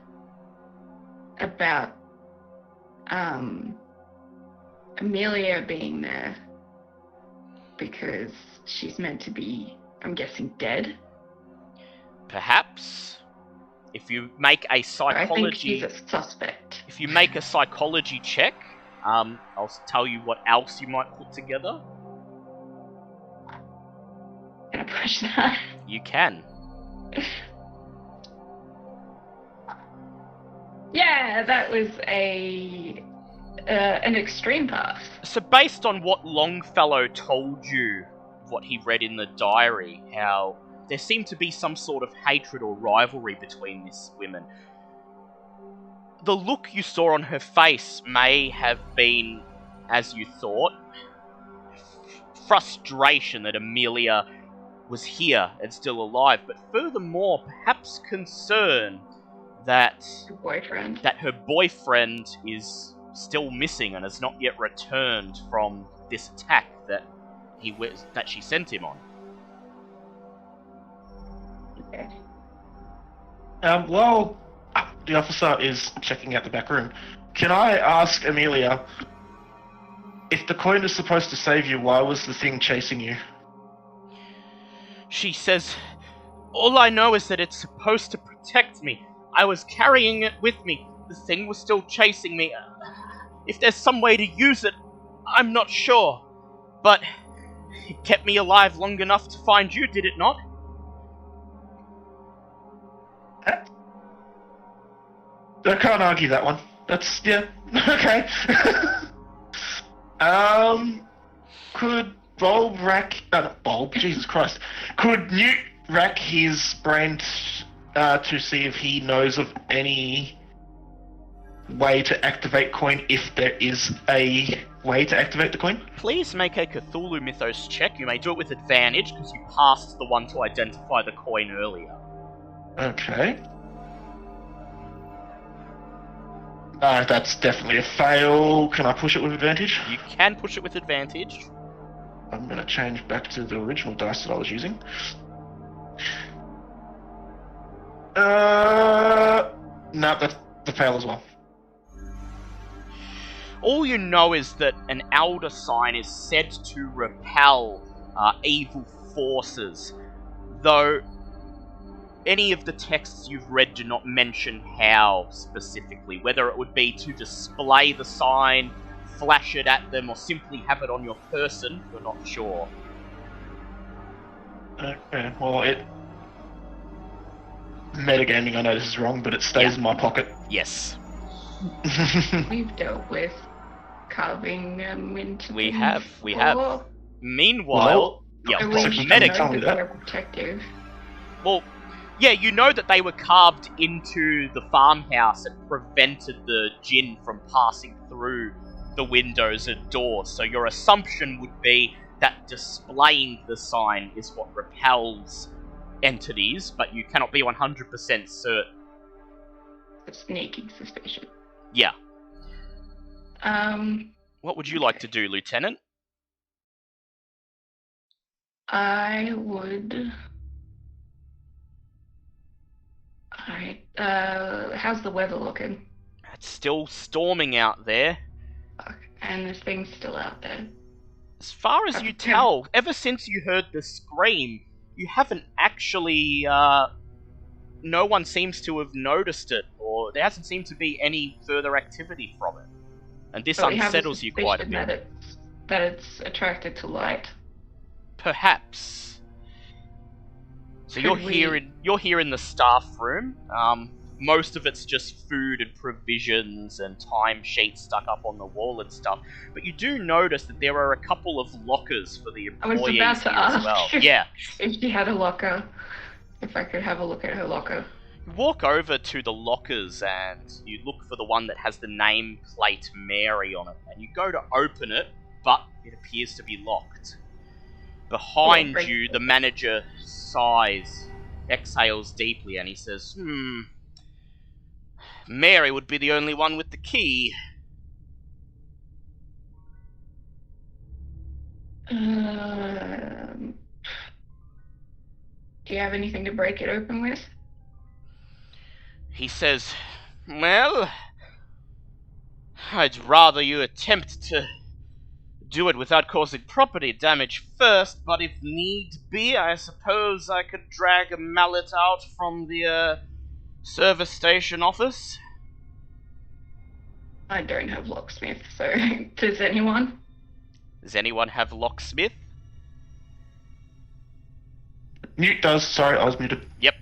about Amelia being there because she's meant to be, I'm guessing, dead. Perhaps, if you make a I think psychology, she's a suspect. if you make a psychology check, I'll tell you what else you might put together. Can I push that? You can. Yeah, that was an extreme pass. So based on what Longfellow told you, what he read in the diary, how there seemed to be some sort of hatred or rivalry between these women, the look you saw on her face may have been, as you thought, frustration that Amelia was here and still alive, but furthermore, perhaps concern that Her boyfriend. her boyfriend is still missing and has not yet returned from this attack that she sent him on. Okay. While the officer is checking out the back room, can I ask Amelia, if the coin is supposed to save you, why was the thing chasing you? She says, "All I know is that it's supposed to protect me. I was carrying it with me. The thing was still chasing me. If there's some way to use it, I'm not sure, but it kept me alive long enough to find you, did it not? I can't argue that one. That's, yeah, okay. Could Bulb rack... not Bulb, Jesus Christ. Could Newt rack his brain to see if he knows of any way to activate coin, if there is a way to activate the coin? Please make a Cthulhu Mythos check. You may do it with advantage, because you passed the one to identify the coin earlier. Okay. That's definitely a fail. Can I push it with advantage? You can push it with advantage. I'm going to change back to the original dice that I was using. No, that's a fail as well. All you know is that an elder sign is said to repel evil forces, though any of the texts you've read do not mention how specifically, whether it would be to display the sign, flash it at them, or simply have it on your person. You're not sure. Okay, well, metagaming, I know this is wrong, but it stays in my pocket. Yes. We've dealt with carving into We things have. before. Meanwhile, I wish you medic. know that they're protective. Well, yeah, you know that they were carved into the farmhouse and prevented the djinn from passing through the windows and doors, so your assumption would be that displaying the sign is what repels entities, but you cannot be 100% certain. A sneaking suspicion. Yeah. What would you like to do, Lieutenant? I would... Alright, how's the weather looking? It's still storming out there. And this thing's still out there. As far as you tell, ever since you heard the scream, you haven't actually, no one seems to have noticed it, or there hasn't seemed to be any further activity from it. And this unsettles you quite a bit. That it's attracted to light. Perhaps. So you're here in the staff room. Most of it's just food and provisions and timesheets stuck up on the wall and stuff. But you do notice that there are a couple of lockers for the employees I was about to ask as well. Yeah. if she had a locker. If I could have a look at her locker. You walk over to the lockers and you look for the one that has the nameplate Mary on it. And you go to open it, but it appears to be locked. Behind you, the manager sighs, exhales deeply, and he says, Mary would be the only one with the key. Do you have anything to break it open with? He says, well, I'd rather you attempt to do it without causing property damage first, but if need be, I suppose I could drag a mallet out from the service station office. I don't have locksmith, so does anyone? Does anyone have locksmith? Newt does. Sorry, I was muted. Yep.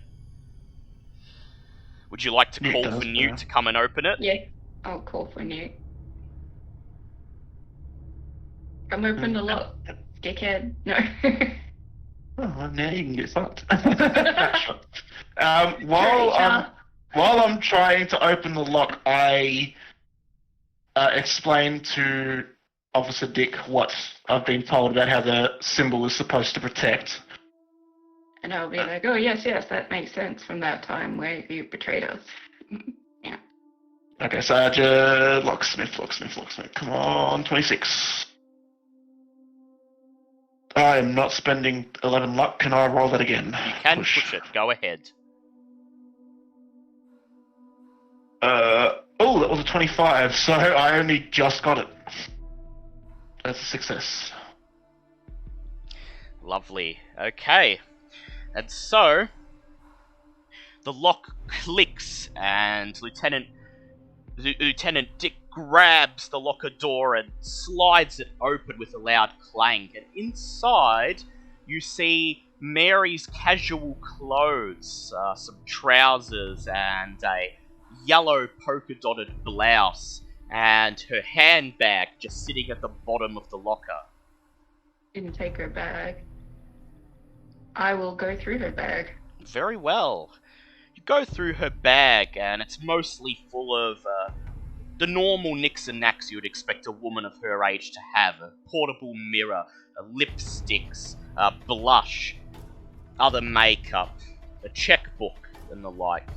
Would you like to call for Newt to come and open it? Yeah, I'll call for Newt. Come open the lock, dickhead. No. Oh, now you can get fucked. While I'm trying to open the lock, I explain to Officer Dick what I've been told about how the symbol is supposed to protect. And I'll be like, oh yes, that makes sense from that time where you betrayed us. Yeah. Okay, Sergeant, locksmith. Come on, 26. I am not spending 11 luck. Can I roll that again? You can push it. Go ahead. That was a 25, so I only just got it. That's a success. Lovely. Okay. And so, the lock clicks, and Lieutenant Dick grabs the locker door and slides it open with a loud clang. And inside, you see Mary's casual clothes, some trousers and a yellow polka-dotted blouse, and her handbag just sitting at the bottom of the locker. Didn't take her bag. I will go through her bag. Very well. You go through her bag, and it's mostly full of the normal nicks and knacks you would expect a woman of her age to have. A portable mirror, lipsticks, blush, other makeup, a checkbook, and the like.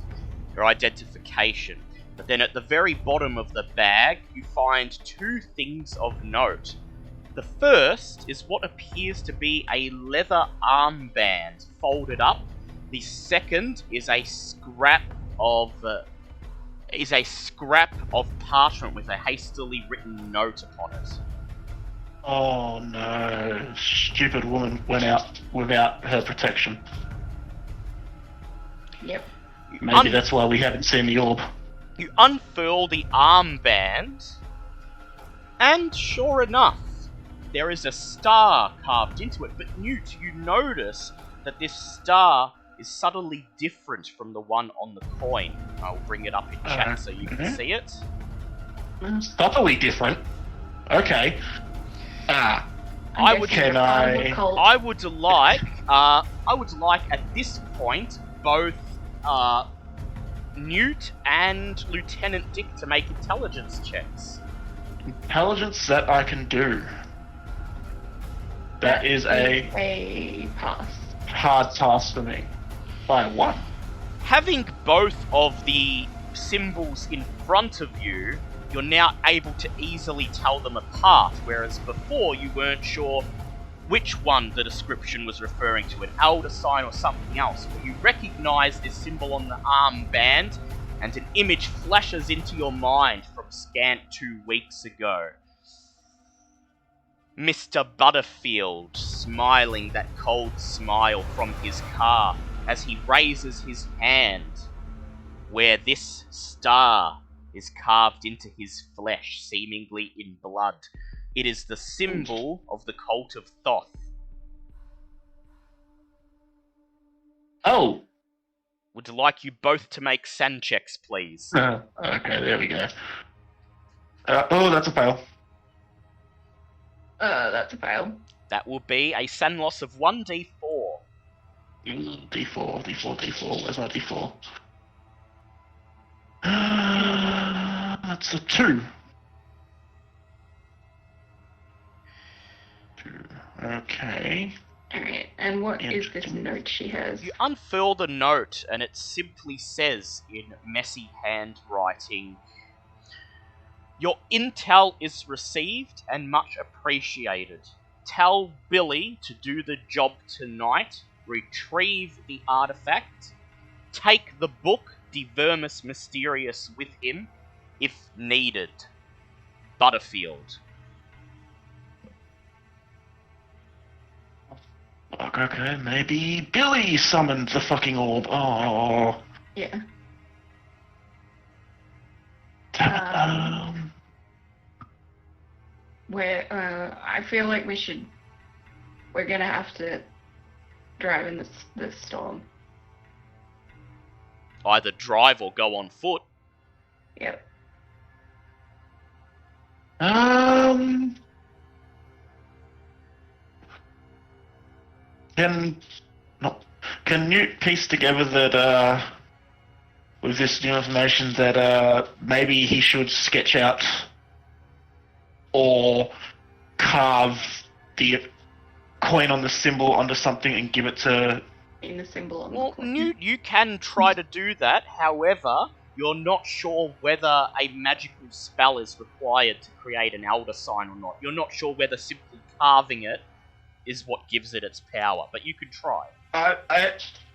Her identification. But then at the very bottom of the bag, you find two things of note. The first is what appears to be a leather armband folded up. The second is a scrap of parchment with a hastily written note upon it. Oh no, stupid woman went out without her protection. Yep. Maybe that's why we haven't seen the orb. You unfurl the armband, and sure enough, there is a star carved into it. But Newt, you notice that this star is subtly different from the one on the coin. I'll bring it up in chat so you can see it. Subtly different. Okay. I would like at this point both Newt and Lieutenant Dick to make intelligence checks. Intelligence that I can do. That is a pass. Hard task for me. By one. Having both of the symbols in front of you, you're now able to easily tell them apart, whereas before you weren't sure which one the description was referring to, an elder sign or something else. But you recognize this symbol on the armband, and an image flashes into your mind from scant 2 weeks ago. Mr. Butterfield smiling that cold smile from his car as he raises his hand, where this star is carved into his flesh, seemingly in blood. It is the symbol of the cult of Thoth. Oh! Would like you both to make sand checks, please. Okay, there we go. That's a fail. That's a fail. That will be a sand loss of 1d4. D4. Where's my D4? That's a 2. Okay. Alright, and what is this note she has? You unfurl the note, and it simply says in messy handwriting, "Your intel is received and much appreciated. Tell Billy to do the job tonight. Retrieve the artifact. Take the book, De Vermis Mysterious, with him, if needed. Butterfield." Okay, maybe Billy summoned the fucking orb. Oh. Yeah. I feel like we're gonna have to drive in this storm. Either drive or go on foot. Yep. Can Newt piece together that, with this new information, that maybe he should sketch out or carve the coin on the symbol onto something and give it to... In the symbol on Well, the coin. Newt, you can try to do that. However, you're not sure whether a magical spell is required to create an elder sign or not. You're not sure whether simply carving it is what gives it its power, but you could try. I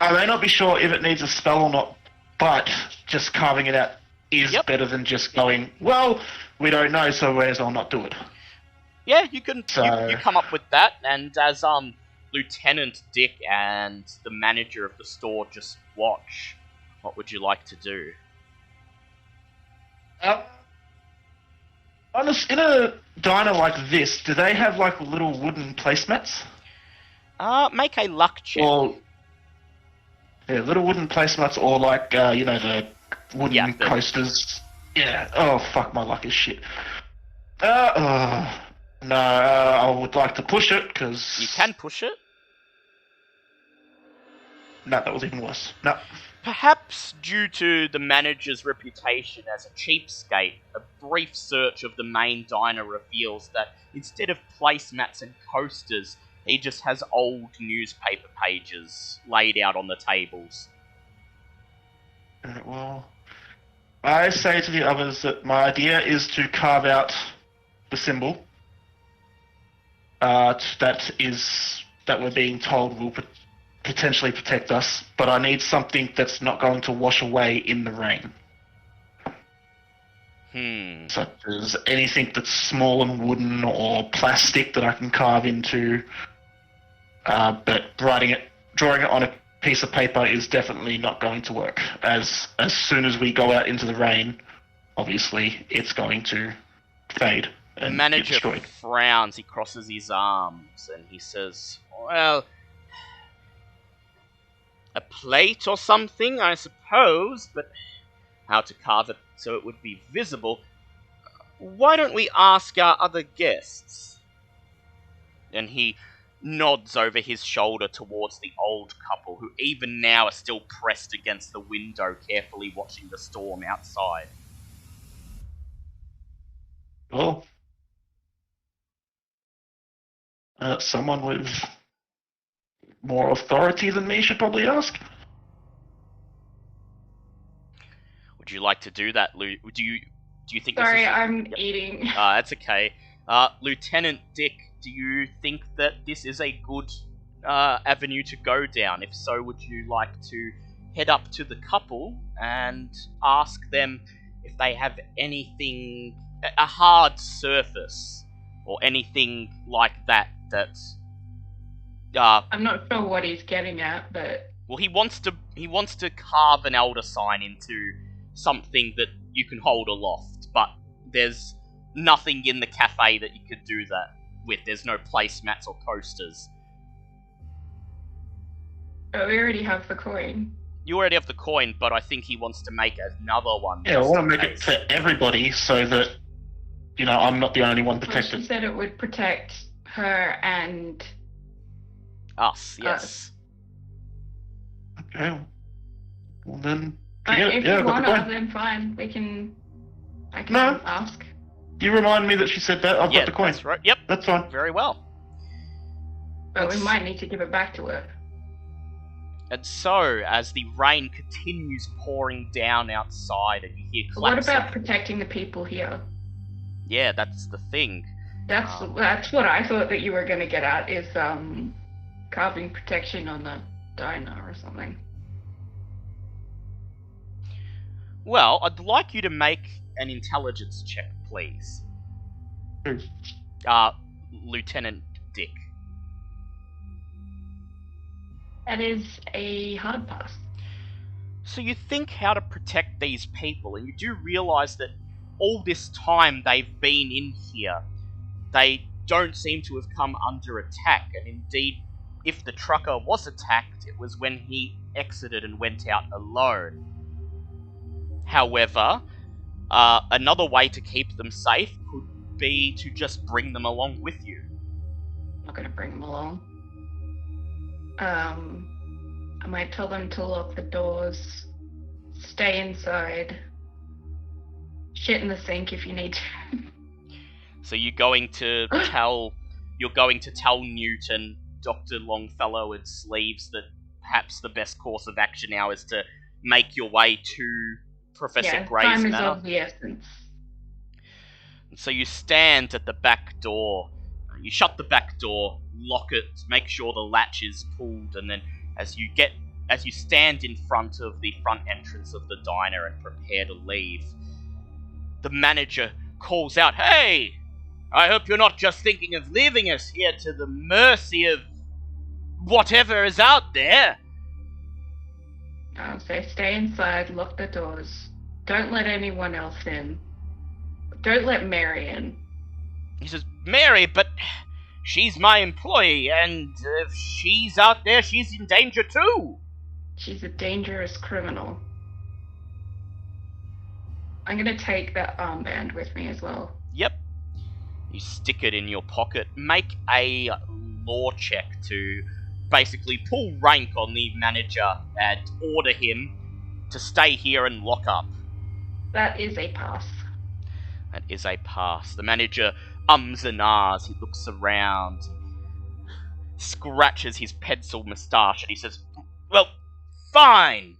may not be sure if it needs a spell or not, but just carving it out is better than just going, well, we don't know, so may as well not do it. Yeah, you can you come up with that, and as Lieutenant Dick and the manager of the store just watch, what would you like to do? In a diner like this, do they have like little wooden placemats? Make a luck check. Or little wooden placemats, or like the wooden coasters. Yeah. Oh fuck, my luck is shit. No, I would like to push it because You can push it. No, that was even worse. No. Perhaps due to the manager's reputation as a cheapskate, a brief search of the main diner reveals that instead of placemats and coasters, he just has old newspaper pages laid out on the tables. Well, I say to the others that my idea is to carve out the symbol that we're being told will potentially protect us, but I need something that's not going to wash away in the rain. Such as anything that's small and wooden or plastic that I can carve into, but drawing it on a piece of paper is definitely not going to work. As soon as we go out into the rain, obviously it's going to fade. The manager frowns, he crosses his arms, and he says, well, a plate or something, I suppose, but how to carve it so it would be visible? Why don't we ask our other guests? And he nods over his shoulder towards the old couple, who even now are still pressed against the window, carefully watching the storm outside. Well, someone with more authority than me should probably ask. Would you like to do that, Lou? Do you think? Sorry, this is... I'm eating. That's okay. Lieutenant Dick, do you think that this is a good avenue to go down? If so, would you like to head up to the couple and ask them if they have anything, a hard surface or anything like that? I'm not sure what he's getting at, but well, he wants to carve an elder sign into something that you can hold aloft, but there's nothing in the cafe that you could do that with. There's no placemats or coasters. we already have the coin. You already have the coin, but I think he wants to make another one. Yeah, I want to make it for everybody so that, I'm not the only one Well, protected. she said it would protect her and Us, yes. Okay. Well then, But forget it. if Yeah, you I've got want the to, coin. then fine. I can No. ask. You remind me that she said that. I've got the coin. That's right. Yep. That's fine. Very well. But we might need to give it back to her. And so, as the rain continues pouring down outside and you hear But what claps... about protecting the people here? Yeah, that's the thing. That's what I thought that you were going to get at, is carving protection on the diner or something. Well, I'd like you to make an intelligence check, please. Who? Lieutenant Dick. That is a hard pass. So you think how to protect these people, and you do realise that all this time they've been in here, they don't seem to have come under attack, and indeed, if the trucker was attacked, it was when he exited and went out alone. However, another way to keep them safe could be to just bring them along with you. I'm not going to bring them along. I might tell them to lock the doors, stay inside, shit in the sink if you need to. So you're going to tell Newton, Dr. Longfellow and Sleeves, that perhaps the best course of action now is to make your way to Professor Gray's time is manor. of the essence. And so you stand at the back door. You shut the back door, lock it, make sure the latch is pulled, and then as you stand in front of the front entrance of the diner and prepare to leave, the manager calls out, "Hey! I hope you're not just thinking of leaving us here to the mercy of whatever is out there." I'll say stay inside, lock the doors. Don't let anyone else in. Don't let Mary in. He says, Mary, but she's my employee, and if she's out there, she's in danger too. She's a dangerous criminal. I'm gonna take that armband with me as well. Yep. You stick it in your pocket. Make a law check to basically pull rank on the manager and order him to stay here and lock up. That is a pass. That is a pass. The manager ums and ahs. He looks around, scratches his pencil moustache, and he says, well, fine.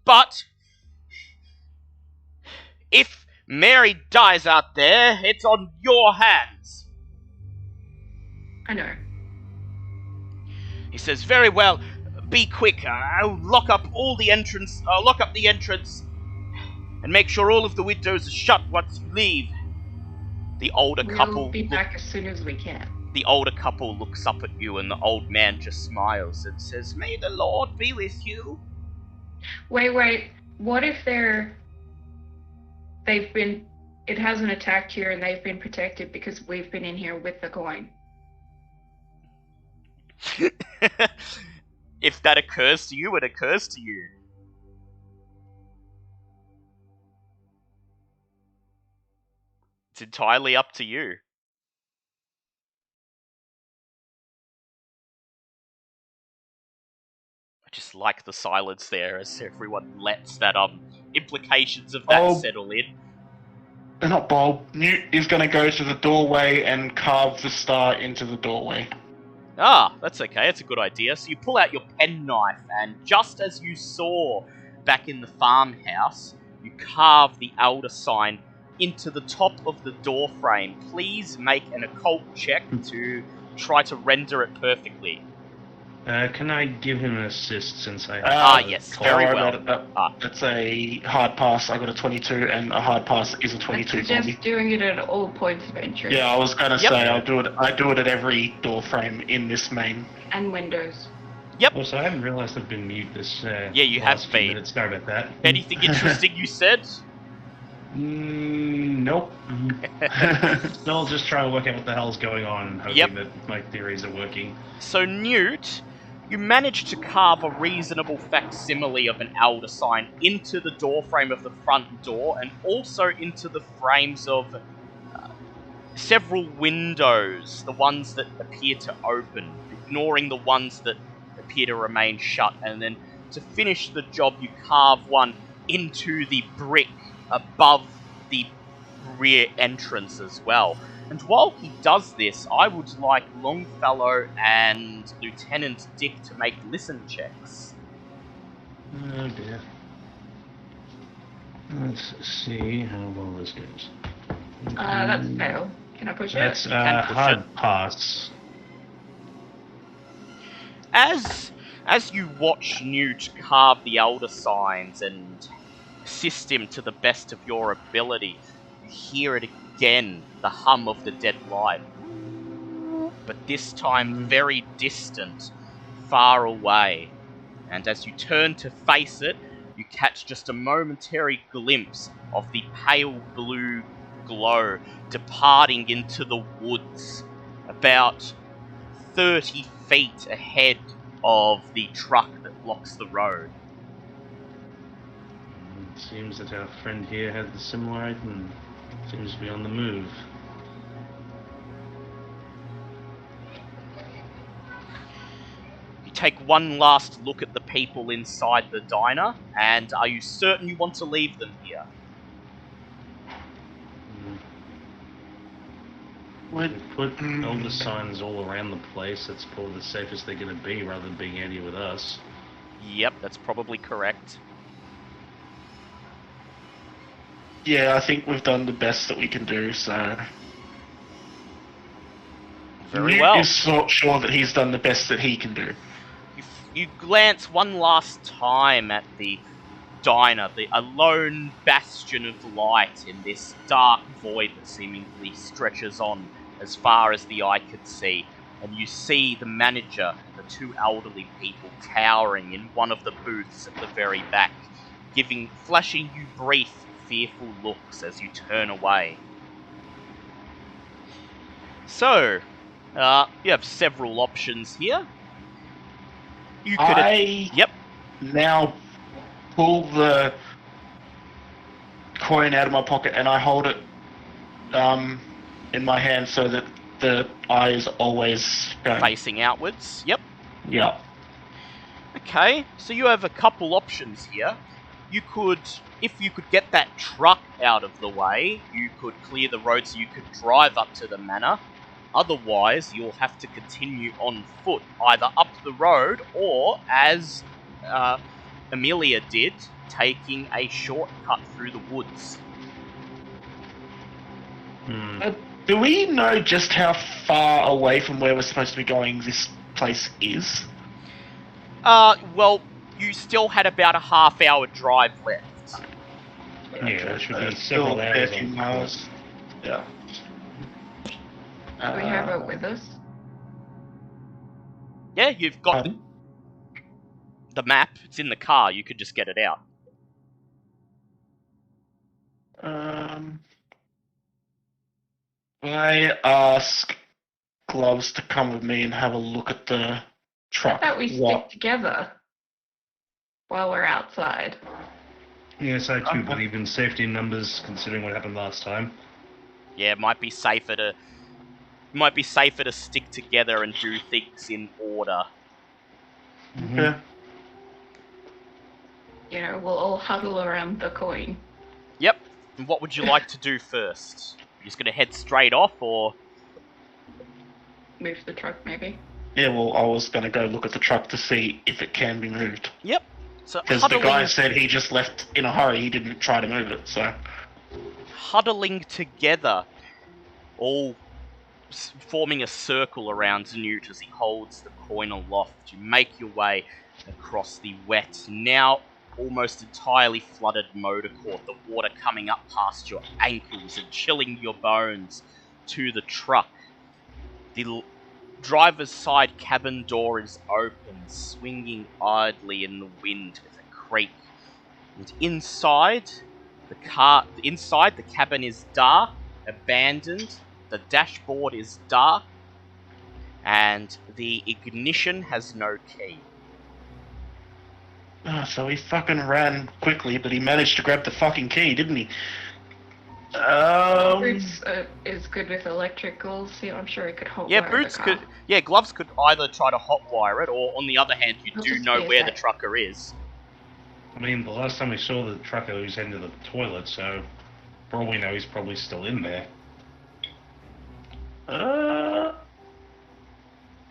But if Mary dies out there, it's on your hands. I know. He says, very well, be quick. I'll lock up the entrance and make sure all of the windows are shut once you leave. The older couple... We'll be back as soon as we can. The older couple looks up at you and the old man just smiles and says, may the Lord be with you. Wait. What if it hasn't attacked here and they've been protected because we've been in here with the coin? If that occurs to you, it occurs to you. It's entirely up to you. I just like the silence there as everyone lets that implications of that settle in. Not Bob. Newt is going to go to the doorway and carve the star into the doorway. Ah, that's okay. It's a good idea. So you pull out your penknife, and just as you saw back in the farmhouse, you carve the elder sign into the top of the door frame. Please make an occult check to try to render it perfectly. Can I give him an assist since I have yes, a very Don't well. worry about it. That's a hard pass. I got a 22, and a hard pass is a 22 for me. Just doing it at all points of entry. Yeah, I was gonna say I do it at every door frame in this main. And windows. Yep. Also, I haven't realised I've been mute this Yeah, you have last few been. minutes. Sorry about that. Anything interesting you said? Nope. I'll just try and work out what the hell's going on, hoping that my theories are working. So, Newt, you managed to carve a reasonable facsimile of an elder sign into the doorframe of the front door and also into the frames of several windows, the ones that appear to open, ignoring the ones that appear to remain shut. And then to finish the job, you carve one into the brick above the rear entrance as well. And while he does this, I would like Longfellow and Lieutenant Dick to make listen checks. Oh dear. Let's see how well this goes. That's fail. Can I push it? That's push hard it. pass. As you watch Newt carve the elder signs and assist him to the best of your ability, you hear it again, the hum of the dead light. But this time very distant, far away. And as you turn to face it, you catch just a momentary glimpse of the pale blue glow departing into the woods about 30 feet ahead of the truck that blocks the road. It seems that our friend here had the similar item. Seems to be on the move. You take one last look at the people inside the diner, and are you certain you want to leave them here? We've put elder signs all around the place. That's probably the safest they're going to be, rather than being out here with us. Yep, that's probably correct. Yeah, I think we've done the best that we can do, so... Very Newt well. is sure that he's done the best that he can do. You glance one last time at the diner, a lone bastion of light in this dark void that seemingly stretches on as far as the eye could see. And you see the manager and the two elderly people cowering in one of the booths at the very back, flashing you brief fearful looks as you turn away. So, you have several options here. You could... Yep. Now pull the coin out of my pocket and I hold it in my hand so that the eye is always going. Facing outwards. Yep. Yeah. Okay, so you have a couple options here. You could, if you could get that truck out of the way, you could clear the road so you could drive up to the manor. Otherwise, you'll have to continue on foot, either up the road or, as Amelia did, taking a shortcut through the woods. Do we know just how far away from where we're supposed to be going this place is? Well, you still had about a half-hour drive left. Yeah, that should be Still several a hours. fair few miles. Yeah. Do we have it with us? Yeah, you've got Pardon? the map. It's in the car. You could just get it out. I ask Gloves to come with me and have a look at the truck. How about we stick together while we're outside? Yes, I too believe in safety in numbers, considering what happened last time. Yeah, it might be safer to stick together and do things in order. Yeah. You know, we'll all huddle around the coin. Yep. And what would you like to do first? You just gonna head straight off, or Move the truck, maybe. Yeah, well, I was going to go look at the truck to see if it can be moved. Yep. So Because the guy said he just left in a hurry, he didn't try to move it, so... huddling together, all forming a circle around Newt as he holds the coin aloft. You make your way across the wet, now almost entirely flooded motor court, the water coming up past your ankles and chilling your bones to the truck. The driver's side cabin door is open, swinging idly in the wind with a creak. And inside the cabin is dark, abandoned. The dashboard is dark, and the ignition has no key. So he fucking ran quickly, but he managed to grab the fucking key, didn't he? Boots is good with electricals. Yeah, I'm sure he could hotwire Boots the car. could. Yeah, Gloves could either try to hotwire it, or on the other hand, you I'll do just know be where the safe. trucker is. I mean, the last time we saw the trucker, he was heading to the toilet, so for all we know, he's probably still in there.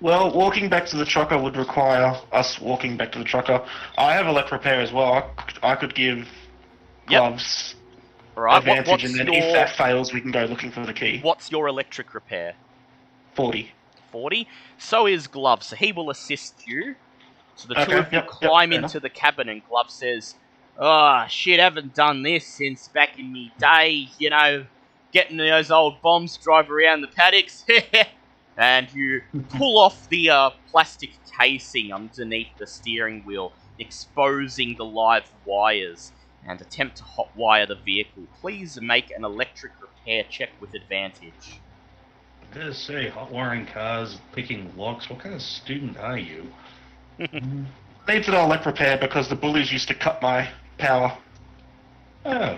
Well, walking back to the trucker would require us walking back to the trucker. I have elect repair as well. I could give Gloves Alright, advantage, what's and then your... if that fails, we can go looking for the key. What's your electric repair? 40. 40. So is Gloves, so he will assist you. So the two of you Yep, climb fair into the cabin, and Glove says, "Oh, shit, haven't done this since back in me day, you know, getting those old bombs, drive around the paddocks." And you pull off the plastic casing underneath the steering wheel, exposing the live wires, and attempt to hotwire the vehicle. Please make an electric repair check with advantage. I gotta say, hot wiring cars, picking locks, what kind of student are you? Needs an elect repair because the bullies used to cut my power. Oh.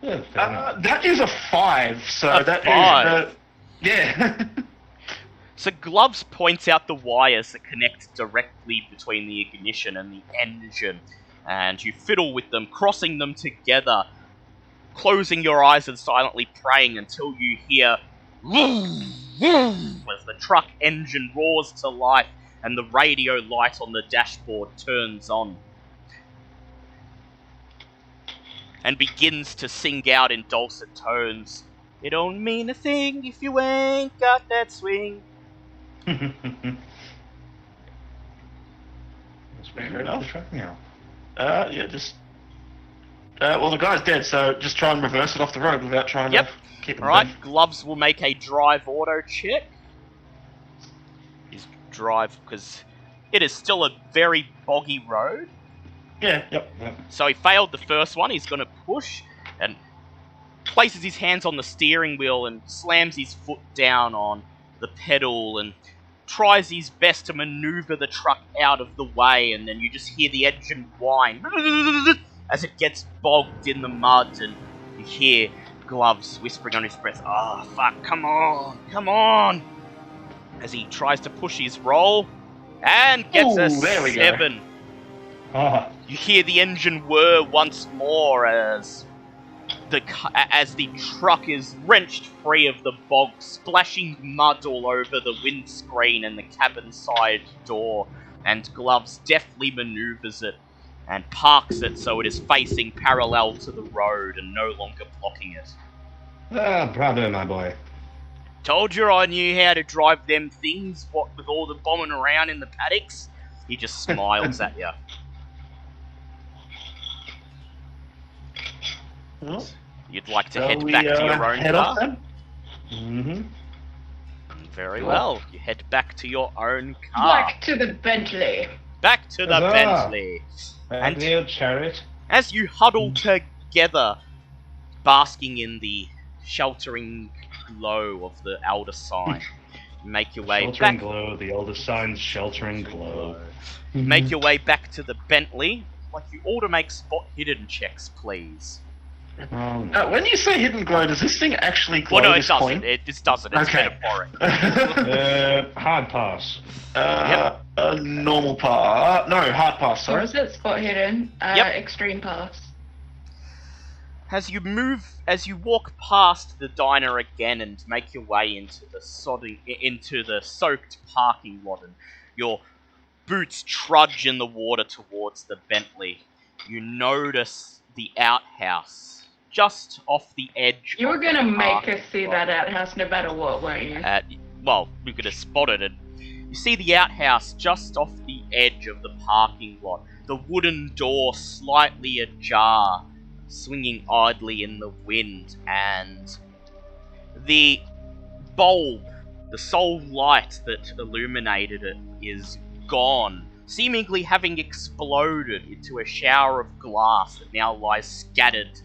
Yeah, fair enough. That is a 5, so A that 5? is yeah. So Gloves points out the wires that connect directly between the ignition and the engine, and you fiddle with them, crossing them together, closing your eyes and silently praying until you hear vroom, vroom, as the truck engine roars to life and the radio light on the dashboard turns on and begins to sing out in dulcet tones, "It don't mean a thing if you ain't got that swing." That's Fair enough. The truck now. Yeah, just... well, the guy's dead, so just try and reverse it off the road without trying Yep. to keep him Alright, dead. Gloves will make a drive auto check. His drive, because it is still a very boggy road. Yeah, yep. So he failed the first one, he's going to push, and places his hands on the steering wheel and slams his foot down on the pedal and tries his best to maneuver the truck out of the way, and then you just hear the engine whine as it gets bogged in the mud, and you hear Gloves whispering on his breath, "Oh, fuck, come on," as he tries to push his roll, and gets a there we go. 7. Oh, You hear the engine whir once more as the truck is wrenched free of the bog, splashing mud all over the windscreen and the cabin side door, and Gloves deftly maneuvers it and parks it so it is facing parallel to the road and no longer blocking it. bravo, my boy. Told you I knew how to drive them things, what with all the bombing around in the paddocks. He just smiles at you. Well, You'd like to shall head we, back to your own head car? off then? Mm-hmm. Very well. You head back to your own car. Back to the Bentley. Back to the Huzzah. Bentley. And the old chariot. As you huddle together, basking in the sheltering glow of the elder sign, you make your way Sheltering back. glow, the elder sign's sheltering glow. Make your way back to the Bentley. Like you all to make spot hidden checks, please. Oh, no. When you say hidden glow, does this thing actually glow Well, no, this it doesn't. coin? It doesn't. It's Okay. metaphoric. Hard pass. A normal pass. No, hard pass, Or sorry. is it spot hidden? Yep. Extreme pass. As you walk past the diner again and make your way into the soaked parking lot, and your boots trudge in the water towards the Bentley, you notice the outhouse just off the edge. You were of the gonna make parking us see lot. that outhouse no matter what, weren't you? Well, we could have spotted it. You see the outhouse just off the edge of the parking lot. The wooden door slightly ajar, swinging idly in the wind, and the bulb, the sole light that illuminated it, is gone, seemingly having exploded into a shower of glass that now lies scattered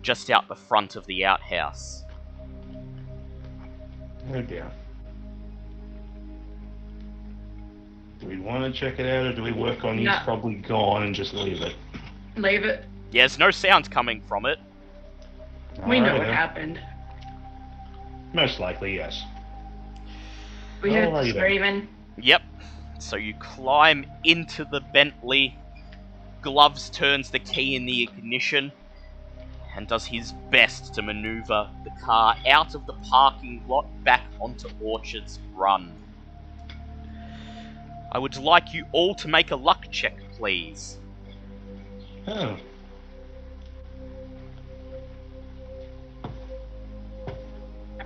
just out the front of the outhouse. Oh dear. Do we want to check it out, or do we work on he's No. probably gone and just leave it? Leave it. Yeah, there's no sound coming from it. We know Alright what then. happened. Most likely, yes. We Alrighty heard then. screaming. Yep. So you climb into the Bentley. Gloves turns the key in the ignition and does his best to maneuver the car out of the parking lot back onto Orchard's Run. I would like you all to make a luck check, please. Oh.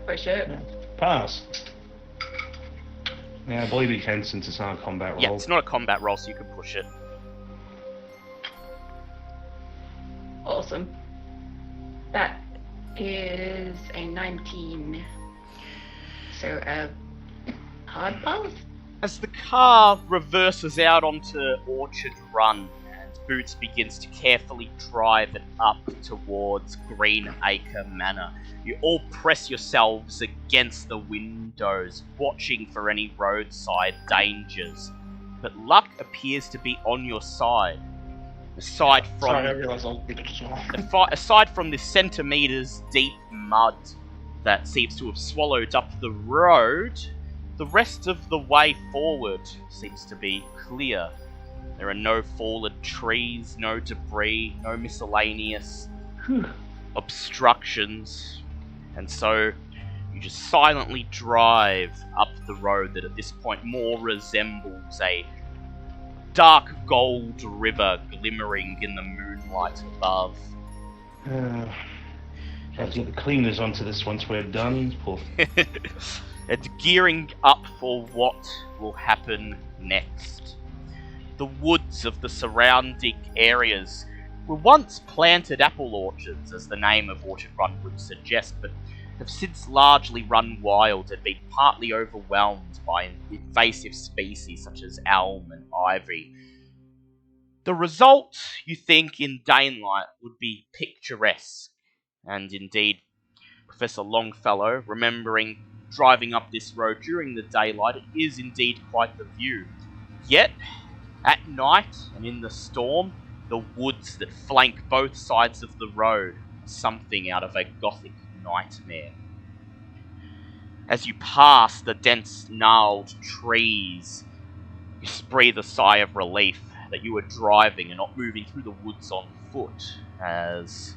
Push it. Pass. Yeah, I believe he can since it's not a combat roll. Yeah, it's not a combat roll, so you can push it. Awesome. That is a 19. So, hard pass? As the car reverses out onto Orchard Run, and Boots begins to carefully drive it up towards Greenacre Manor, you all press yourselves against the windows, watching for any roadside dangers. But luck appears to be on your side. Aside from Sorry, I realised I was muted as well. aside from the centimeters deep mud that seems to have swallowed up the road, the rest of the way forward seems to be clear. There are no fallen trees, no debris, no miscellaneous obstructions, and so you just silently drive up the road that at this point more resembles a dark gold river glimmering in the moonlight above. Try to get the cleaners onto this once we're done. Poor It's gearing up for what will happen next. The woods of the surrounding areas were once planted apple orchards, as the name of Orchard Run would suggest, but have since largely run wild and been partly overwhelmed by invasive species such as elm and ivy. The result, you think, in daylight would be picturesque, And indeed, Professor Longfellow, remembering driving up this road during the daylight, it is indeed quite the view. Yet, at night and in the storm, the woods that flank both sides of the road are something out of a gothic nightmare. As you pass the dense, gnarled trees, you breathe a sigh of relief that you are driving and not moving through the woods on foot, as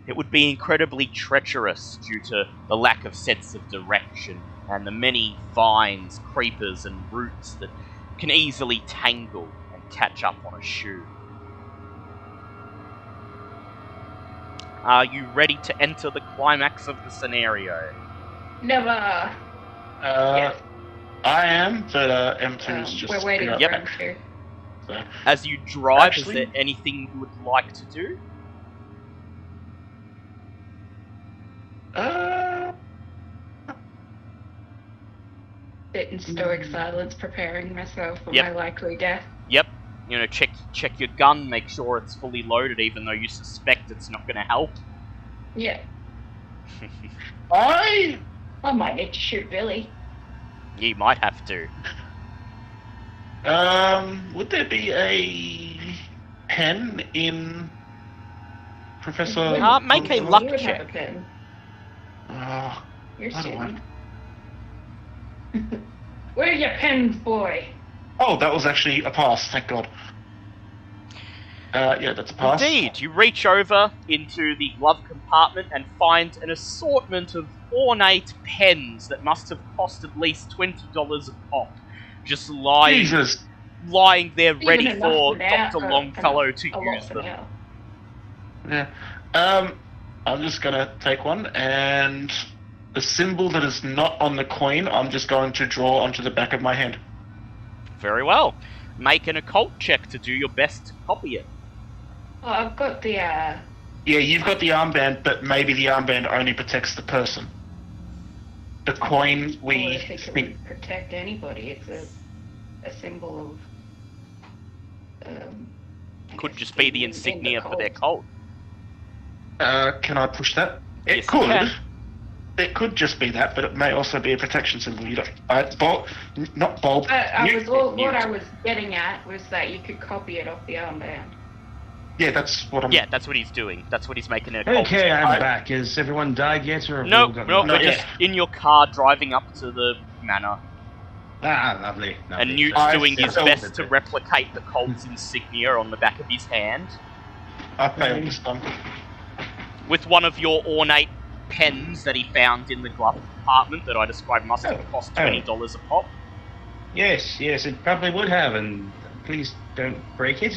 it would be incredibly treacherous due to the lack of sense of direction and the many vines, creepers, and roots that can easily tangle and catch up on a shoe. Are you ready to enter the climax of the scenario? Never. I am, but M2's just... We're waiting up for back. M2. So, As you drive, Actually- is there anything you would like to do? Sit in stoic silence, preparing myself for Yep. my likely death. Yep. You know, check your gun, make sure it's fully loaded, even though you suspect it's not going to help. Yeah. I I might need to shoot Billy. You might have to. would there be a pen in Professor? Make a You luck would check. have a pen. Oh, You're I don't shooting. Where are your pens, boy? oh, that was actually a pass. Thank God. Yeah, that's a pass. Indeed, you reach over into the glove compartment and find an assortment of ornate pens that must have cost at least $20 a pop, just lying Jesus. there Even ready enough for for now, Dr. Longfellow to A lot use for them. now. Yeah. I'm just gonna take one, and the symbol that is not on the coin, I'm just going to draw onto the back of my hand. Very well. Make an occult check to do your best to copy it. Oh, I've got the, Yeah, you've got the armband, but maybe the armband only protects the person. The coin, I we think it think... would protect anybody. It's a symbol of, I Could guess just be the in insignia for cult. their cult. Can I push that? It Yes, you could. can. It could just be that, but it may also be a protection symbol. You don't... not bulb. What I was getting at was that you could copy it off the armband. Yeah, that's what I'm... Yeah, that's what he's doing. That's what he's making an occult Okay, check. I'm back. Has everyone died yet, or have we No, all got no, No, we're yeah. just in your car driving up to the manor. Ah, lovely. And Newt's I doing his felt best it. to replicate the cult's insignia on the back of his hand. I failed this time. With one of your ornate pens that he found in the glove compartment that I described must have cost $20 a pop. Yes, it probably would have, and please don't break it.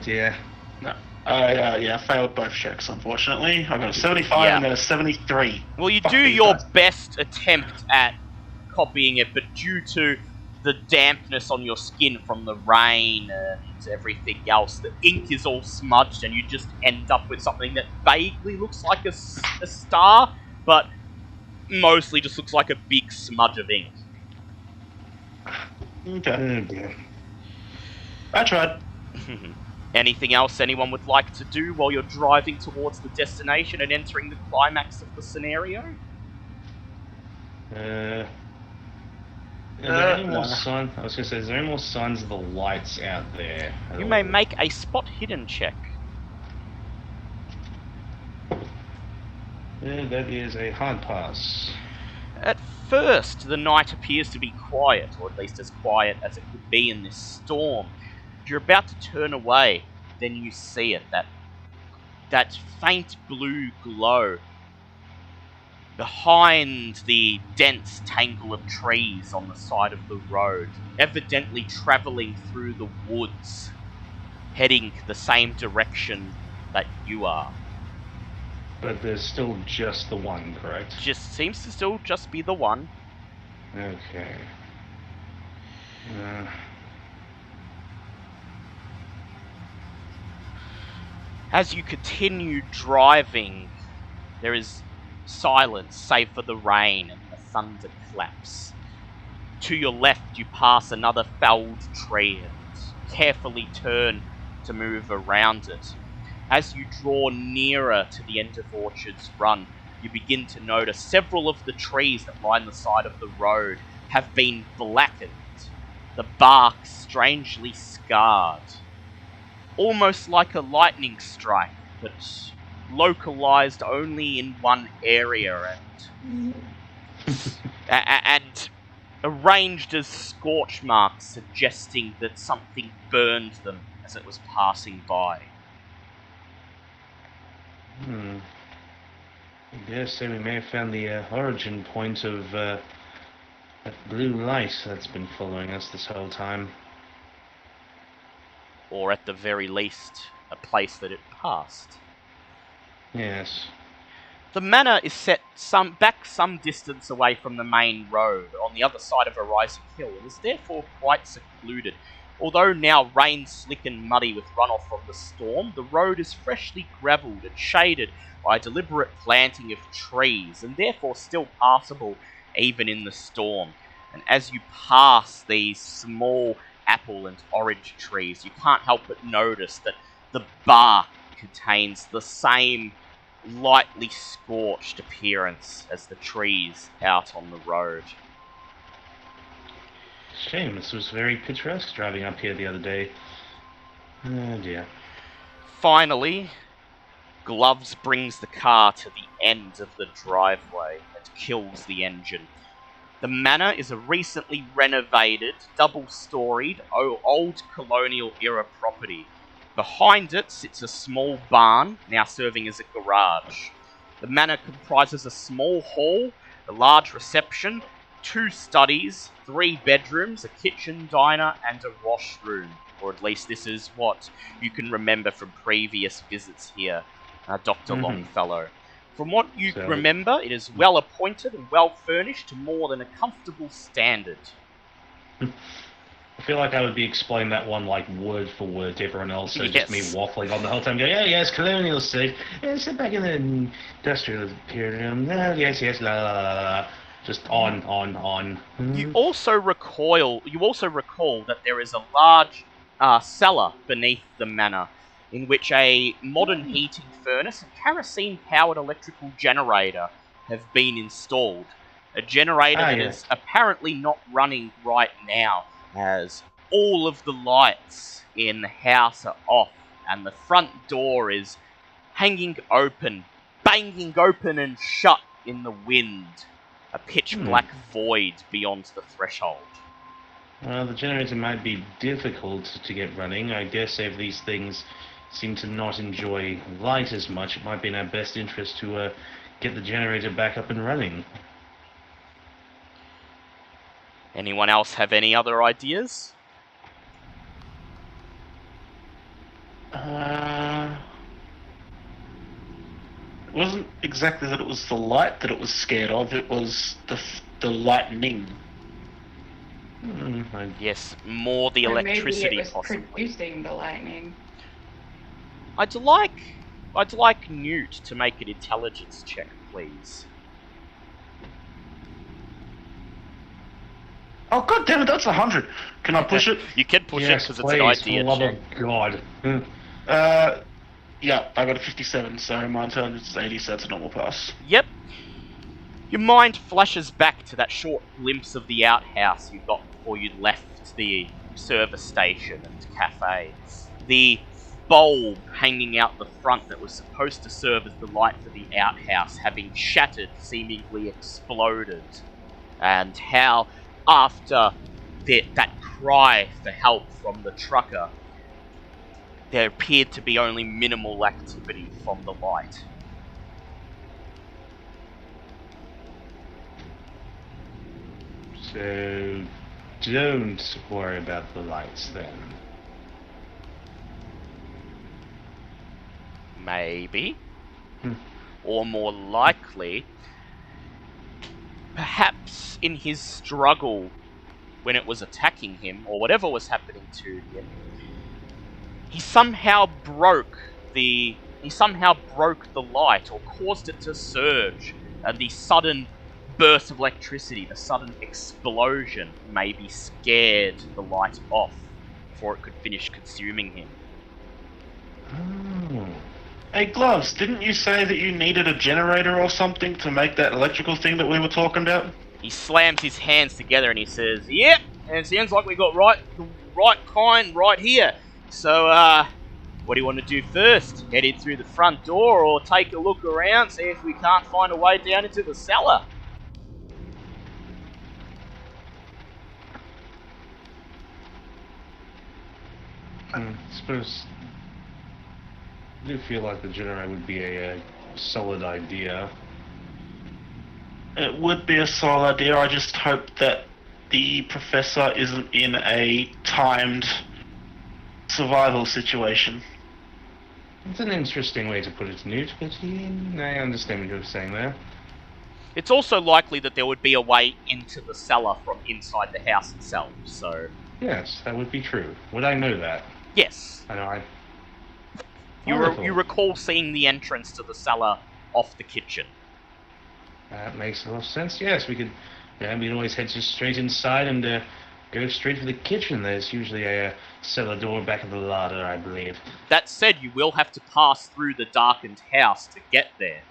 Dear. I failed both checks, unfortunately. I got a 75 Yeah. and then a 73. Well, you Fuck do these your guys. best attempt at copying it, but due to the dampness on your skin from the rain and everything else, the ink is all smudged and you just end up with something that vaguely looks like a star, but mostly just looks like a big smudge of ink. Okay. Oh dear. I tried. Anything else anyone would like to do while you're driving towards the destination and entering the climax of the scenario? Are there any more no. signs? I was going to say, is there any more signs of the lights out there? at You all? may make a spot hidden check. Yeah, that is a hard pass. At first, the night appears to be quiet, or at least as quiet as it could be in this storm. You're about to turn away, then you see it, that faint blue glow behind the dense tangle of trees on the side of the road, evidently travelling through the woods, heading the same direction that you are. But there's still just the one, correct? Just seems to still just be the one. Okay. As you continue driving, there is silence save for the rain and the thunder claps. To your left, you pass another felled tree and carefully turn to move around it. As you draw nearer to the end of Orchard's Run, you begin to notice several of the trees that line the side of the road have been blackened, the bark strangely scarred. Almost like a lightning strike, but localized only in one area and arranged as scorch marks, suggesting that something burned them as it was passing by. I dare say we may have found the origin point of that blue light that's been following us this whole time. Or at the very least, a place that it passed. Yes. The manor is set some distance away from the main road, on the other side of a rising hill, and is therefore quite secluded. Although now rain slick and muddy with runoff from the storm, the road is freshly gravelled and shaded by a deliberate planting of trees, and therefore still passable even in the storm. And as you pass these small apple and orange trees, you can't help but notice that the bark contains the same lightly scorched appearance as the trees out on the road. Shame, this was very picturesque driving up here the other day. Oh dear. Finally, Gloves brings the car to the end of the driveway and kills the engine. The manor is a recently renovated, double-storied, old colonial-era property. Behind it sits a small barn, now serving as a garage. The manor comprises a small hall, a large reception, 2 studies, 3 bedrooms, a kitchen, diner, and a washroom. Or at least this is what you can remember from previous visits here, Dr. Longfellow. From what you remember, it is well appointed and well furnished to more than a comfortable standard. I feel like I would be explaining that one like word for word to everyone else, so Yes. just me waffling on the whole time, going, yeah, yes, colonial state, yes, back in the industrial period, yes, yes, la la la la, just on. You also recall that there is a large cellar beneath the manor, in which a modern heating furnace and kerosene-powered electrical generator have been installed. A generator that is apparently not running right now, as all of the lights in the house are off, and the front door is banging open and shut in the wind. A pitch-black void beyond the threshold. Well, the generator might be difficult to get running. I dare say if these things seem to not enjoy light as much, it might be in our best interest to get the generator back up and running. Anyone else have any other ideas? It wasn't exactly that it was the light that it was scared of, it was the lightning. Yes, more the Or electricity, maybe it was possibly. producing the lightning. I'd like Newt to make an intelligence check, please. Oh god damn it, that's 100. Can I push it? You can push Yes, it because it's please, an for idea the love check. of God. Yeah, I got a 57, so my intelligence is 80, so that's a normal pass. Yep. Your mind flashes back to that short glimpse of the outhouse you got before you left the service station and cafe. The bulb hanging out the front that was supposed to serve as the light for the outhouse having shattered, seemingly exploded. And how, after that cry for help from the trucker, there appeared to be only minimal activity from the light. So, don't worry about the lights then. Maybe. Or more likely, perhaps in his struggle when it was attacking him, or whatever was happening to him, he somehow broke the light, or caused it to surge, and the sudden burst of electricity, the sudden explosion, maybe scared the light off before it could finish consuming him. Oh. Hey, Gloves, didn't you say that you needed a generator or something to make that electrical thing that we were talking about? He slams his hands together and he says, "Yep, and it sounds like we got the right kind right here. So, what do you want to do first? Head in through the front door or take a look around, see if we can't find a way down into the cellar?" I suppose I do feel like the generator would be a solid idea. It would be a solid idea. I just hope that the professor isn't in a timed survival situation. It's an interesting way to put it, Newt, but I understand what you're saying there. It's also likely that there would be a way into the cellar from inside the house itself, so... Yes, that would be true. Would I know that? Yes. I know You recall seeing the entrance to the cellar off the kitchen. That makes a lot of sense. Yes, we could always head just straight inside and go straight for the kitchen. There's usually a cellar door back of the larder, I believe. That said, you will have to pass through the darkened house to get there.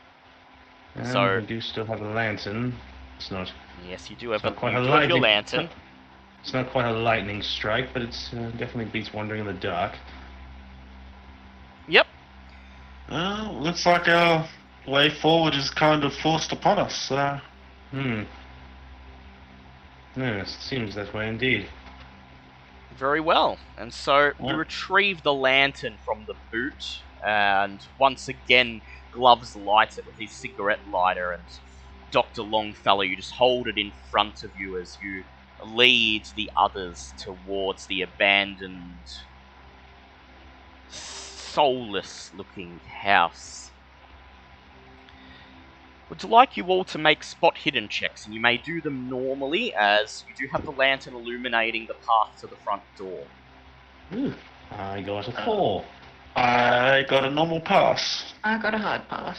So we do still have a lantern. It's not. Yes, you do have your lantern. It's not quite a lightning strike, but it's definitely beats wandering in the dark. Yep. Well, looks like our way forward is kind of forced upon us. Yes, it seems that way indeed. Very well. And so you retrieve the lantern from the boot, and once again, Gloves lights it with his cigarette lighter, and Dr. Longfellow, you just hold it in front of you as you lead the others towards the abandoned, soulless-looking house. Would like you all to make spot hidden checks, and you may do them normally, as you do have the lantern illuminating the path to the front door. Ooh, I got a 4. I got a normal pass. I got a hard pass.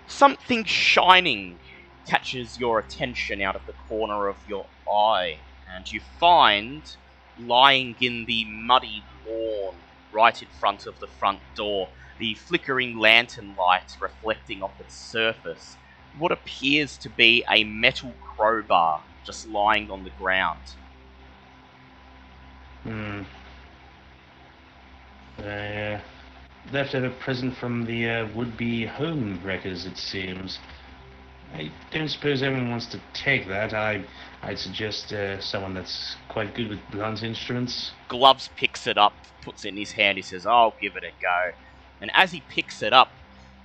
Something shining catches your attention out of the corner of your eye, and you find, lying in the muddy lawn right in front of the front door, the flickering lantern light reflecting off its surface, what appears to be a metal crowbar just lying on the ground. Leftover present from the would-be home wreckers, it seems. I don't suppose anyone wants to take that. I'd suggest someone that's quite good with blunt instruments. Gloves picks it up, puts it in his hand, he says, "I'll give it a go." And as he picks it up,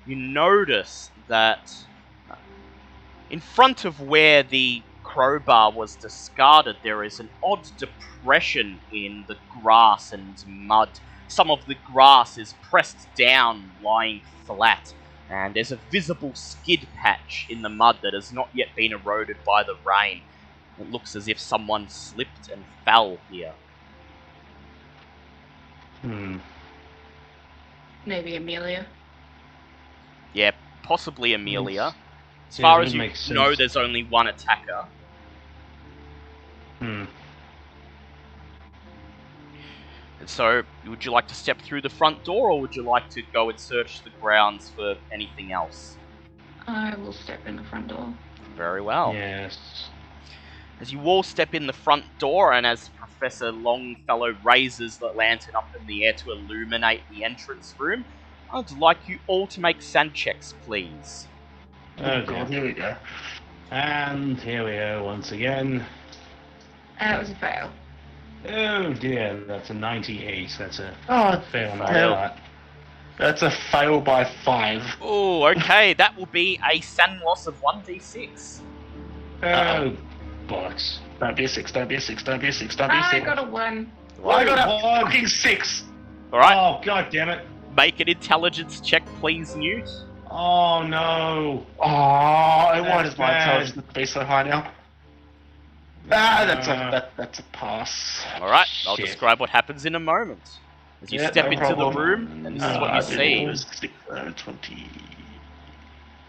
you notice that in front of where the crowbar was discarded, there is an odd depression in the grass and mud. Some of the grass is pressed down, lying flat, and there's a visible skid patch in the mud that has not yet been eroded by the rain. It looks as if someone slipped and fell here. Maybe Amelia. Yeah, possibly Amelia. As Yeah, far it as would you make know, sense. there's only one attacker. And so, would you like to step through the front door, or would you like to go and search the grounds for anything else? I will step in the front door. Very well. Yes. As you all step in the front door, and as Professor Longfellow raises the lantern up in the air to illuminate the entrance room, I'd like you all to make sand checks, please. Oh dear. God, here we go. And here we are once again. That was a fail. Oh dear, that's a 98. That's a Oh, fail on fail. that. That's a fail by 5. Oh, okay, that will be a sand loss of 1d6. Oh, bollocks. Don't be a 6, don't be a 6, don't be a 6, don't be a 6. I got a 1. I got a fucking 6! Alright, Oh, god damn it. make an intelligence check, please, Newt. Oh no. Oh, why That's does my bad. intelligence be so high now? That's a pass. Alright, I'll Shit. describe what happens in a moment. As you Yeah, step no into the problem. room, and this is what I you did see. it was 20.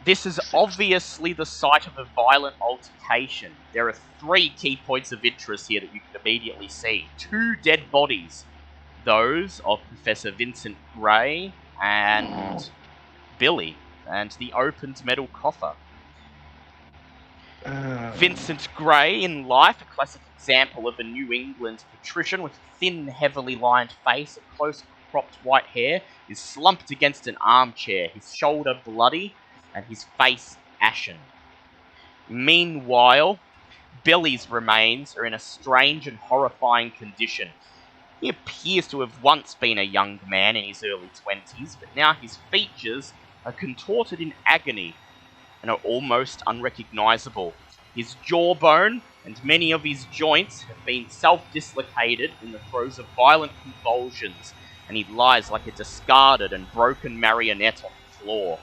This is obviously the site of a violent altercation. There are 3 key points of interest here that you can immediately see. 2 dead bodies those of Professor Vincent Gray and Billy, and the opened metal coffer. Vincent Gray, in life, a classic example of a New England patrician with a thin, heavily lined face and close-cropped white hair, is slumped against an armchair, his shoulder bloody and his face ashen. Meanwhile, Billy's remains are in a strange and horrifying condition. He appears to have once been a young man in his early 20s, but now his features are contorted in agony and are almost unrecognisable. His jawbone and many of his joints have been self-dislocated in the throes of violent convulsions, and he lies like a discarded and broken marionette on the floor.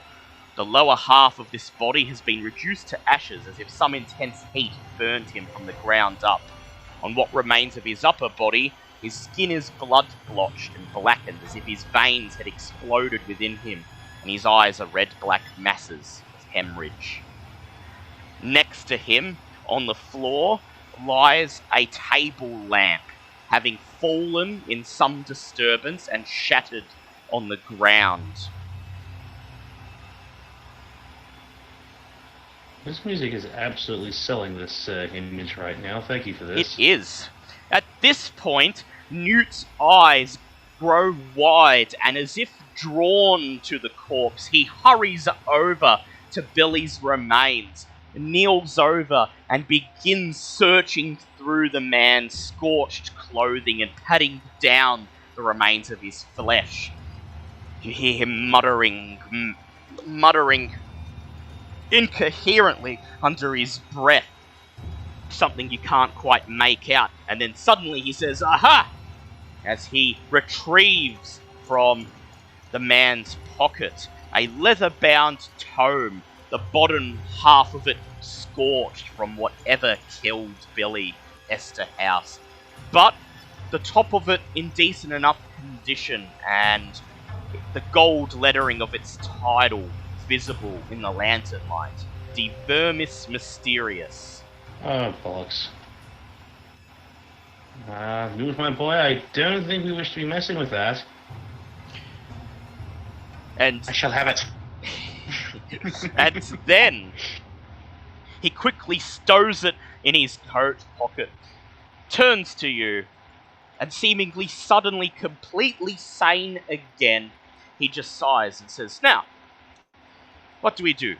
The lower half of this body has been reduced to ashes as if some intense heat burnt him from the ground up. On what remains of his upper body, his skin is blood-blotched and blackened as if his veins had exploded within him, and his eyes are red-black masses of hemorrhage. Next to him, on the floor, lies a table lamp, having fallen in some disturbance and shattered on the ground. This music is absolutely selling this image right now. Thank you for this. It is. At this point, Newt's eyes grow wide, and as if drawn to the corpse, he hurries over to Billy's remains, kneels over, and begins searching through the man's scorched clothing and patting down the remains of his flesh. You hear him muttering incoherently under his breath, something you can't quite make out, and then suddenly he says, "Aha!" as he retrieves from the man's pocket a leather-bound tome, the bottom half of it scorched from whatever killed Billy Esterhouse, but the top of it in decent enough condition, and the gold lettering of its title visible in the lantern light. De Vermis Mysterious. Oh, bollocks. Newt, my boy, I don't think we wish to be messing with that. And I shall have it. and then he quickly stows it in his coat pocket, turns to you, and seemingly suddenly completely sane again, he just sighs and says, "Now, what do we do?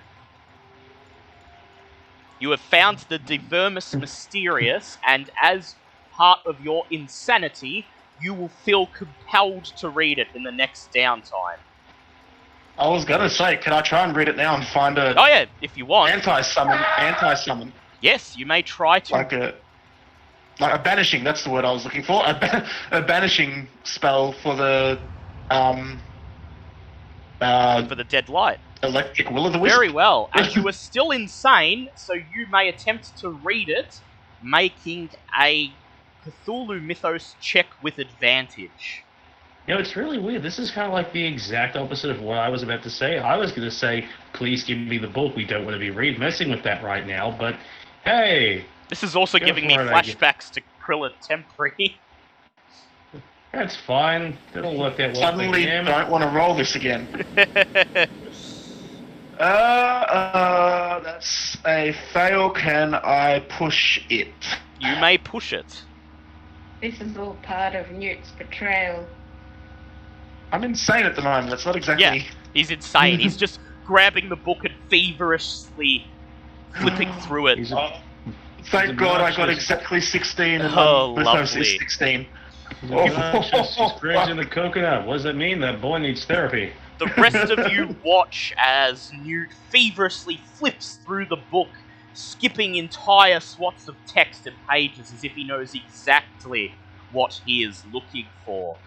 You have found the De Vermis Mysterious, and as part of your insanity, you will feel compelled to read it in the next downtime." I was gonna say, can I try and read it now and find a Oh yeah, if you want. anti-summon, Yes, you may try to. like a banishing. That's the word I was looking for. A banishing spell for the For the dead light. electric will of the wisp. Very well. And you are still insane, so you may attempt to read it, making a Cthulhu Mythos check with advantage. You know, it's really weird. This is kind of like the exact opposite of what I was about to say. I was going to say, please give me the book. We don't want to be messing with that right now, but hey. This is also Go giving me for it, flashbacks to Krilla Tempri. That's fine. That'll work out well. Suddenly, for him. don't want to roll this again. That's a fail. Can I push it? You may push it. This is all part of Newt's betrayal. I'm insane at the moment. That's not exactly. Yeah, he's insane. He's just grabbing the book and feverishly flipping through it. Thank God I got exactly 16 and Oh, Mythos lovely. is 16. Just grazing the coconut. What does that mean? That boy needs therapy. The rest of you watch as Newt feverishly flips through the book, skipping entire swaths of text and pages as if he knows exactly what he is looking for.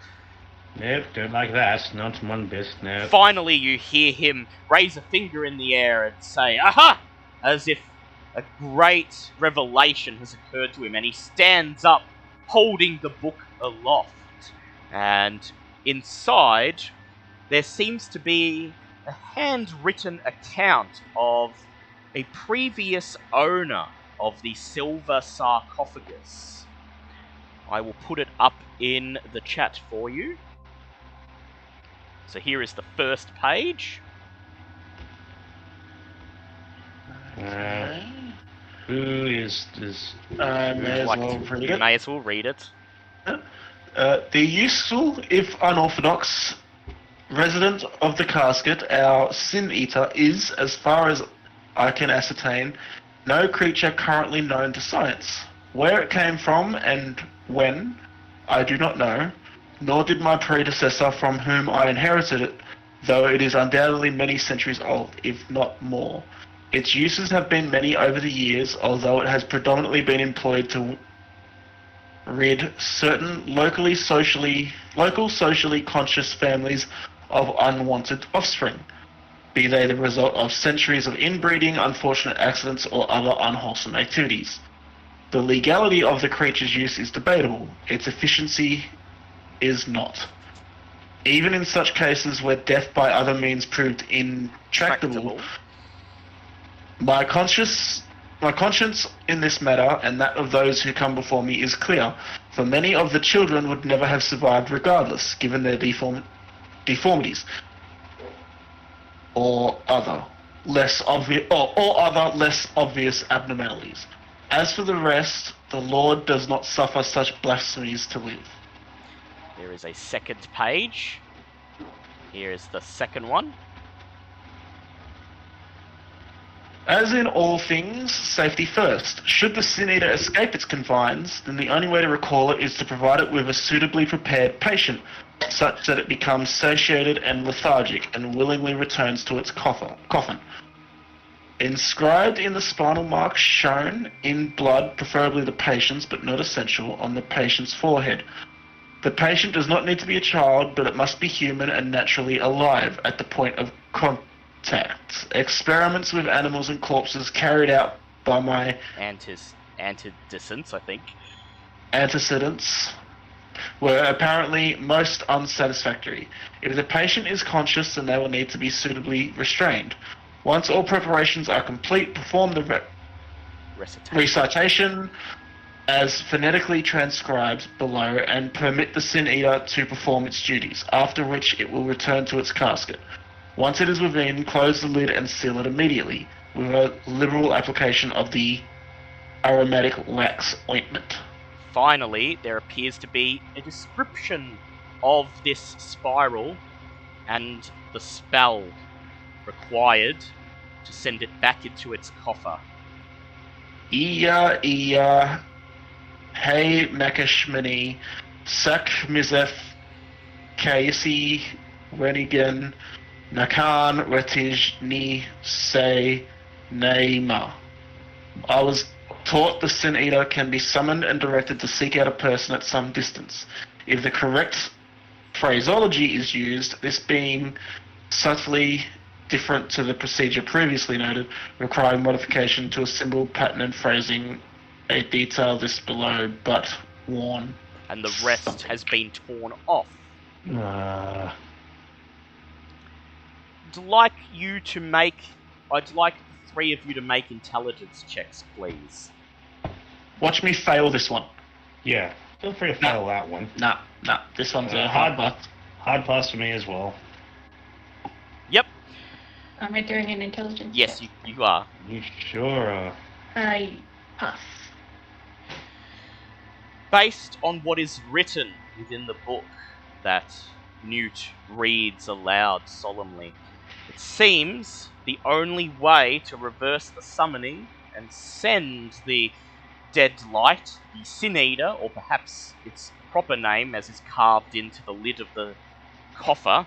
Nope, don't like that. Not one bit, no. Finally, you hear him raise a finger in the air and say, "Aha!" as if a great revelation has occurred to him, and he stands up, holding the book aloft. And inside, there seems to be a handwritten account of a previous owner of the silver sarcophagus. I will put it up in the chat for you. So here is the first page. Who is I may as well read You it. may as well read it. The useful, if unorthodox, resident of the casket, our Sin Eater, is, as far as I can ascertain, no creature currently known to science. Where it came from and when, I do not know, nor did my predecessor from whom I inherited it, though it is undoubtedly many centuries old, if not more. Its uses have been many over the years, although it has predominantly been employed to rid certain local socially conscious families of unwanted offspring, be they the result of centuries of inbreeding, unfortunate accidents, or other unwholesome activities. The legality of the creature's use is debatable. Its efficiency is not. Even in such cases where death by other means proved intractable, my conscience in this matter, and that of those who come before me, is clear, for many of the children would never have survived regardless, given their deformities, or other less obvious abnormalities. As for the rest, the Lord does not suffer such blasphemies to live. There is a second page. Here is the second one. As in all things, safety first. Should the Sin Eater escape its confines, then the only way to recall it is to provide it with a suitably prepared patient, such that it becomes satiated and lethargic and willingly returns to its coffin. Inscribed in the spinal mark shown in blood, preferably the patient's, but not essential, on the patient's forehead. The patient does not need to be a child, but it must be human and naturally alive at the point of contact. Experiments with animals and corpses carried out by my antecedents, I think. Antecedents were apparently most unsatisfactory. If the patient is conscious, then they will need to be suitably restrained. Once all preparations are complete, perform the recitation as phonetically transcribed below and permit the Sin Eater to perform its duties, after which it will return to its casket. Once it is within, close the lid and seal it immediately, with a liberal application of the aromatic wax ointment. Finally, there appears to be a description of this spiral and the spell required to send it back into its coffer. Hey Makashmani, Sak Mizeth, Kaisi, Renigan, Nakan, Retij, Ni, Se, Neima. I was taught the Sin Eater can be summoned and directed to seek out a person at some distance. If the correct phraseology is used, this being subtly different to the procedure previously noted, requiring modification to a symbol, pattern, and phrasing, a detail listed below, but worn. And the rest has been torn off. I'd like the three of you to make intelligence checks, please. Watch me fail this one. Yeah, feel free to fail that one. Nah, this one's a hard one. Hard pass for me as well. Yep. Am I doing an intelligence Yes, check? you are. You sure are. I pass. Based on what is written within the book that Newt reads aloud solemnly, it seems the only way to reverse the summoning and send the dead light, the Sin Eater, or perhaps its proper name as is carved into the lid of the coffer,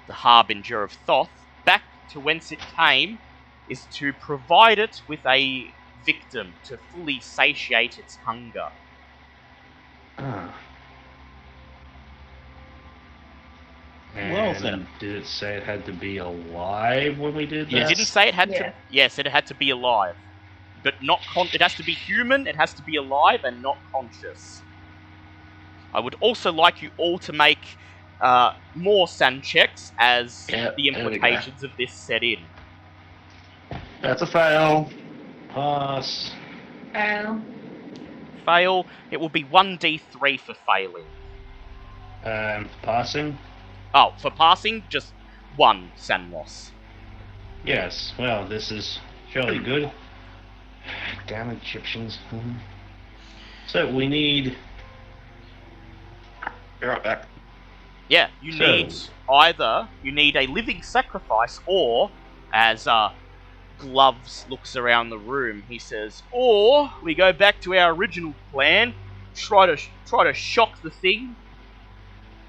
the Harbinger of Thoth, back to whence it came, is to provide it with a victim to fully satiate its hunger. Well then, did it say it had to be alive when we did that? It didn't say it had to. Yes, it had to be alive, but not it has to be human. It has to be alive and not conscious. I would also like you all to make more sand checks as the implications of this set in. That's a fail. Pass. Fail. fail, it will be 1d3 for failing. Passing? Oh, for passing, just 1 san loss. Yes. Well, this is surely good. Damn Egyptians. So we need. Be right back. Yeah, you need a living sacrifice, or, as Gloves looks around the room, he says, or we go back to our original plan, try to shock the thing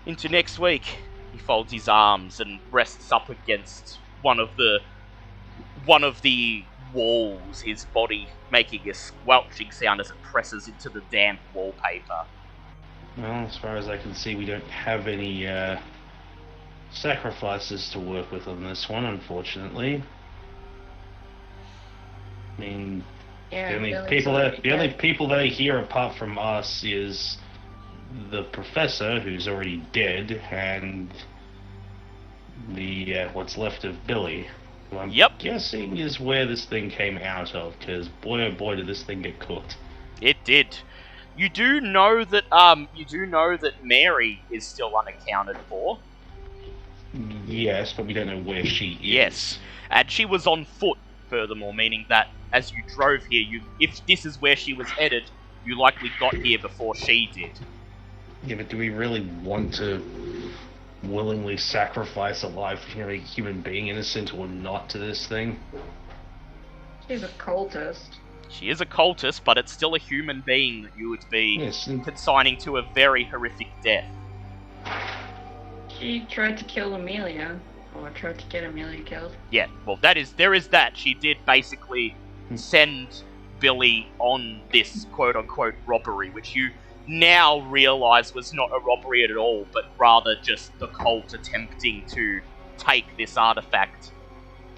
into next week. He folds his arms and rests up against one of the walls, his body making a squelching sound as it presses into the damp wallpaper. Well, as far as I can see, we don't have any sacrifices to work with on this one, unfortunately. I mean, Yeah, the only Billy's people already that the only dead. people that are here apart from us is the professor, who's already dead, and the what's left of Billy, who I'm guessing is where this thing came out of. Because boy, oh boy, did this thing get cooked. It did. You do know that Mary is still unaccounted for. Yes, but we don't know where she is. Yes, and she was on foot. Furthermore, meaning that as you drove here, if this is where she was headed, you likely got here before she did. Yeah, but do we really want to willingly sacrifice a life, a human being, innocent or not, to this thing? She's a cultist. She is a cultist, but it's still a human being that you would be consigning to a very horrific death. She tried to kill Amelia. Or tried to get Amelia killed. Yeah, well, there is that. She did basically send Billy on this quote-unquote robbery, which you now realise was not a robbery at all, but rather just the cult attempting to take this artifact,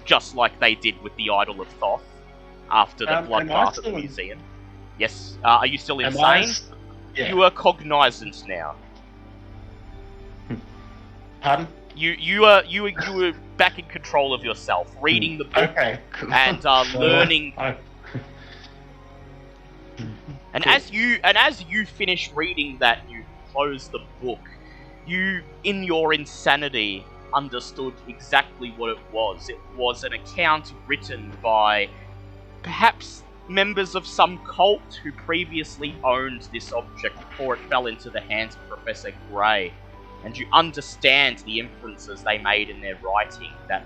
just like they did with the Idol of Thoth, after the bloodbath at the museum. Yes, are you still insane? Yeah. You are cognizant now. Pardon? You were back in control of yourself, reading the book and learning. And as you finish reading that, you close the book. You, in your insanity, understood exactly what it was. It was an account written by perhaps members of some cult who previously owned this object before it fell into the hands of Professor Grey. And you understand the inferences they made in their writing, that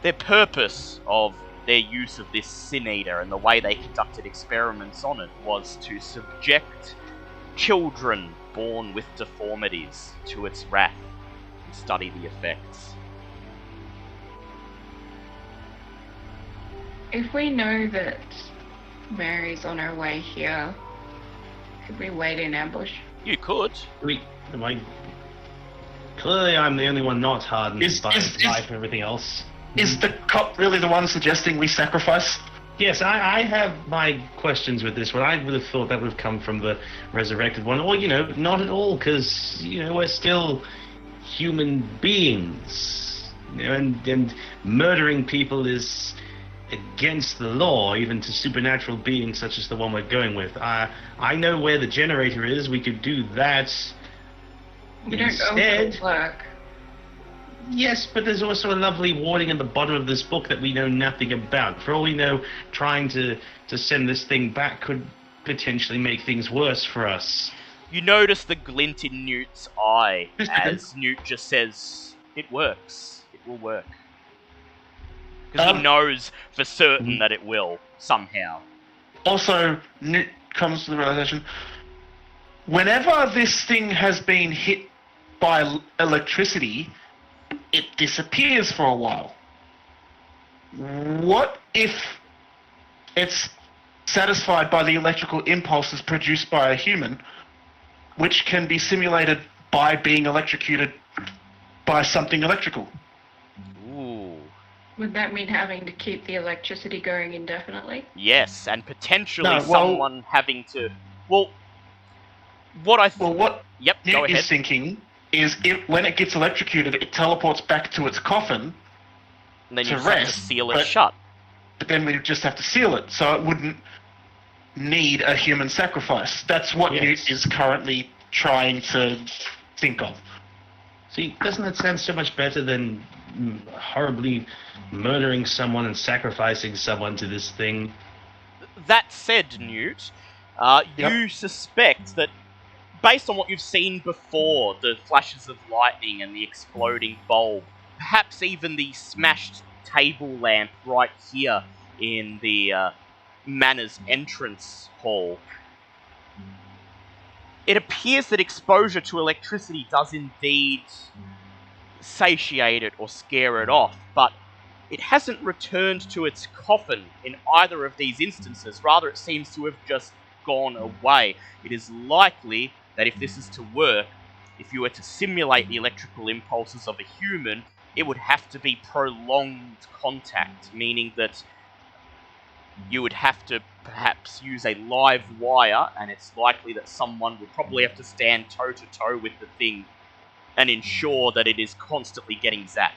their purpose of their use of this Sin Eater and the way they conducted experiments on it was to subject children born with deformities to its wrath and study the effects. If we know that Mary's on her way here, could we wait in ambush? You could. Clearly I'm the only one not hardened by Is- life and everything else. Is the cop really the one suggesting we sacrifice? Yes, I have my questions with this one. I would have thought that would have come from the resurrected one. Or, not at all, because, we're still human beings. And murdering people is against the law, even to supernatural beings such as the one we're going with. I know where the generator is. We could do that. We don't know Instead, how to work. yes, but there's also a lovely warning at the bottom of this book that we know nothing about. For all we know, trying to send this thing back could potentially make things worse for us. You notice the glint in Newt's eye as Newt just says, "It works. It will work." Because he knows for certain that it will, somehow. Also, Newt comes to the realization, whenever this thing has been hit by electricity, it disappears for a while. What if it's satisfied by the electrical impulses produced by a human, which can be simulated by being electrocuted by something electrical? Ooh. Would that mean having to keep the electricity going indefinitely? Yes, and potentially No, someone having to... Well, what I... Well, what Yep, go Newt ahead. is thinking is when it gets electrocuted, it teleports back to its coffin, And then to you just have to rest, seal it but- shut. but then we just have to seal it, so it wouldn't need a human sacrifice. That's what Yes. Newt is currently trying to think of. See, doesn't that sound so much better than horribly murdering someone and sacrificing someone to this thing? That said, Newt, you suspect that, based on what you've seen before, the flashes of lightning and the exploding bulb, perhaps even the smashed table lamp right here in the manor's entrance hall, it appears that exposure to electricity does indeed satiate it or scare it off, but it hasn't returned to its coffin in either of these instances. Rather, it seems to have just gone away. It is likely that if this is to work, if you were to simulate the electrical impulses of a human, it would have to be prolonged contact, meaning that you would have to perhaps use a live wire, and it's likely that someone would probably have to stand toe-to-toe with the thing and ensure that it is constantly getting zapped.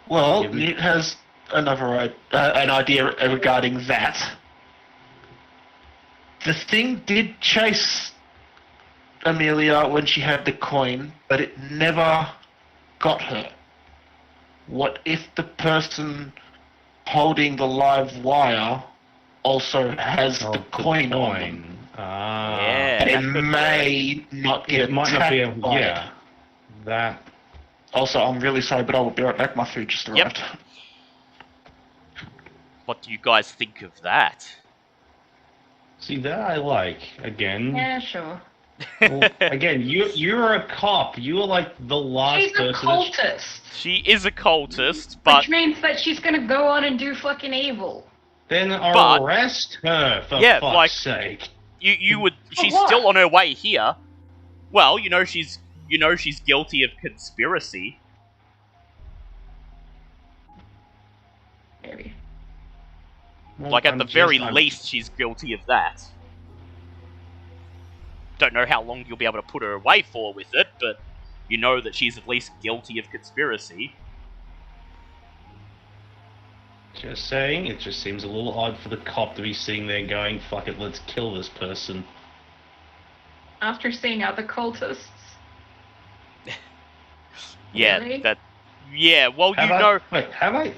Well, Newt has another an idea regarding that. The thing did chase Amelia when she had the coin, but it never got her. What if the person holding the live wire also has the coin on them? Yeah, And it that could may not get It might not be attacked by it. yeah. That. Also, I'm really sorry, but I will be right back. My food just arrived. What do you guys think of that? See, that I like. Again. Yeah, sure. Well, again, you're a cop. You are like the last She's a person. cultist, She is a cultist, but which means that she's gonna go on and do fucking evil. Then But- arrest her for Yeah, fuck's like- sake. you would. She's what? still on her way here. Well, she's guilty of conspiracy. Maybe. Well, Like, at I'm the very I'm- least, she's guilty of that. Don't know how long you'll be able to put her away for with it, but you know that she's at least guilty of conspiracy. Just saying, it just seems a little odd for the cop to be sitting there going, fuck it, let's kill this person. After seeing other cultists. Yeah, Really? Yeah, well, Wait, have I?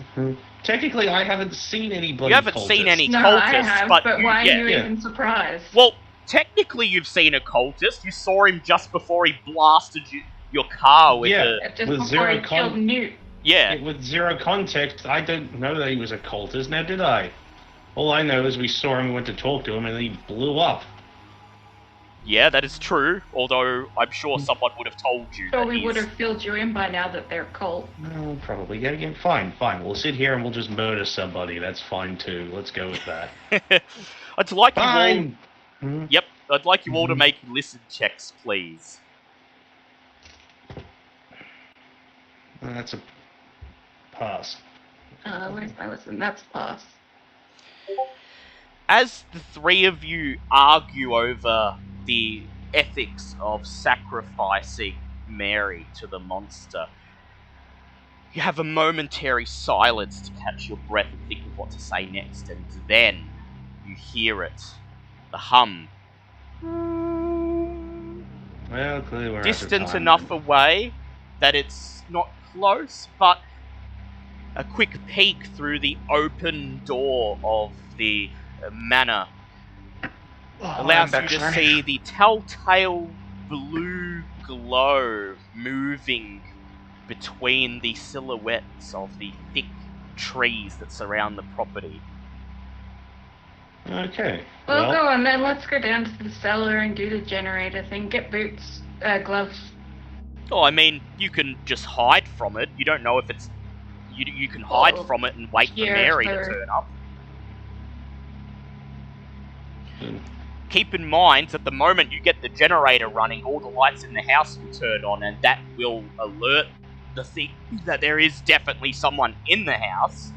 Technically, I haven't seen any bloody You haven't cultists. seen any No, cultists, I have, but why yeah. are you yeah. even surprised? Well, technically, you've seen a cultist. You saw him just before he blasted your car with Yeah. a... Just with before zero he killed Newt. Yeah, With zero context, I don't know that he was a cultist, now did I? All I know is we saw him, we went to talk to him, and then he blew up. yeah, that is true. Although, I'm sure someone would have told you So that we he's... would have filled you in by now that they're cult. No, probably. Yeah, again, fine. We'll sit here and we'll just murder somebody. That's fine too. Let's go with that. I'd like you all... Fine! Hmm? Yep, I'd like you all to make listen checks, please. That's a pass. Where's my listen? That's pass. As the three of you argue over the ethics of sacrificing Mary to the monster, you have a momentary silence to catch your breath and think of what to say next, and then you hear it. The hum. Well, clearly we're out of Distant time. enough away that it's not close, but a quick peek through the open door of the manor allows you to see the telltale blue glow moving between the silhouettes of the thick trees that surround the property. Okay. Well, go on then. Let's go down to the cellar and do the generator thing. Get boots, gloves. Oh, I mean, you can just hide from it. You don't know if it's... You can hide Well, from it and wait for yeah, Mary to sure. turn up. Hmm. Keep in mind that the moment you get the generator running, all the lights in the house will turn on, and that will alert the thing that there is definitely someone in the house.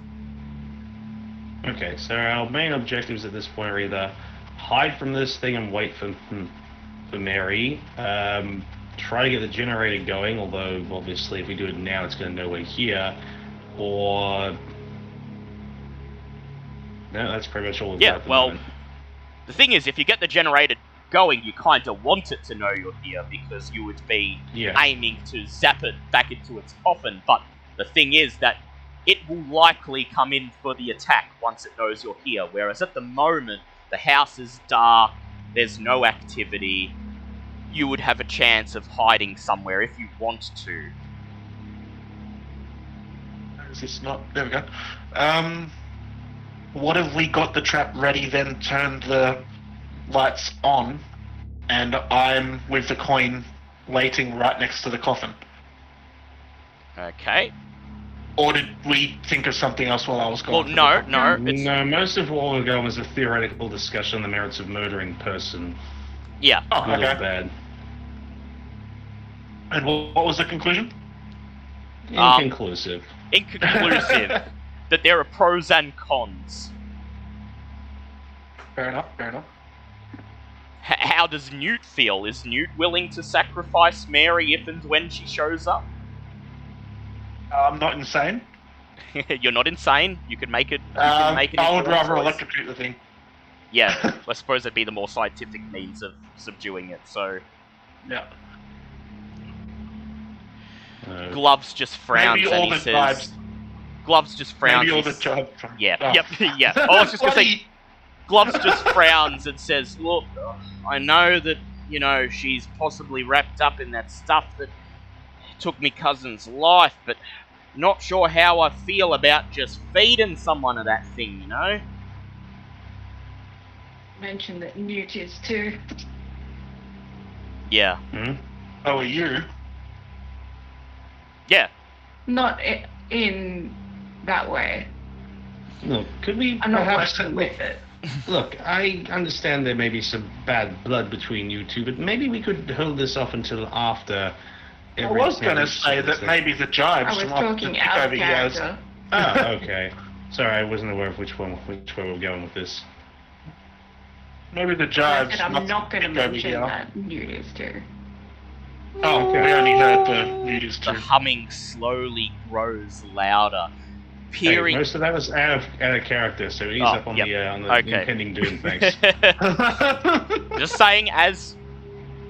Okay, so our main objectives at this point are either hide from this thing and wait for Mary, try to get the generator going, although obviously if we do it now it's going to know we're here, or No, that's pretty much all we've Yeah, got at the well, moment. the thing is, if you get the generator going, you kind of want it to know you're here because you would be aiming to zap it back into its coffin. But the thing is that it will likely come in for the attack once it knows you're here. Whereas at the moment, the house is dark, there's no activity. You would have a chance of hiding somewhere if you want to. Is this not? There we go. What if we got the trap ready, then turned the lights on, and I'm with the coin waiting right next to the coffin? Okay. Or did we think of something else while I was gone? Well, no. It's, No, most of what we're going was a theoretical discussion on the merits of murdering person. yeah. Oh, Good okay. or bad. And what was the conclusion? Inconclusive. Inconclusive. That there are pros and cons. Fair enough. How does Newt feel? Is Newt willing to sacrifice Mary if and when she shows up? I'm not insane. You're not insane. You can make it. I would rather choice. electrocute the thing. Yeah, I suppose that'd be the more scientific means of subduing it. So Yeah. Gloves just frowns Maybe all and he the says. vibes. Gloves just frowns. Maybe all and the job. Yeah. Oh. Yep. Yeah. I was just gonna say. Gloves just frowns and says, "Look, I know that she's possibly wrapped up in that stuff that took me cousin's life, but not sure how I feel about just feeding someone of that thing, Mention that Newt is too. Yeah. Oh, are you? Yeah. Not in that way. Look, could we I'm not perhaps... working with it. Look, I understand there may be some bad blood between you two, but maybe we could hold this off until after... I was going to say that maybe the jibes... I was talking out of character. Oh, okay. Sorry, I wasn't aware of which way we're going with this. Maybe the I jibes... said I'm not going to mention here. that Newt is too. Oh, okay. We only heard the news The too. humming slowly grows louder. Peering. Hey, most of that was out of character, so ease up on the Okay. impending doom, thanks. Just saying, as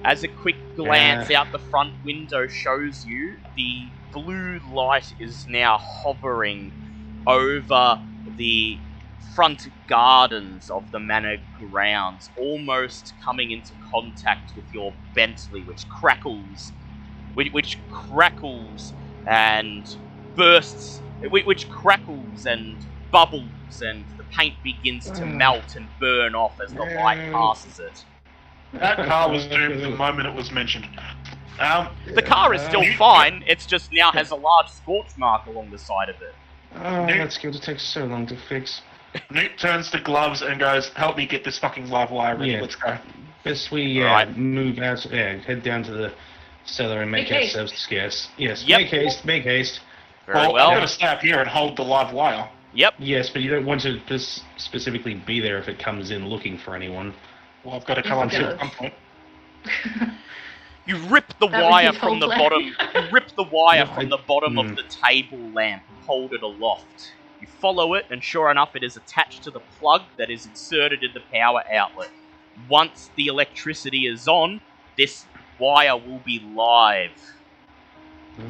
a quick glance out the front window shows you, the blue light is now hovering over the front gardens of the manor grounds, almost coming into contact with your Bentley, which crackles and bursts, which crackles and bubbles, and the paint begins to melt and burn off as the light passes it. That car was doomed the moment it was mentioned. The car is still fine, it's just now has a large scorch mark along the side of it. Oh, that's going to take so long to fix. Newt turns to Gloves and goes, "Help me get this fucking live wire ready. Yeah. Let's go." Best we Right. move out, head down to the cellar and make Make haste. ourselves scarce. Yes, Yep. make haste. Very I'm well. going to stay up here and hold the live wire. Yep. Yes, but you don't want to specifically be there if it comes in looking for anyone. Well, I've got to come on Yes, it to at does. some point. You rip the That was wire his from whole the plan. bottom. You rip the wire No, from the bottom of the table lamp and hold it aloft. You follow it, and sure enough, it is attached to the plug that is inserted in the power outlet. Once the electricity is on, this wire will be live.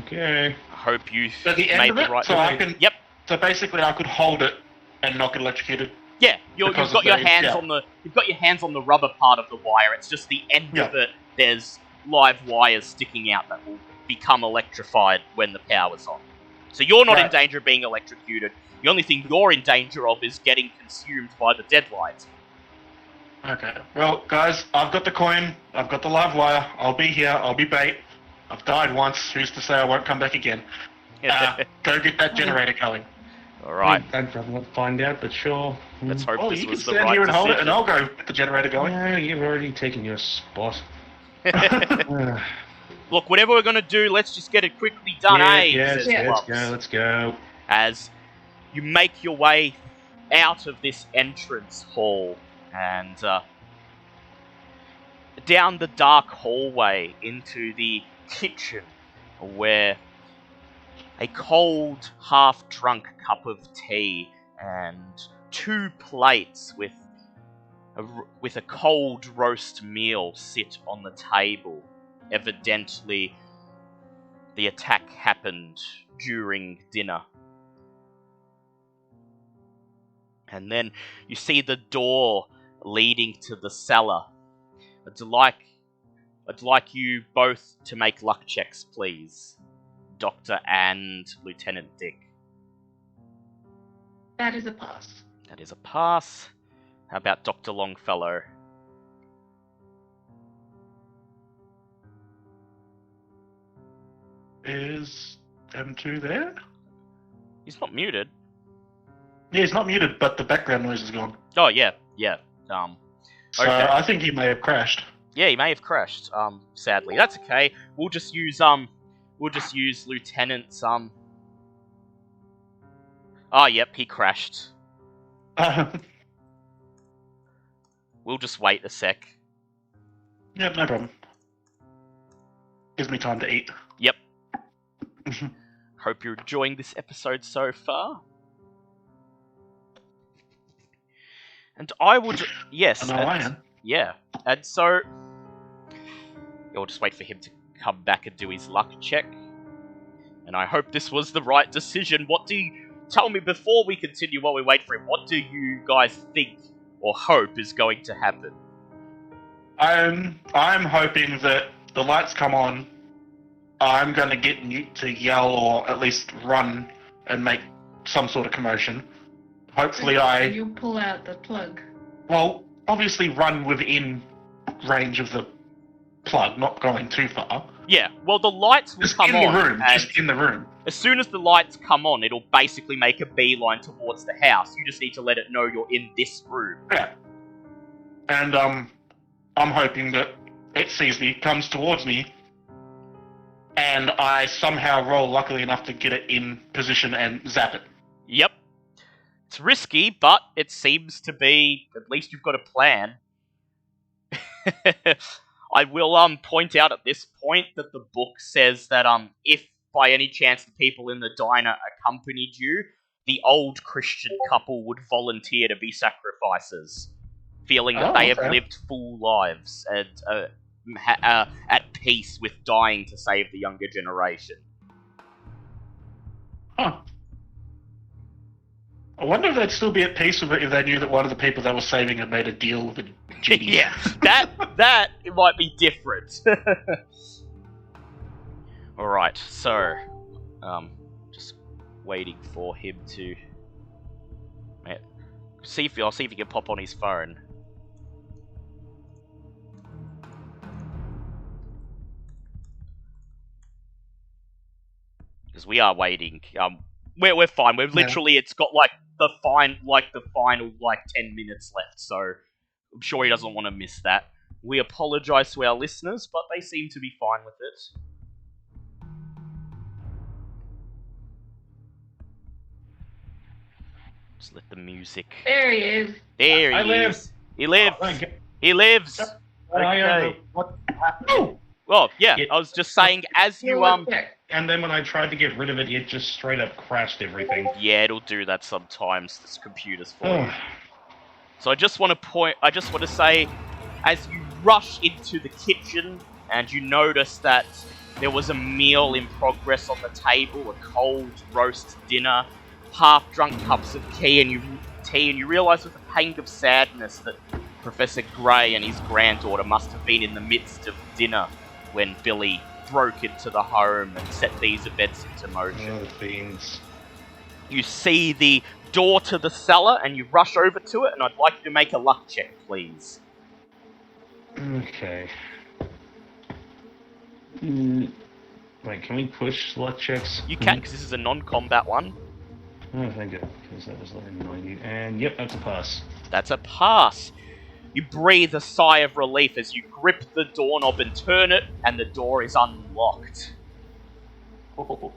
Okay. I hope you At the end made of the it, right. so I can. Yep. So basically, I could hold it and not get electrocuted. Yeah, you've Because got of your the- hands yeah. on the the rubber part of the wire. It's just the end of it. There's live wires sticking out that will become electrified when the power's on. So you're not in Right. danger of being electrocuted. The only thing you're in danger of is getting consumed by the deadlight. Okay. Well, guys, I've got the coin. I've got the live wire. I'll be here. I'll be bait. I've died once. Who's to say I won't come back again? Go get that generator going. All right, I'd rather not find out, but sure. let's hope Well, this you can was the stand right here and hold it, decision. and I'll go get the generator going. Yeah, you've already taken your spot. Uh, Look, whatever we're gonna do, let's just get it quickly done, eh? Yes, says let's Gloves. go, let's go. As you make your way out of this entrance hall and down the dark hallway into the kitchen, where a cold, half-drunk cup of tea and 2 plates with a cold roast meal sit on the table. Evidently, the attack happened during dinner. And then you see the door leading to the cellar. I'd like you both to make luck checks, please. Doctor and Lieutenant Dick. That is a pass. That is a pass. How about Dr. Longfellow? Is M2 there? He's not muted. Yeah, he's not muted, but the background noise is gone. Oh, yeah. So Okay. I think he may have crashed. Yeah, he may have crashed, sadly. That's okay. We'll just use Lieutenant's, Oh, yep, he crashed. We'll just wait a sec. Yep, no problem. Gives me time to eat. Yep. Hope you're enjoying this episode so far. And I would... Yes. I know I am. Yeah. And so... You'll just wait for him to come back and do his luck check. And I hope this was the right decision. What do you... Tell me before we continue while we wait for him. What do you guys think or hope is going to happen? I'm hoping that the lights come on. I'm going to get Newt to yell or at least run and make some sort of commotion. Hopefully You pull out the plug. Well, obviously run within range of the plug, not going too far. Yeah, well the lights will Just come in on. the room, and just in the room. as soon as the lights come on, it'll basically make a beeline towards the house. You just need to let it know you're in this room. Yeah. And I'm hoping that it sees me, comes towards me, and I somehow roll luckily enough to get it in position and zap it. Yep. It's risky, but it seems to be... At least you've got a plan. I will point out at this point that the book says that if by any chance the people in the diner accompanied you, the old Christian couple would volunteer to be sacrifices, feeling that they have lived full lives and at peace with dying to save the younger generation. Huh. I wonder if they'd still be at peace with it if they knew that one of the people they were saving had made a deal with a genie. Yeah, that it might be different. Alright, so just waiting for him to I'll see if he can pop on his phone. Because we are waiting. We're fine. We're literally it's got the final 10 minutes left, so I'm sure he doesn't want to miss that. We apologise to our listeners, but they seem to be fine with it. Just let the music... There he is. There I he live. is. He lives. Oh, thank you. He lives. Okay. What happened? Well, yeah, It- I was just saying, as you And then when I tried to get rid of it, it just straight up crashed everything. Yeah, it'll do that sometimes. This computer's for you. Oh, So I just want to say, as you rush into the kitchen and you notice that there was a meal in progress on the table, a cold roast dinner, half-drunk cups of tea, and you realise with a pang of sadness that Professor Grey and his granddaughter must have been in the midst of dinner when Billy broke into the home and set these events into motion. oh, the fiends. You see the door to the cellar and you rush over to it, and I'd like you to make a luck check, please. Okay. Wait, can we push luck checks? You can, because this is a non-combat one. Oh, thank you, because that was 90. And yep, that's a pass. That's a pass. You breathe a sigh of relief as you grip the doorknob and turn it, and the door is unlocked. You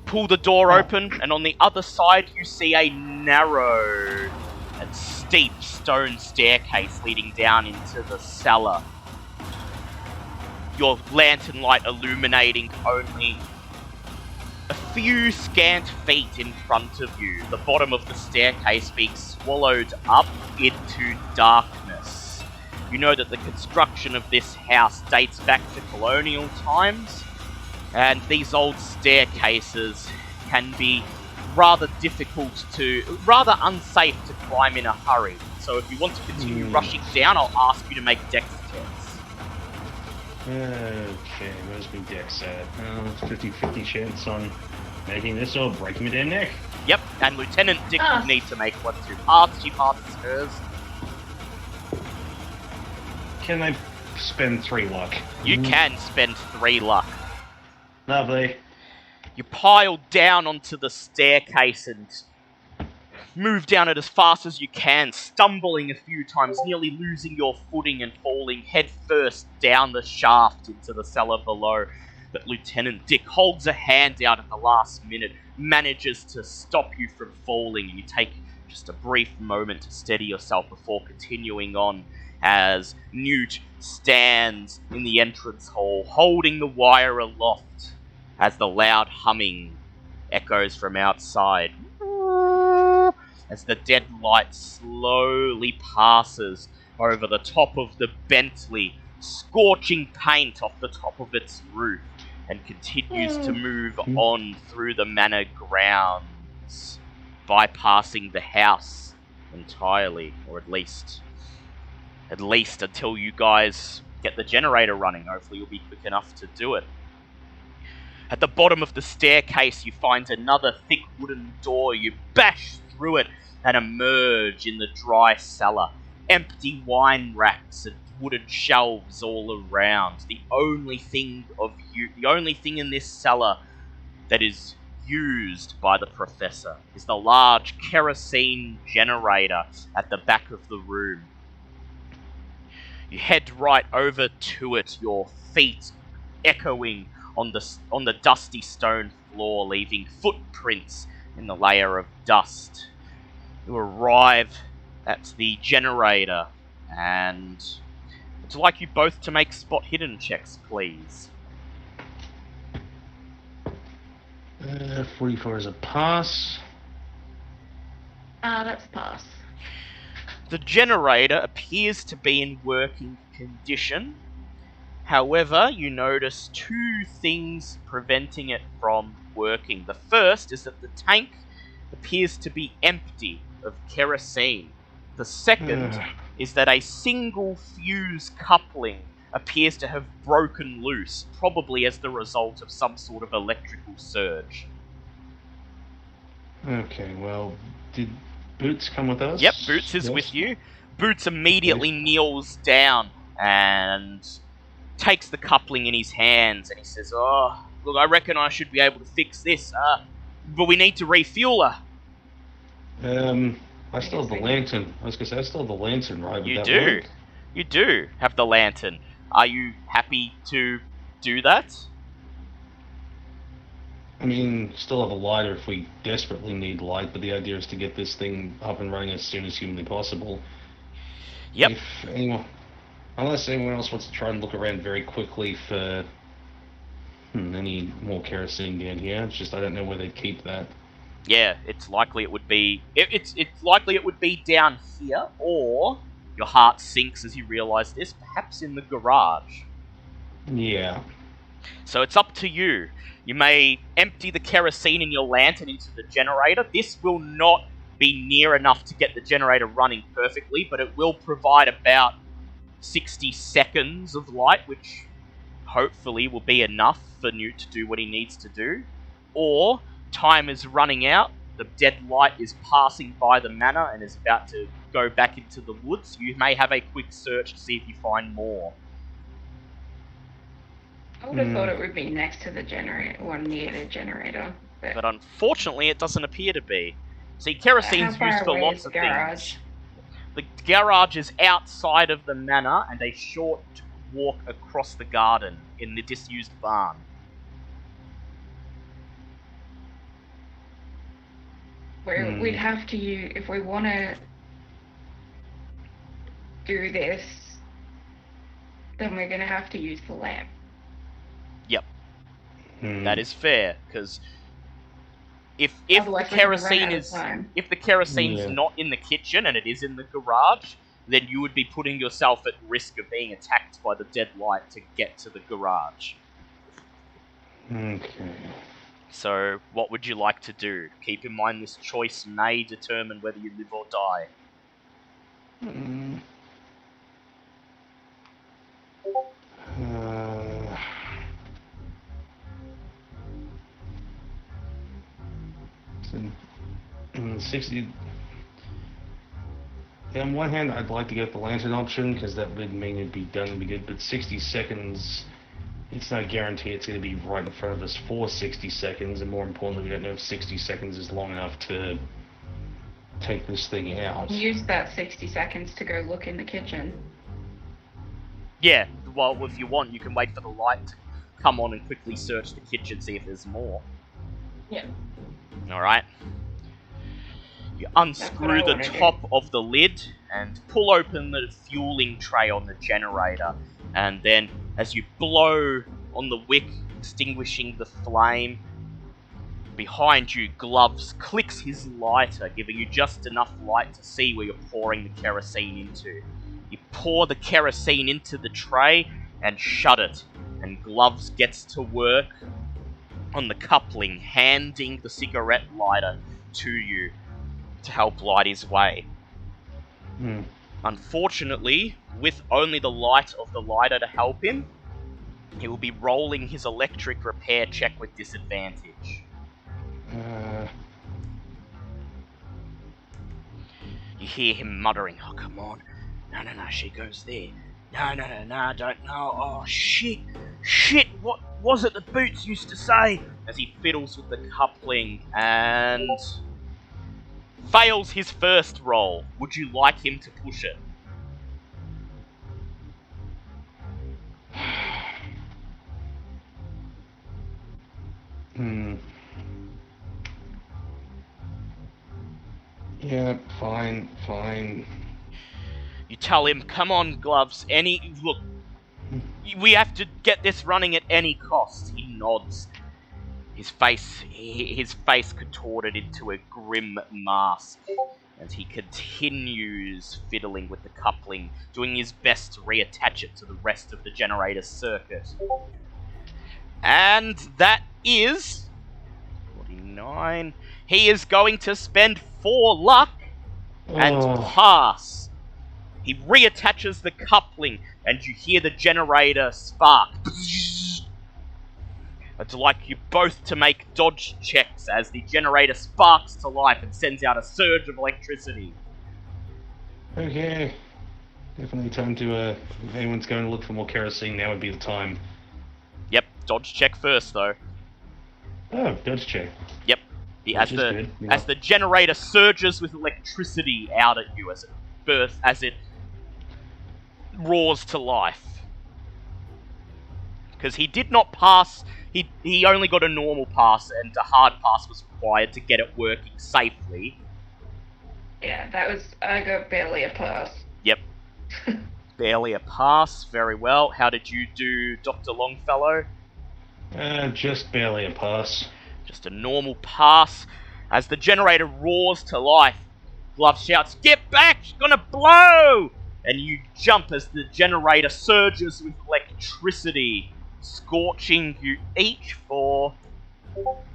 pull the door open, and on the other side you see a narrow and steep stone staircase leading down into the cellar. Your lantern light illuminating only a few scant feet in front of you, the bottom of the staircase being swallowed up into darkness. You know that the construction of this house dates back to colonial times, and these old staircases can be rather unsafe to climb in a hurry. So if you want to continue rushing down, I'll ask you to make dex checks. Okay, where's my dex at? 50-50 chance on making this or breaking me their neck. Yep, and Lieutenant Dick would need to make one to pass. She passes hers. Can I spend 3 luck? You can spend 3 luck. Lovely. You pile down onto the staircase and move down it as fast as you can, stumbling a few times, nearly losing your footing and falling headfirst down the shaft into the cellar below. But Lieutenant Dick holds a hand out at the last minute, manages to stop you from falling. You take just a brief moment to steady yourself before continuing on as Newt stands in the entrance hall, holding the wire aloft as the loud humming echoes from outside. As the dead light slowly passes over the top of the Bentley, scorching paint off the top of its roof, and continues to move on through the manor grounds, bypassing the house entirely, or at least until you guys get the generator running. Hopefully you'll be quick enough to do it. At the bottom of the staircase, you find another thick wooden door. You bash through it and emerge in the dry cellar. Empty wine racks and wooden shelves all around. The only thing in this cellar that is used by the professor is the large kerosene generator at the back of the room. You head right over to it, your feet echoing on the dusty stone floor, leaving footprints in the layer of dust. You arrive at the generator, and I'd like you both to make spot hidden checks, please. 44 is a pass. That's pass. The generator appears to be in working condition. However, you notice 2 things preventing it from working. The first is that the tank appears to be empty of kerosene. The second is that a single fuse coupling appears to have broken loose, probably as the result of some sort of electrical surge. Okay, well, did Boots come with us? Yep, Boots is with you. Boots immediately kneels down and takes the coupling in his hands, and he says, "Oh, look, I reckon I should be able to fix this, but we need to refuel her." I still have the lantern. I was gonna say, I still have the lantern, right? You do. You do have the lantern. Are you happy to do that? I mean, still have a lighter if we desperately need light, but the idea is to get this thing up and running as soon as humanly possible. Yep. Unless anyone else wants to try and look around very quickly for any more kerosene down here. It's just I don't know where they'd keep that. Yeah, it's likely it would be. It's likely it would be down here, or your heart sinks as you realise this, perhaps in the garage. Yeah. So it's up to you. You may empty the kerosene in your lantern into the generator. This will not be near enough to get the generator running perfectly, but it will provide about 60 seconds of light, which hopefully will be enough for Newt to do what he needs to do. Or time is running out, the dead light is passing by the manor and is about to go back into the woods. You may have a quick search to see if you find more. I would have thought it would be next to the generator, or near the generator. But unfortunately, it doesn't appear to be. See, kerosene's used for lots of things. The garage is outside of the manor and a short walk across the garden in the disused barn. We'd have to use, if we want to do this, then we're going to have to use the lamp. Yep. That is fair, because If the Otherwise, we're gonna run kerosene out of is time. if the kerosine's Yeah. not in the kitchen and it is in the garage, then you would be putting yourself at risk of being attacked by the dead light to get to the garage. Okay. So, what would you like to do? Keep in mind this choice may determine whether you live or die. Mm. So, 60. Yeah, on one hand, I'd like to get the lantern option because that would mean it'd be done and be good. But 60 seconds, it's not guaranteed it's going to be right in front of us for 60 seconds. And more importantly, we don't know if 60 seconds is long enough to take this thing out. Use that 60 seconds to go look in the kitchen. Yeah, well, if you want, you can wait for the light to come on and quickly search the kitchen, see if there's more. Yeah. Alright. You That's what unscrew I the wanna do. top of the lid and pull open the fueling tray on the generator. And then, as you blow on the wick, extinguishing the flame, behind you, Gloves clicks his lighter, giving you just enough light to see where you're pouring the kerosene into. You pour the kerosene into the tray and shut it, and Gloves gets to work on the coupling, handing the cigarette lighter to you to help light his way. Hmm. Unfortunately, with only the light of the lighter to help him, he will be rolling his electric repair check with disadvantage. You hear him muttering, "Oh, come on. No, she goes there. No, don't know. Oh, shit, what was it that Boots used to say?" As he fiddles with the coupling and fails his first roll. Would you like him to push it? Hmm. Yeah, fine. You tell him, "Come on, Gloves, look, we have to get this running at any cost." He nods. His face contorted into a grim mask as he continues fiddling with the coupling, doing his best to reattach it to the rest of the generator circuit. And that is 49. He is going to spend 4 luck and Oh. pass. He reattaches the coupling, and you hear the generator spark. I'd like you both to make dodge checks as the generator sparks to life and sends out a surge of electricity. Okay. Definitely time to, if anyone's going to look for more kerosene, now would be the time. Yep, dodge check first though. Oh, dodge check. Yep. As Which is good, yeah. the generator surges with electricity out at you as it roars to life. Because he did not pass, he only got a normal pass, and a hard pass was required to get it working safely. Yeah, I got barely a pass. Yep. Barely a pass, very well. How did you do, Dr. Longfellow? Just barely a pass. Just a normal pass. As the generator roars to life, Glove shouts, "Get back! It's gonna blow!" And you jump as the generator surges with electricity, scorching you each for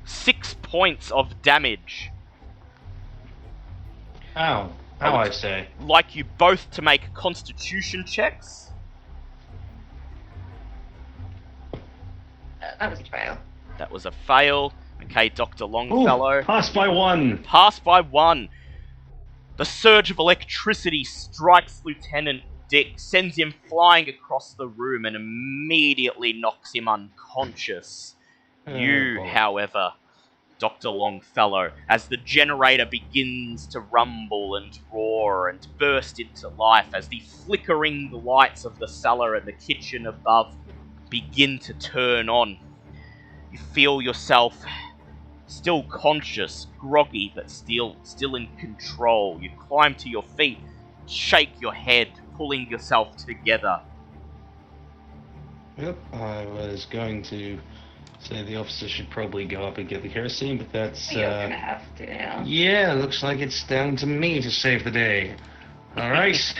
6 points of damage. Ow. Ow, I say. Like you both to make constitution checks. That was a fail. That was a fail. Okay, Dr. Longfellow. Ooh, pass by 1. Pass by 1. The surge of electricity strikes Lieutenant Dick, sends him flying across the room, and immediately knocks him unconscious. You, Oh. however, Dr. Longfellow, as the generator begins to rumble and roar and burst into life, as the flickering lights of the cellar and the kitchen above begin to turn on, you feel yourself still conscious, groggy, but still in control. You climb to your feet, shake your head, pulling yourself together. Yep, I was going to So the officer should probably go up and get the kerosene, but that's... You're gonna have to now. Yeah, looks like it's down to me to save the day. Alright.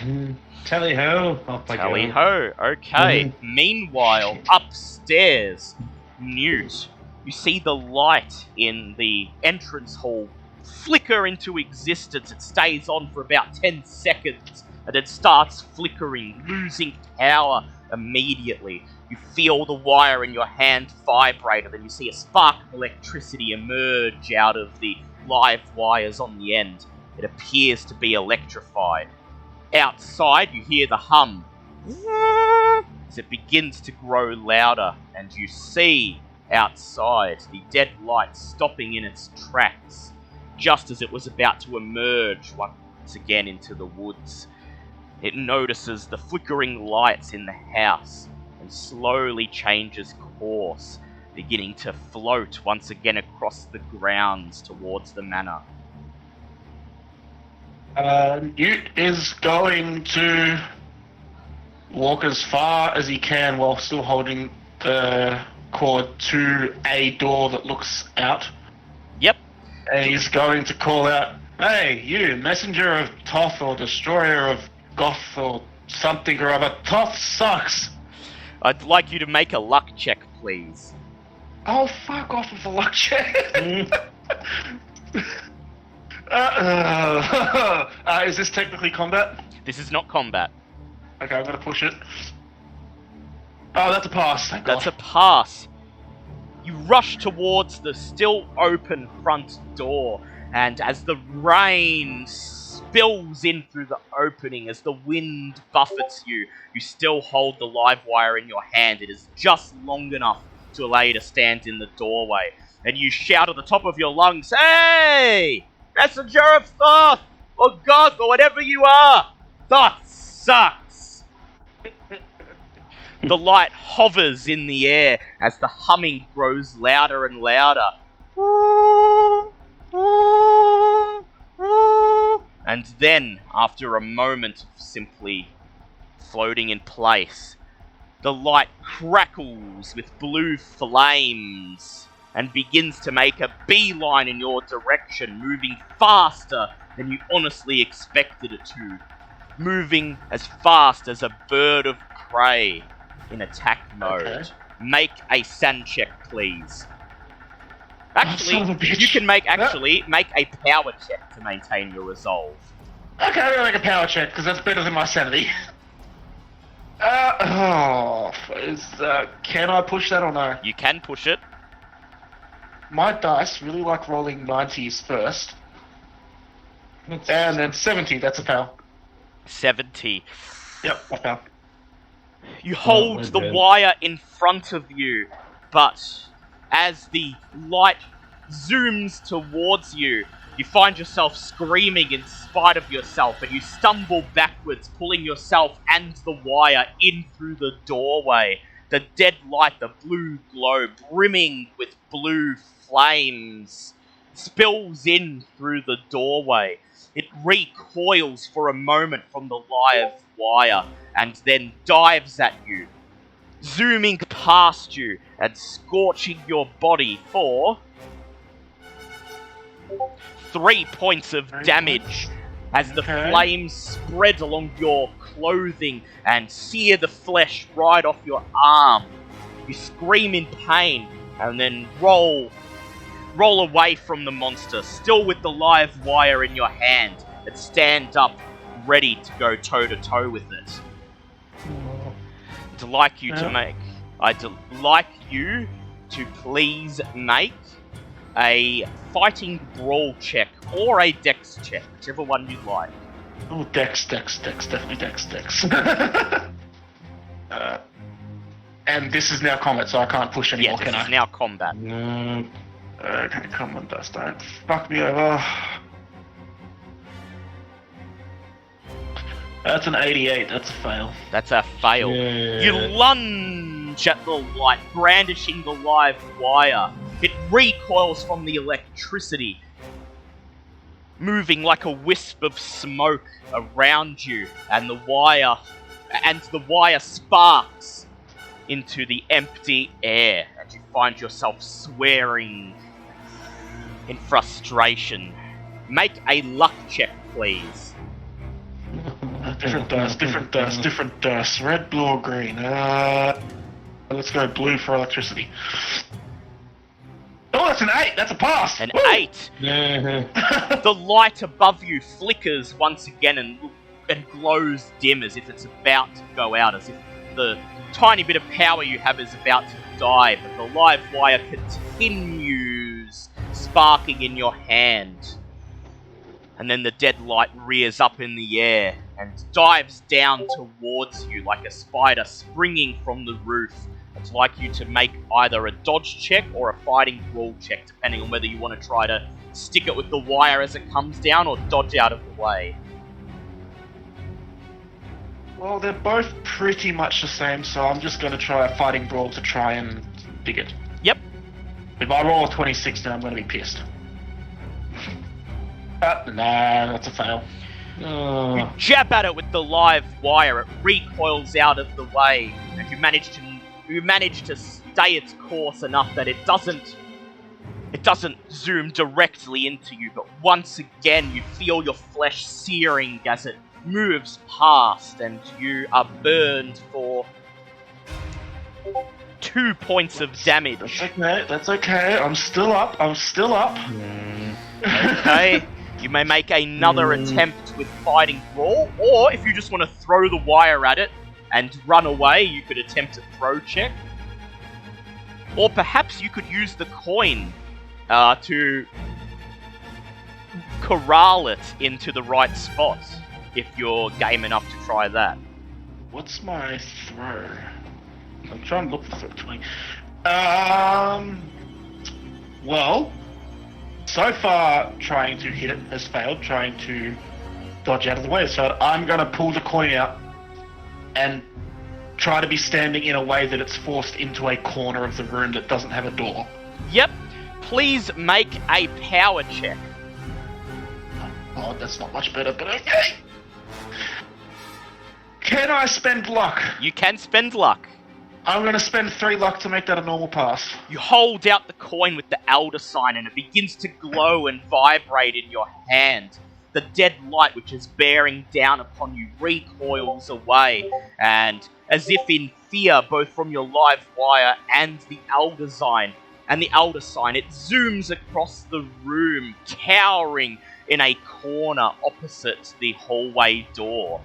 Tally-ho. Off I go. Tally-ho. Okay. Meanwhile, upstairs, Newt, you see the light in the entrance hall flicker into existence. It stays on for about 10 seconds, and it starts flickering, losing power immediately. You feel the wire in your hand vibrate, and then you see a spark of electricity emerge out of the live wires on the end. It appears to be electrified. Outside, you hear the hum as it begins to grow louder, and you see outside the dead light stopping in its tracks just as it was about to emerge once again into the woods. It notices the flickering lights in the house and slowly changes course, beginning to float once again across the grounds towards the manor. Newt is going to walk as far as he can while still holding the cord to a door that looks out. Yep. And he's going to call out, "Hey, you, messenger of Toth or destroyer of Goth or something or other. Toth sucks." I'd like you to make a luck check, please. Oh, fuck off with the luck check. Is this technically combat? This is not combat. Okay, I'm gonna push it. Oh, that's a pass. Thank That's a God. pass. You rush towards the still open front door, and as the rain spills in through the opening, as the wind buffets you, you still hold the live wire in your hand. It is just long enough to allow you to stand in the doorway. And you shout at the top of your lungs, "Hey! Messenger of Thoth! Or God, or whatever you are! Thoth sucks!" The light hovers in the air as the humming grows louder and louder. And then, after a moment of simply floating in place, the light crackles with blue flames and begins to make a beeline in your direction, moving faster than you honestly expected it to. Moving as fast as a bird of prey in attack mode. Okay. Make a sand check, please. son Actually, of a bitch. you can make a power check to maintain your resolve. Okay, I'm gonna make a power check because that's better than my sanity. Can I push that or no? You can push it. My dice really like rolling 90s first. And then 70, that's a power. 70. Yep, a power. You hold we're the dead. wire in front of you, but as the light zooms towards you, you find yourself screaming in spite of yourself, and you stumble backwards, pulling yourself and the wire in through the doorway. The dead light, the blue glow, brimming with blue flames, spills in through the doorway. It recoils for a moment from the live wire, and then dives at you, zooming past you and scorching your body for 3 points of damage as the Okay. flames spread along your clothing and sear the flesh right off your arm. You scream in pain and then roll away from the monster, still with the live wire in your hand, and stand up ready to go toe to toe with it. I'd like you to please make a fighting brawl check or a dex check, whichever one you like. Oh, dex, definitely dex. And this is now combat, so I can't push Yeah, anymore, this can is I? now combat. No. Okay, come on, dust, don't fuck me over. That's an 88, that's a fail. That's a fail. Yeah. You lunge at the light, brandishing the live wire. It recoils from the electricity, moving like a wisp of smoke around you, and the wire sparks into the empty air, and you find yourself swearing in frustration. Make a luck check, please. Different dice. Red, blue, or green. Let's go blue for electricity. Oh, that's an 8! That's a pass! An Woo! 8! The light above you flickers once again and glows dim as if it's about to go out, as if the tiny bit of power you have is about to die, but the live wire continues sparking in your hand. And then the dead light rears up in the air and dives down towards you like a spider springing from the roof. It's like you to make either a dodge check or a fighting brawl check, depending on whether you want to try to stick it with the wire as it comes down or dodge out of the way. Well, they're both pretty much the same, so I'm just going to try a fighting brawl to try and dig it. Yep. If I roll a 26, then I'm going to be pissed. Nah, that's a fail. You jab at it with the live wire, it recoils out of the way, and you manage to stay its course enough that it doesn't zoom directly into you, but once again you feel your flesh searing as it moves past, and you are burned for 2 points of damage. That's okay. I'm still up. Okay. You may make another attempt with fighting brawl, or if you just want to throw the wire at it and run away, you could attempt a throw check. Or perhaps you could use the coin to corral it into the right spot, if you're game enough to try that. What's my throw? I'm trying to look for 20. Well, so far trying to hit it has failed, trying to dodge out of the way, so I'm going to pull the coin out and try to be standing in a way that it's forced into a corner of the room that doesn't have a door. Yep. Please make a power check. Oh, that's not much better, but okay. Can I spend luck? You can spend luck. I'm going to spend 3 luck to make that a normal pass. You hold out the coin with the elder sign and it begins to glow and vibrate in your hand. The dead light which is bearing down upon you recoils away, and as if in fear both from your live wire and the elder sign, it zooms across the room, cowering in a corner opposite the hallway door.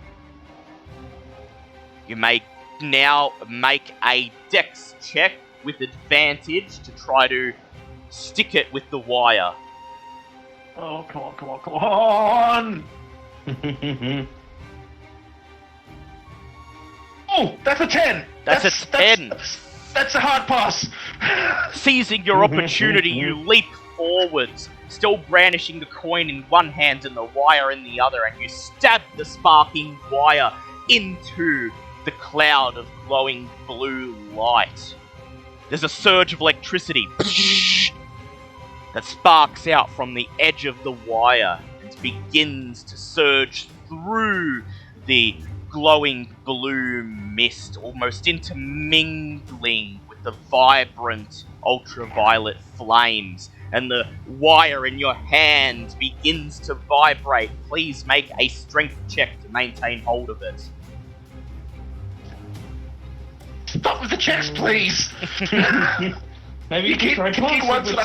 You may now make a dex check with advantage to try to stick it with the wire. Oh, come on! Oh, that's a 10! That's a 10! That's a hard pass! Seizing your opportunity, you leap forwards, still brandishing the coin in one hand and the wire in the other, and you stab the sparking wire into the cloud of glowing blue light. There's a surge of electricity that sparks out from the edge of the wire and begins to surge through the glowing blue mist, almost intermingling with the vibrant ultraviolet flames, and the wire in your hand begins to vibrate. Please make a strength check to maintain hold of it. Stop with the checks, please! Maybe you keep kicking once and I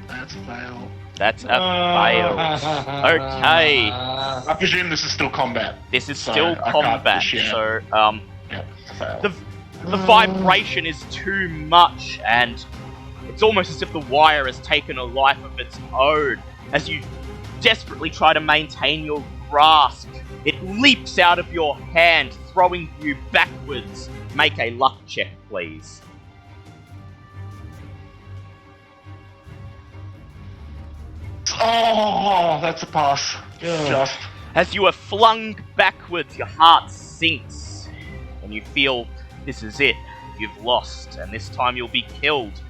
That's a fail. That's a fail. Okay. I presume this is still combat. This is So still I can't combat, push it. so Yeah, it's a fail. the vibration is too much, and it's almost as if the wire has taken a life of its own. As you desperately try to maintain your grasp, it leaps out of your hand, throwing you backwards. Make a luck check, please. Oh, that's a pass. Just. As you are flung backwards, your heart sinks, and you feel this is it. You've lost, and this time you'll be killed.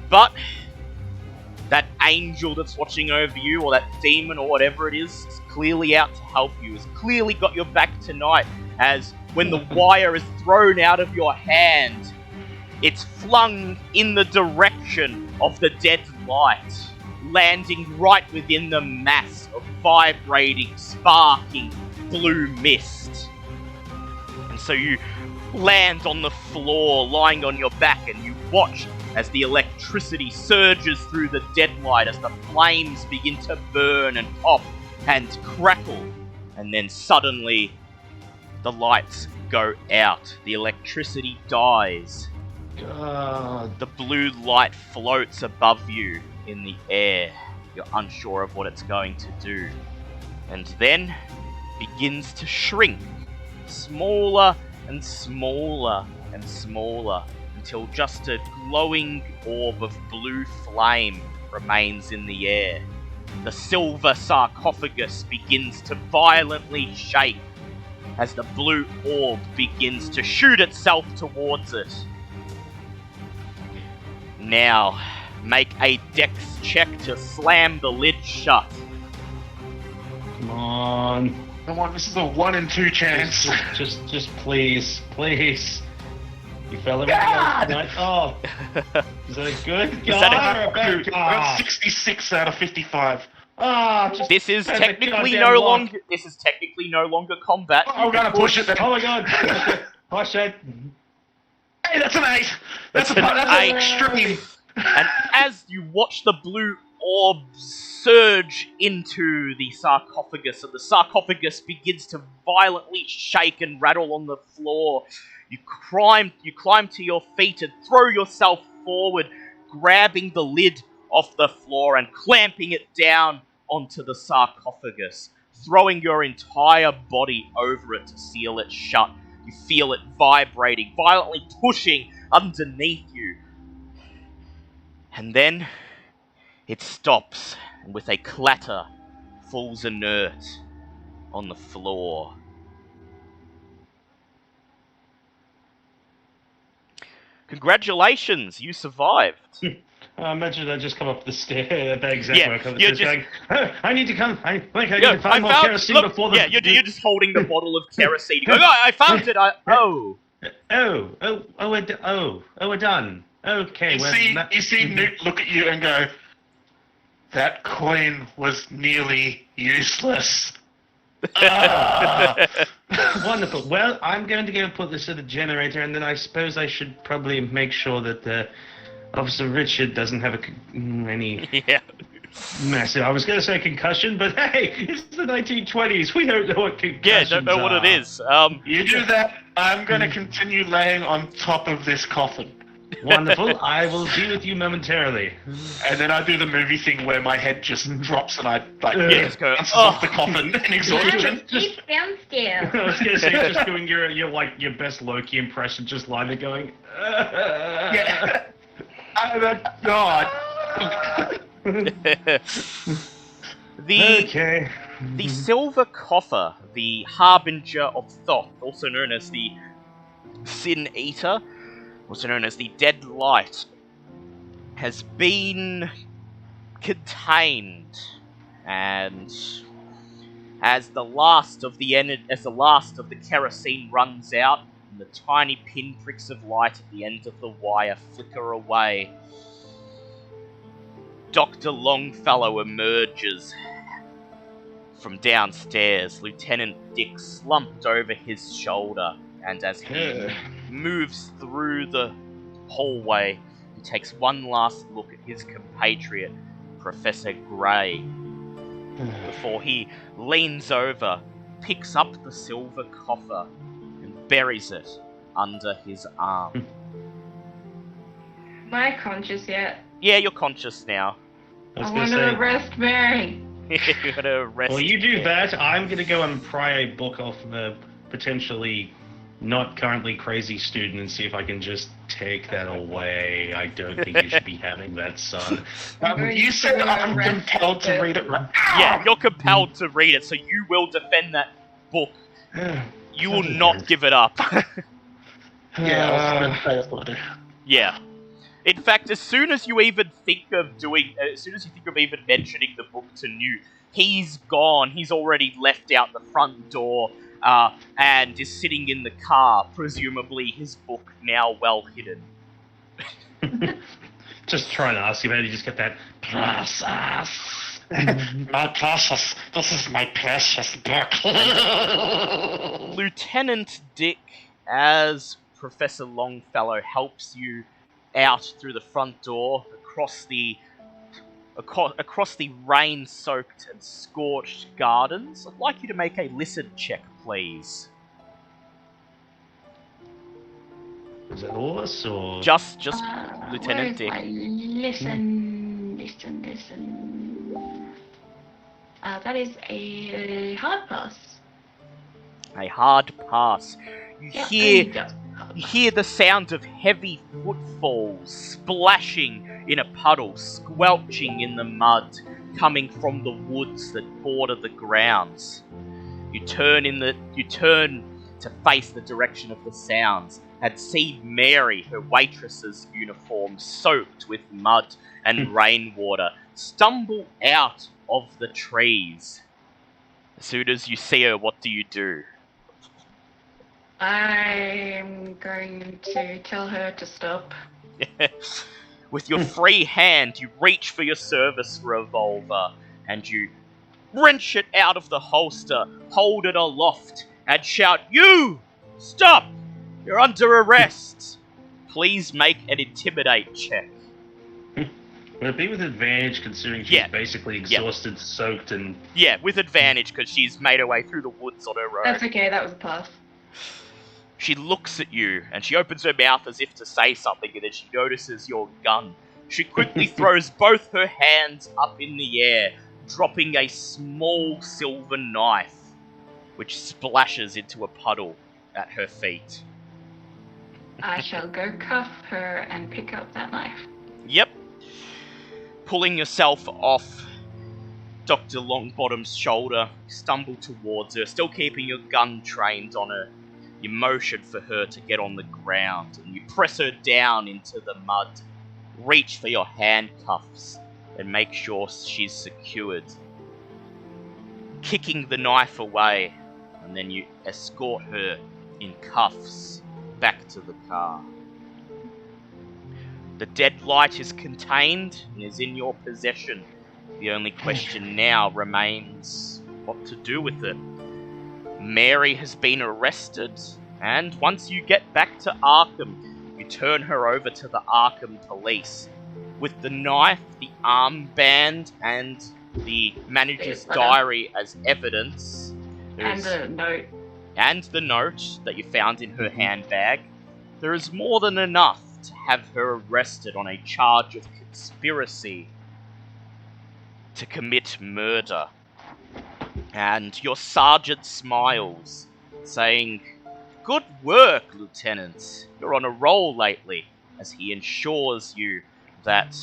But that angel that's watching over you, or that demon, or whatever it is clearly out to help you, has clearly got your back tonight, as when the wire is thrown out of your hand, it's flung in the direction of the dead light, landing right within the mass of vibrating, sparking blue mist. And so you land on the floor, lying on your back, and you watch as the electricity surges through the deadlight, as the flames begin to burn and pop and crackle. And then suddenly, the lights go out. The electricity dies. God. The blue light floats above you in the air. You're unsure of what it's going to do. And then begins to shrink. Smaller and smaller and smaller, until just a glowing orb of blue flame remains in the air. The silver sarcophagus begins to violently shake as the blue orb begins to shoot itself towards it. Now, make a dex check to slam the lid shut. Come on. Come on, this is a 1 in 2 chance. Just please. You fell everything else tonight. Oh. Is that a good guy or a bad I guy? got 66 out of 55. Just This is turn the technically goddamn no lock. longer. This is technically no longer combat. I'm gonna push it then. Oh my god. Push it. Hey, that's an 8. That's an an 8. extreme. And as you watch the blue orb surge into the sarcophagus, and the sarcophagus begins to violently shake and rattle on the floor, you climb to your feet and throw yourself forward, grabbing the lid off the floor and clamping it down onto the sarcophagus, throwing your entire body over it to seal it shut. You feel it vibrating, violently pushing underneath you. And then it stops, and with a clatter, falls inert on the floor. Congratulations, you survived. Imagine I just come up the stair at that exact Yeah, moment. you're It's just- going, I need to come. I need Yeah, to find more kerosene look, before the. yeah, you're just holding the bottle of kerosene. You go, oh, I found it. We're done. Okay, You see Newt look at you and go, that coin was nearly useless. Wonderful. Well, I'm going to go put this in the generator, and then I suppose I should probably make sure that Officer Richard doesn't have any Yeah. massive. I was going to say concussion, but hey, it's the 1920s. We don't know what concussions Yeah, don't know what are. it is. You do that, I'm going to continue laying on top of this coffin. Wonderful. I will be with you momentarily. And then I do the movie thing where my head just drops and I just go, bounces off the coffin in exhaustion. Keep downstairs. I was going to say, just doing your best Loki impression, just lying there going. Yeah. God. Okay. The silver coffer, the harbinger of Thoth, also known as the Sin Eater, also known as the Dead Light, has been contained, and as the last of the kerosene runs out, and the tiny pinpricks of light at the end of the wire flicker away, Dr. Longfellow emerges from downstairs, Lieutenant Dick slumped over his shoulder, and as he moves through the hallway, he takes one last look at his compatriot, Professor Grey, before he leans over, picks up the silver coffer, and buries it under his arm. Am I conscious yet? Yeah, you're conscious now. I want to arrest Mary. You gotta arrest Well, you do him. that. I'm going to go and pry a book off the potentially not currently crazy student and see if I can just take that away. I don't think you should be having that, son. You said I'm compelled to read it right. Yeah, you're compelled to read it, so you will defend that book. You will not give it up. Yeah, I was going to say that's what I do. Yeah. In fact, as soon as you think of even mentioning the book to Newt, he's gone. He's already left out the front door and is sitting in the car, presumably his book now well hidden. Just trying to ask him how you just get that process. My precious, this is my precious book. Lieutenant Dick, as Professor Longfellow helps you out through the front door, across the rain-soaked and scorched gardens, I'd like you to make a listen check, please. Is that horse or Just Lieutenant where's Dick. my listen. That is a hard pass. A hard pass. You Yep, hear the sound of heavy footfalls splashing in a puddle, squelching in the mud, coming from the woods that border the grounds. You turn to face the direction of the sounds and see Mary, her waitress's uniform soaked with mud and rainwater, stumble out of the trees. As soon as you see her, what do you do? I'm going to tell her to stop. With your free hand, you reach for your service revolver and you wrench it out of the holster, hold it aloft, and shout, "You! Stop! You're under arrest! Please make an intimidate check." would it be with advantage considering she's basically exhausted, soaked, and Yeah, with advantage because she's made her way through the woods on her own. That's okay, that was a pass. She looks at you, and she opens her mouth as if to say something, and then she notices your gun. She quickly throws both her hands up in the air, dropping a small silver knife, which splashes into a puddle at her feet. I shall go cuff her and pick up that knife. Yep. Pulling yourself off Dr. Longbottom's shoulder, you stumble towards her, still keeping your gun trained on her. You motion for her to get on the ground, and you press her down into the mud. Reach for your handcuffs and make sure she's secured. Kicking the knife away, and then you escort her in cuffs back to the car. The dead light is contained and is in your possession. The only question now remains what to do with it. Mary has been arrested, and once you get back to Arkham, you turn her over to the Arkham police. With the knife, the armband, and the manager's diary as evidence. And the note. And the note that you found in her handbag. There is more than enough to have her arrested on a charge of conspiracy to commit murder. And your sergeant smiles, saying, "Good work, Lieutenant. You're on a roll lately," as he ensures you that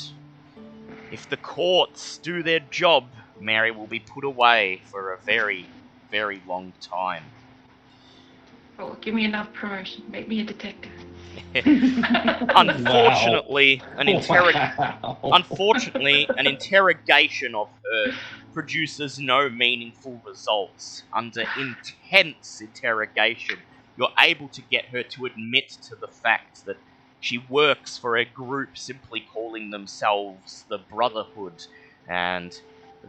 if the courts do their job, Mary will be put away for a very, very long time. Oh, give me enough promotion. Make me a detective. Unfortunately, an interrogation of her produces no meaningful results. Under intense interrogation, you're able to get her to admit to the fact that she works for a group simply calling themselves the Brotherhood, and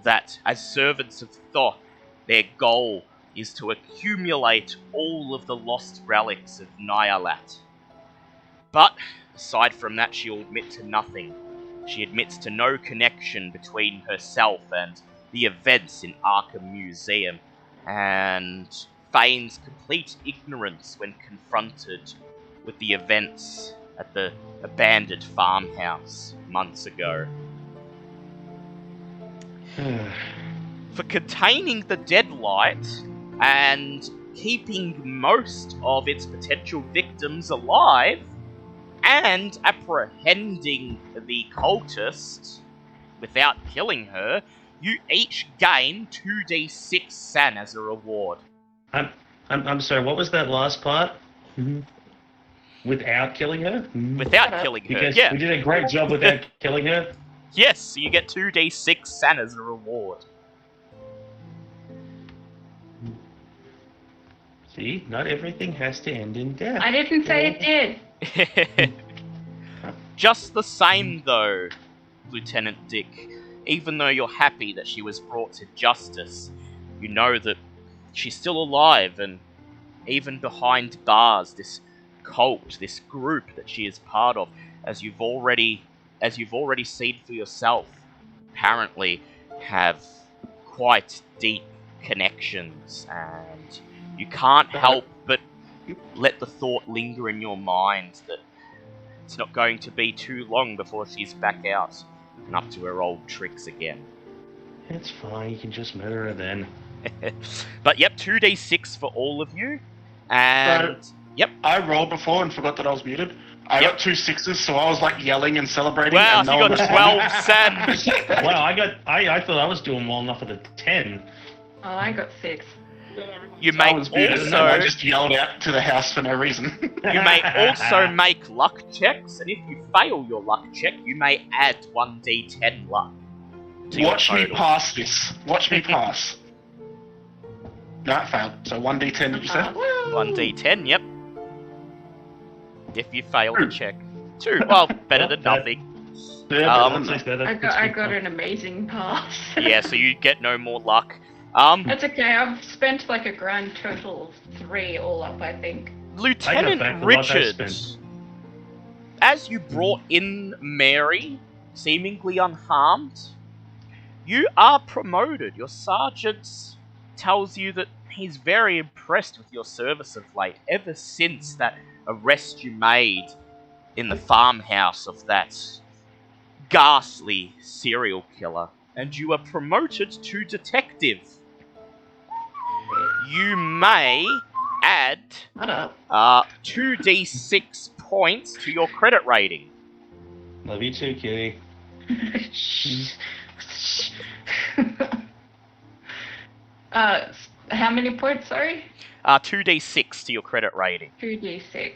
that as servants of Thoth, their goal is to accumulate all of the lost relics of Nyalat. But, aside from that, she'll admit to nothing. She admits to no connection between herself and the events in Arkham Museum, and feigns complete ignorance when confronted with the events at the abandoned farmhouse months ago. For containing the Deadlight and keeping most of its potential victims alive, and apprehending the cultist without killing her, you each gain 2d6 San as a reward. I'm sorry, what was that last part? Without killing her? without killing her. Because Yeah. we did a great job without killing her. Yes, so you get 2d6 San as a reward. See, not everything has to end in death. I didn't say it did. Just the same, though, Lieutenant Dick, even though you're happy that she was brought to justice, you know that she's still alive, and even behind bars, this cult, this group that she is part of, as you've already seen for yourself, apparently have quite deep connections, and you can't help but let the thought linger in your mind that it's not going to be too long before she's back out and up to her old tricks again. It's fine, you can just murder her then. But yep, 2d6 for all of you, and yep. I rolled before and forgot that I was muted. I Yep. got 2 6s, so I was like yelling and celebrating. Wow, and so no you one got 12, responded. Sam. Well, I thought I was doing well enough at the 10. Oh, I got 6. You I may was muted, and I also just yelled out to the house for no reason. you may also make luck checks, and if you fail your luck check, you may add 1d10 luck to your Watch me total. pass this. Watch me pass. No, it failed. So 1d10, did you say? 1d10, yep. If you fail the check. 2, well, better than nothing. Yeah, Um, but that's- I got an amazing pass. Yeah, so you get no more luck. That's okay. I've spent like a grand total of 3 all up, I think. I got back Lieutenant the luck I Richard, spent. as you brought in Mary, seemingly unharmed, you are promoted. Your sergeant tells you that he's very impressed with your service of late, ever since that arrest you made in the farmhouse of that ghastly serial killer, and you are promoted to detective. You may add Shut up. 2d6 points to your credit rating. Love you too, kitty. How many points, sorry? 2d6 to your credit rating. 2d6.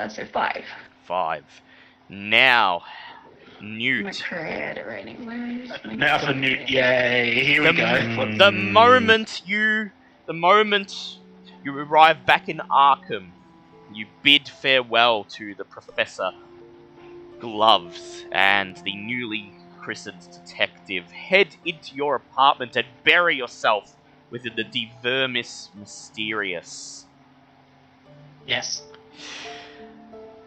So 5. 5. Now, My Newt. credit rating. Where is my now for credit Newt. rating? Yay, here we The, go. the moment you arrive back in Arkham, you bid farewell to the Professor Gloves and the newly christened detective. Head into your apartment and bury yourself within the De Vermis Mysterious. Yes.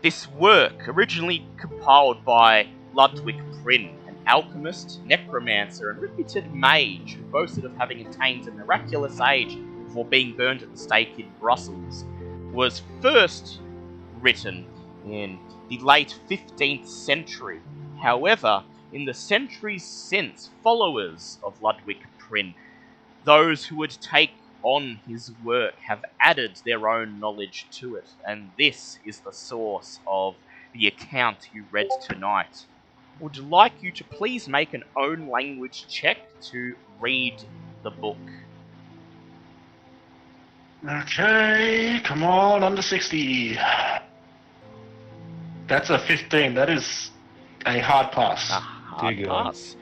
This work, originally compiled by Ludwig Prynne, an alchemist, necromancer, and reputed mage who boasted of having attained a miraculous age before being burned at the stake in Brussels, was first written in the late 15th century. However, in the centuries since, followers of Ludwig Prynne, those who would take on his work, have added their own knowledge to it, and this is the source of the account you read tonight. Would like you to please make an own language check to read the book. Okay, come on, under 60. That's a 15. That is a hard pass. A hard Dear God. pass.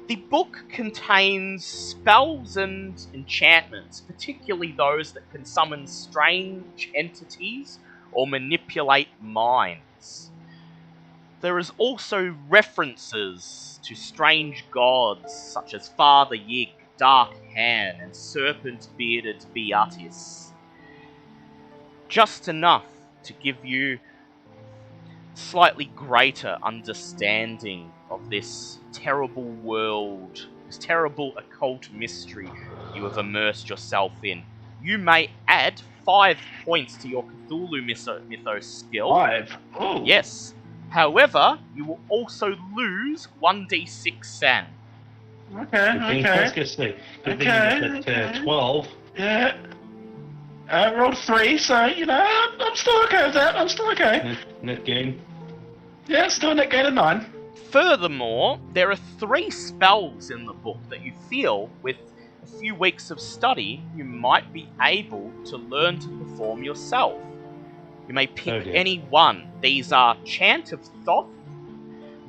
The book contains spells and enchantments, particularly those that can summon strange entities or manipulate minds. There is also references to strange gods such as Father Yig, Dark Han, and Serpent-Bearded Beatis. Just enough to give you slightly greater understanding of this terrible world, this terrible occult mystery you have immersed yourself in. You may add 5 points to your Cthulhu mythos skill. 5. Oh. Yes. However, you will also lose 1d6 San. Okay, Good thing okay. Good thing you got that 12. Yeah. I rolled 3, so, you know, I'm still okay with that. I'm still okay. Net gain. Yeah, still a net gain of 9. Furthermore, there are 3 spells in the book that you feel, with a few weeks of study, you might be able to learn to perform yourself. You may pick any one. These are Chant of Thoth,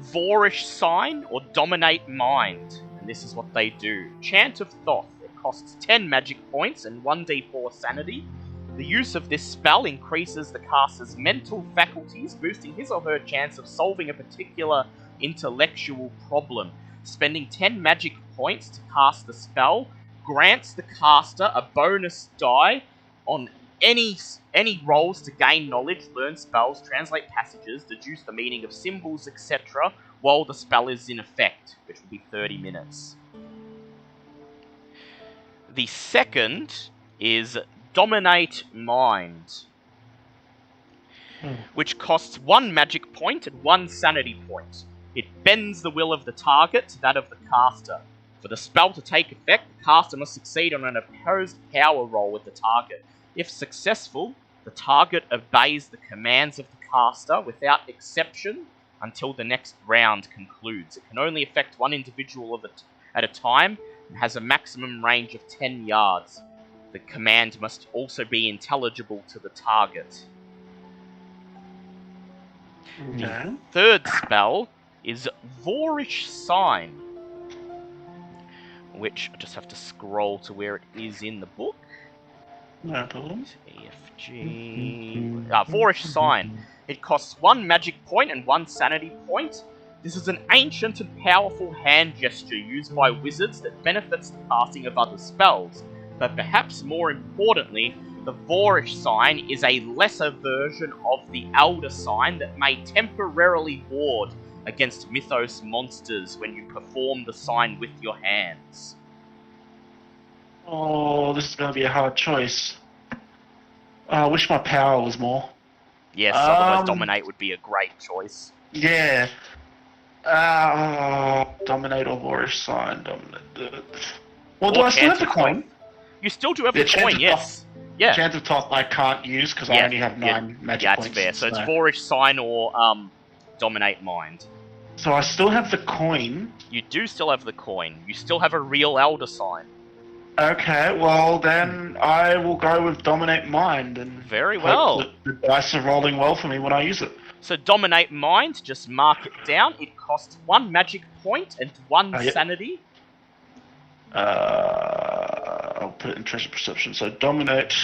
Voorish Sign, or Dominate Mind. And this is what they do. Chant of Thoth. It costs 10 magic points and 1d4 sanity. The use of this spell increases the caster's mental faculties, boosting his or her chance of solving a particular intellectual problem. Spending 10 magic points to cast the spell grants the caster a bonus die on any rolls to gain knowledge, learn spells, translate passages, deduce the meaning of symbols, etc., while the spell is in effect, which will be 30 minutes. The second is Dominate Mind, which costs 1 magic point and 1 sanity point. It bends the will of the target to that of the caster. For the spell to take effect, the caster must succeed on an opposed power roll with the target. If successful, the target obeys the commands of the caster without exception until the next round concludes. It can only affect one individual at a time and has a maximum range of 10 yards. The command must also be intelligible to the target. Okay. The third spell is Voorish Sign, which I just have to scroll to where it is in the book. No problem. EFG. Voorish Sign. It costs 1 magic point and 1 sanity point. This is an ancient and powerful hand gesture used by wizards that benefits the casting of other spells. But perhaps more importantly, the Voorish Sign is a lesser version of the Elder Sign that may temporarily ward against Mythos monsters when you perform the sign with your hands. Oh, this is going to be a hard choice. I wish my power was more. Yes, otherwise Dominate would be a great choice. Yeah. Dominate or Voorish Sign. Dominate. Well, do I still have the coin? You still do have The the Chance coin, of yes. Yeah. Chance of Thoth I can't use because I only have 9 magic yeah, points. that's fair. So it's Voorish Sign or Dominate Mind. So I still have the coin. You do still have the coin. You still have a real Elder Sign. Okay, well then I will go with Dominate Mind and Very well. hope that the dice are rolling well for me when I use it. So Dominate Mind, just mark it down. It costs 1 magic point and 1 yep. sanity. I'll put it in Treasure Perception. So Dominate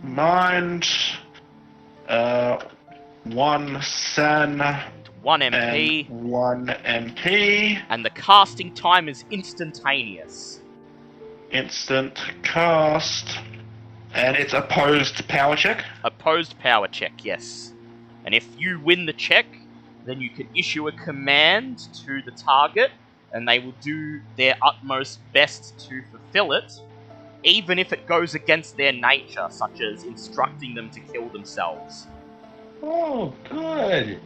Mind, 1 San, 1 MP. and 1 MP. And the casting time is instantaneous. Instant cast. And it's opposed power check. Opposed power check, yes. And if you win the check, then you can issue a command to the target, and they will do their utmost best to fulfill it, even if it goes against their nature, such as instructing them to kill themselves. Oh, good.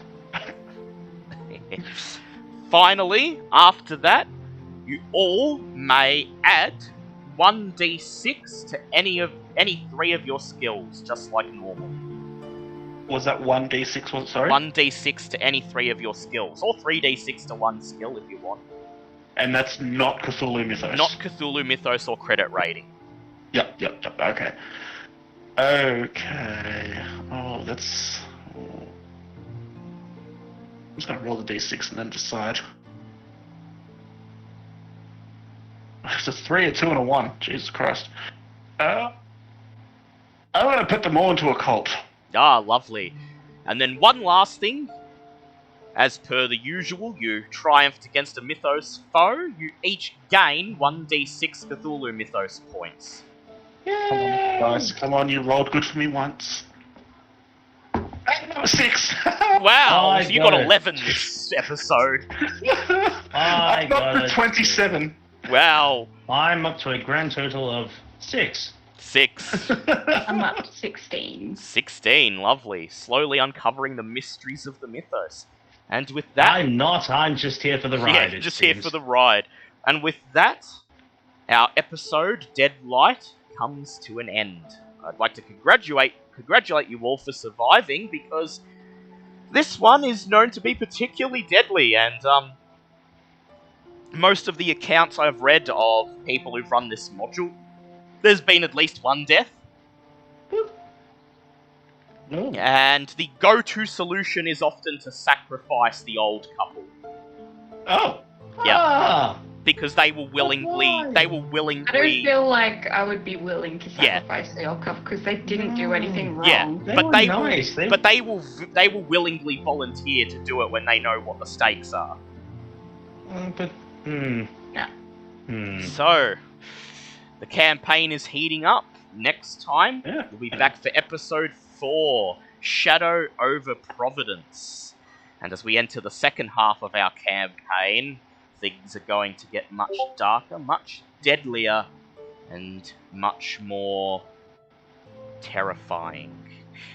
Finally, after that, you all may add 1d6 to any 3 of your skills, just like normal. Was that 1d6? Was sorry? 1d6 to any 3 of your skills, or 3d6 to 1 skill if you want. And that's not Cthulhu Mythos. Not Cthulhu Mythos or credit rating. Yep. Okay. Okay. Oh, that's. I'm just gonna roll the d6 and then decide. It's a 3, a 2, and a 1. Jesus Christ. I'm gonna put them all into a cult. Ah, lovely. And then one last thing. As per the usual, you triumphed against a Mythos foe. You each gain 1d6 Cthulhu Mythos points. Come on, guys. Come on, you rolled good for me once. Number 6. Wow, I so you got got it. 11 this episode. I got the 27. Wow. I'm up to a grand total of 6. 6. I'm up to 16. 16, lovely. Slowly uncovering the mysteries of the Mythos. And with that... I'm not, I'm just here for the ride. Yeah, it just here seems. for the ride. And with that, our episode, Dead Light, comes to an end. I'd like to congratulate you all for surviving, because this one is known to be particularly deadly, and most of the accounts I've read of people who've run this module, there's been at least one death. No. And the go-to solution is often to sacrifice the old couple. Oh. Yeah. Ah! Because they will willingly... They will I don't willingly... feel like I would be willing to Yeah. sacrifice the old couple because they didn't do anything wrong. Yeah, They but were they nice. will, but they will willingly volunteer to do it when they know what the stakes are. But, hmm. Yeah. Hmm. So, the campaign is heating up. Next time, Yeah. we'll be back for episode 4, Shadow over Providence. And as we enter the second half of our campaign, things are going to get much darker, much deadlier, and much more terrifying.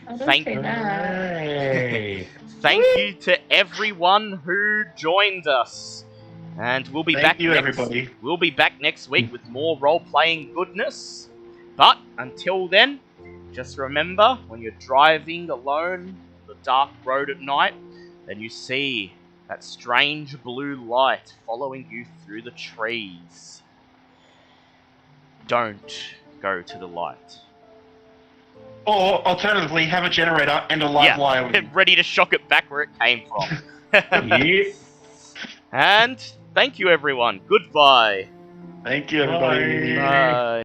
I don't Thank say that. Hey. Thank you to everyone who joined us. And we'll be Thank back you, next everybody. We'll be back next week with more role-playing goodness. But until then, just remember, when you're driving alone the dark road at night, and you see that strange blue light following you through the trees, don't go to the light. Or alternatively, have a generator and a live wire. Yeah, ready to shock it back where it came from. Yeah. And thank you, everyone. Goodbye. Thank you, everybody. Bye.